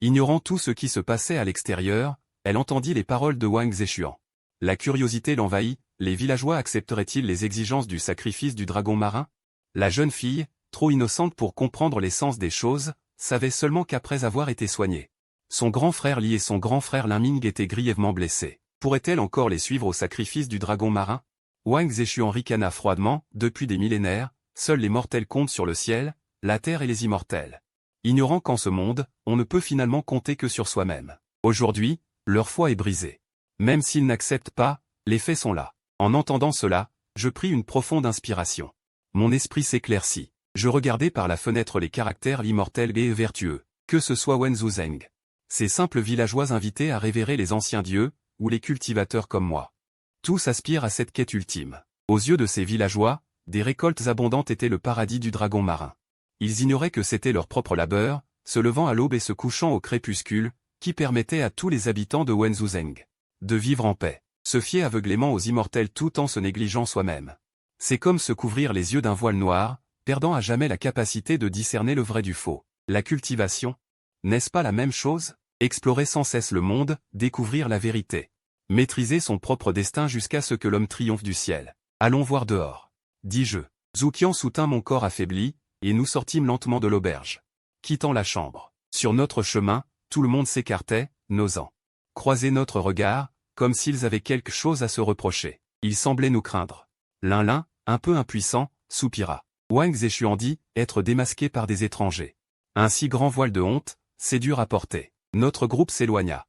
Ignorant tout ce qui se passait à l'extérieur, elle entendit les paroles de Wang Zeshuan. La curiosité l'envahit, les villageois accepteraient-ils les exigences du sacrifice du dragon marin? La jeune fille, trop innocente pour comprendre l'essence des choses, savait seulement qu'après avoir été soignée. Son grand frère Li et son grand frère Lin Ming étaient grièvement blessés. Pourrait-elle encore les suivre au sacrifice du dragon marin? Wang Zeshuan ricana froidement, depuis des millénaires, seuls les mortels comptent sur le ciel, la terre et les immortels. Ignorant qu'en ce monde, on ne peut finalement compter que sur soi-même. Aujourd'hui, leur foi est brisée. Même s'ils n'acceptent pas, les faits sont là. En entendant cela, je pris une profonde inspiration. Mon esprit s'éclaircit. Je regardai par la fenêtre les caractères immortels et vertueux, que ce soit Wen Zuzeng. Ces simples villageois invités à révérer les anciens dieux, ou les cultivateurs comme moi. Tous aspirent à cette quête ultime. Aux yeux de ces villageois, des récoltes abondantes étaient le paradis du dragon marin. Ils ignoraient que c'était leur propre labeur, se levant à l'aube et se couchant au crépuscule, qui permettait à tous les habitants de Wen Zuzeng de vivre en paix, se fier aveuglément aux immortels tout en se négligeant soi-même. C'est comme se couvrir les yeux d'un voile noir, perdant à jamais la capacité de discerner le vrai du faux. La cultivation, n'est-ce pas la même chose? Explorer sans cesse le monde, découvrir la vérité. Maîtriser son propre destin jusqu'à ce que l'homme triomphe du ciel. Allons voir dehors. Dis-je. Zhu Qian soutint mon corps affaibli, et nous sortîmes lentement de l'auberge. Quittant la chambre. Sur notre chemin, tout le monde s'écartait, n'osant croiser notre regard, comme s'ils avaient quelque chose à se reprocher. Ils semblaient nous craindre. L'un, un peu impuissant, soupira. Wang Zeshuan dit, être démasqué par des étrangers. Un si grand voile de honte, c'est dur à porter. Notre groupe s'éloigna.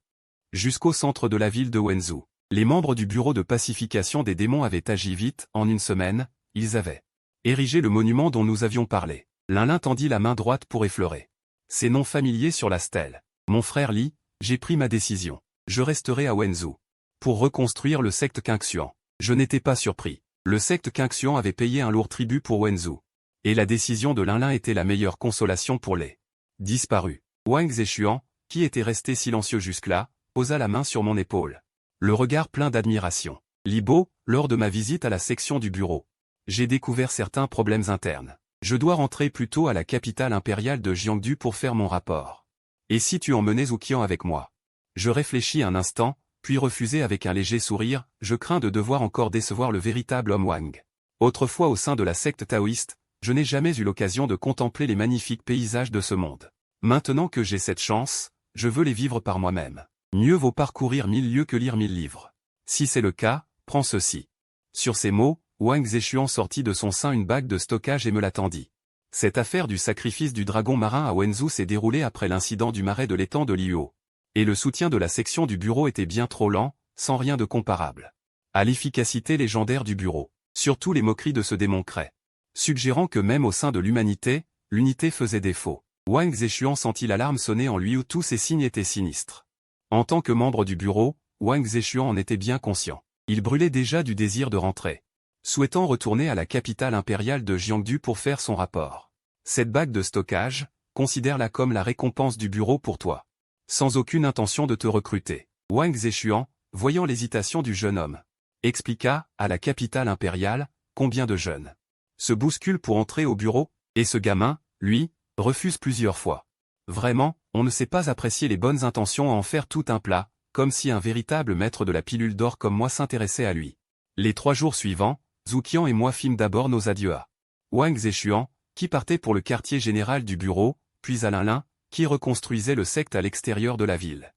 Jusqu'au centre de la ville de Wenzhou. Les membres du bureau de pacification des démons avaient agi vite, en une semaine, ils avaient érigé le monument dont nous avions parlé. L'un tendit la main droite pour effleurer ces noms familiers sur la stèle. Mon frère Li, j'ai pris ma décision. Je resterai à Wenzhou pour reconstruire le secte Qingxuan. Je n'étais pas surpris. Le secte Qingxuan avait payé un lourd tribut pour Wenzhou. Et la décision de l'un était la meilleure consolation pour les disparus. Wang Zeshuan, qui était resté silencieux jusque-là, posa la main sur mon épaule. Le regard plein d'admiration. Libo, lors de ma visite à la section du bureau, j'ai découvert certains problèmes internes. Je dois rentrer plus tôt à la capitale impériale de Jiangdu pour faire mon rapport. Et si tu emmenais Zhu Qian avec moi? Je réfléchis un instant, puis refusai avec un léger sourire, je crains de devoir encore décevoir le véritable homme Wang. Autrefois au sein de la secte taoïste, je n'ai jamais eu l'occasion de contempler les magnifiques paysages de ce monde. Maintenant que j'ai cette chance, je veux les vivre par moi-même. Mieux vaut parcourir 1000 lieues que lire 1000 livres. Si c'est le cas, prends ceci. Sur ces mots, Wang Zeshuan sortit de son sein une bague de stockage et me la tendit. Cette affaire du sacrifice du dragon marin à Wenzhou s'est déroulée après l'incident du marais de l'étang de Liuo. Et le soutien de la section du bureau était bien trop lent, sans rien de comparable à l'efficacité légendaire du bureau. Surtout les moqueries de ce démon craie. Suggérant que même au sein de l'humanité, l'unité faisait défaut. Wang Zeshuan sentit l'alarme sonner en lui où tous ces signes étaient sinistres. En tant que membre du bureau, Wang Zeshuan en était bien conscient. Il brûlait déjà du désir de rentrer. Souhaitant retourner à la capitale impériale de Jiangdu pour faire son rapport. Cette bague de stockage, considère-la comme la récompense du bureau pour toi. Sans aucune intention de te recruter. Wang Zeshuan, voyant l'hésitation du jeune homme, expliqua, à la capitale impériale, combien de jeunes se bousculent pour entrer au bureau, et ce gamin, lui, refuse plusieurs fois. Vraiment, on ne sait pas apprécier les bonnes intentions à en faire tout un plat, comme si un véritable maître de la pilule d'or comme moi s'intéressait à lui. Les 3 jours suivants, Zhu Qian et moi fîmes d'abord nos adieux à Wang Zeshuan, qui partait pour le quartier général du bureau, puis à Lin, qui reconstruisait le secte à l'extérieur de la ville.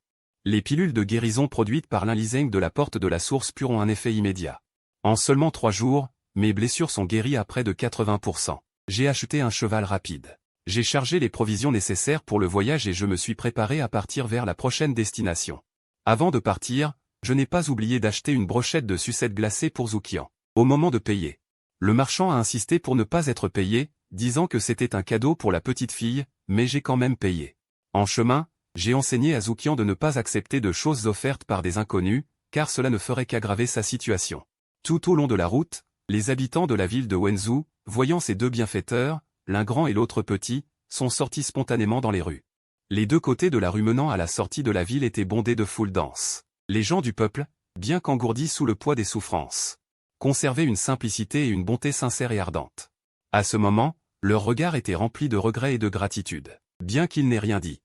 Les pilules de guérison produites par Lin Lizeng de la porte de la source pure ont un effet immédiat. En seulement 3 jours, mes blessures sont guéries à près de 80%. J'ai acheté un cheval rapide. J'ai chargé les provisions nécessaires pour le voyage et je me suis préparé à partir vers la prochaine destination. Avant de partir, je n'ai pas oublié d'acheter une brochette de sucettes glacées pour Zhu Qian. Au moment de payer, le marchand a insisté pour ne pas être payé, disant que c'était un cadeau pour la petite fille, mais j'ai quand même payé. En chemin, j'ai enseigné à Zhu Qian de ne pas accepter de choses offertes par des inconnus, car cela ne ferait qu'aggraver sa situation. Tout au long de la route, les habitants de la ville de Wenzhou, voyant ces 2 bienfaiteurs, l'un grand et l'autre petit, sont sortis spontanément dans les rues. Les deux côtés de la rue menant à la sortie de la ville étaient bondés de foules denses. Les gens du peuple, bien qu'engourdis sous le poids des souffrances, conservaient une simplicité et une bonté sincère et ardente. À ce moment, leur regard était rempli de regret et de gratitude, bien qu'ils n'aient rien dit.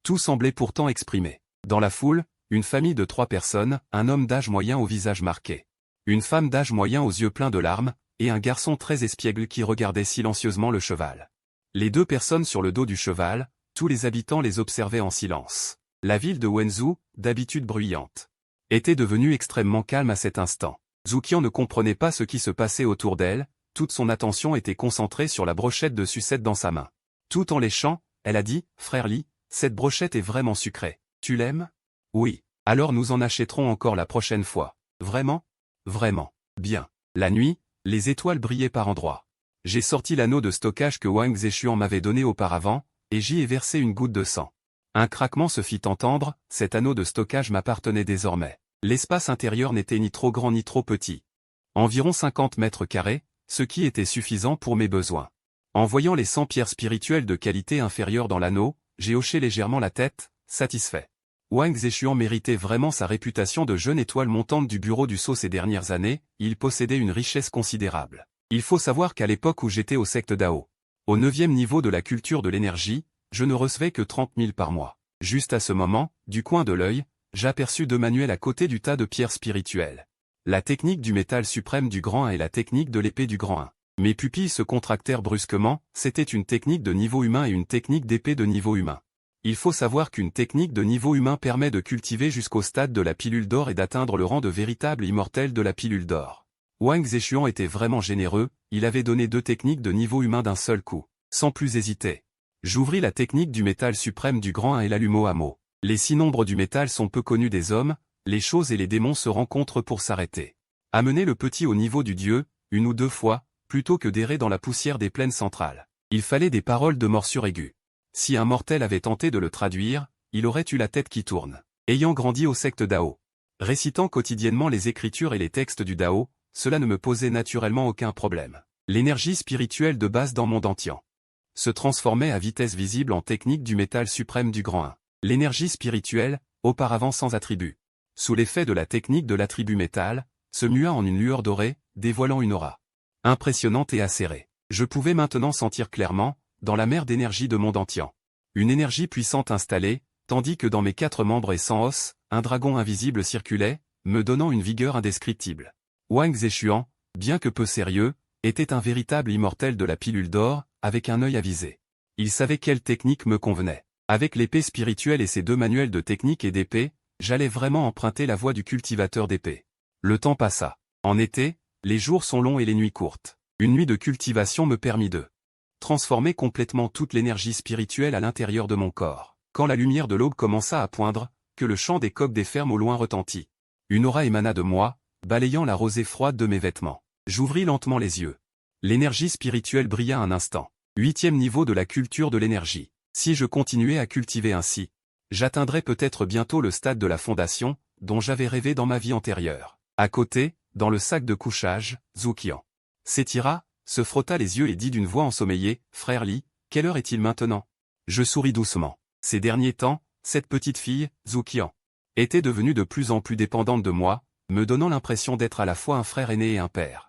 Tout semblait pourtant exprimé. Dans la foule, une famille de 3 personnes, un homme d'âge moyen au visage marqué, une femme d'âge moyen aux yeux pleins de larmes, et un garçon très espiègle qui regardait silencieusement le cheval. Les 2 personnes sur le dos du cheval, tous les habitants les observaient en silence. La ville de Wenzhou, d'habitude bruyante, était devenue extrêmement calme à cet instant. Zhu Qian ne comprenait pas ce qui se passait autour d'elle, toute son attention était concentrée sur la brochette de sucette dans sa main. Tout en léchant, elle a dit, « Frère Li, cette brochette est vraiment sucrée. Tu l'aimes? » « Oui. Alors nous en achèterons encore la prochaine fois. »« Vraiment? »« Vraiment. Bien. » La nuit, les étoiles brillaient par endroits. J'ai sorti l'anneau de stockage que Wang Zeshuan m'avait donné auparavant, et j'y ai versé une goutte de sang. Un craquement se fit entendre, cet anneau de stockage m'appartenait désormais. L'espace intérieur n'était ni trop grand ni trop petit. Environ 50 mètres carrés, ce qui était suffisant pour mes besoins. En voyant les 100 pierres spirituelles de qualité inférieure dans l'anneau, j'ai hoché légèrement la tête, satisfait. Wang Zeshuan méritait vraiment sa réputation de jeune étoile montante du bureau du sceau ces dernières années, il possédait une richesse considérable. Il faut savoir qu'à l'époque où j'étais au secte Dao, au 9e niveau de la culture de l'énergie, je ne recevais que 30 000 par mois. Juste à ce moment, du coin de l'œil, j'aperçus 2 manuels à côté du tas de pierres spirituelles. La technique du métal suprême du grand 1 et la technique de l'épée du grand 1. Mes pupilles se contractèrent brusquement, c'était une technique de niveau humain et une technique d'épée de niveau humain. Il faut savoir qu'une technique de niveau humain permet de cultiver jusqu'au stade de la pilule d'or et d'atteindre le rang de véritable immortel de la pilule d'or. Wang Zeshuan était vraiment généreux, il avait donné 2 techniques de niveau humain d'un seul coup. Sans plus hésiter, j'ouvris la technique du métal suprême du grand 1 et l'allume à mot. Les 6 nombres du métal sont peu connus des hommes, les choses et les démons se rencontrent pour s'arrêter. Amener le petit au niveau du dieu, 1 ou 2 fois, plutôt que d'errer dans la poussière des plaines centrales. Il fallait des paroles de morsure aiguë. Si un mortel avait tenté de le traduire, il aurait eu la tête qui tourne. Ayant grandi au secte Dao, récitant quotidiennement les écritures et les textes du Dao, cela ne me posait naturellement aucun problème. L'énergie spirituelle de base dans mon dantian se transformait à vitesse visible en technique du métal suprême du grand 1. L'énergie spirituelle, auparavant sans attribut, sous l'effet de la technique de l'attribut métal, se mua en une lueur dorée, dévoilant une aura impressionnante et acérée. Je pouvais maintenant sentir clairement, dans la mer d'énergie de mon dantian, une énergie puissante installée, tandis que dans mes 4 membres et sans os, un dragon invisible circulait, me donnant une vigueur indescriptible. Wang Zeshuan, bien que peu sérieux, était un véritable immortel de la pilule d'or, avec un œil avisé. Il savait quelle technique me convenait. Avec l'épée spirituelle et ses 2 manuels de technique et d'épée, j'allais vraiment emprunter la voie du cultivateur d'épée. Le temps passa. En été, les jours sont longs et les nuits courtes. Une nuit de cultivation me permit de transformer complètement toute l'énergie spirituelle à l'intérieur de mon corps. Quand la lumière de l'aube commença à poindre, que le chant des coqs des fermes au loin retentit. Une aura émana de moi, balayant la rosée froide de mes vêtements. J'ouvris lentement les yeux. L'énergie spirituelle brilla un instant. 8e niveau de la culture de l'énergie. Si je continuais à cultiver ainsi, j'atteindrais peut-être bientôt le stade de la fondation, dont j'avais rêvé dans ma vie antérieure. À côté, dans le sac de couchage, Zhu Qian s'étira, se frotta les yeux et dit d'une voix ensommeillée, « Frère Li, quelle heure est-il maintenant ?» Je souris doucement. Ces derniers temps, cette petite fille, Zhu Qian, était devenue de plus en plus dépendante de moi, me donnant l'impression d'être à la fois un frère aîné et un père.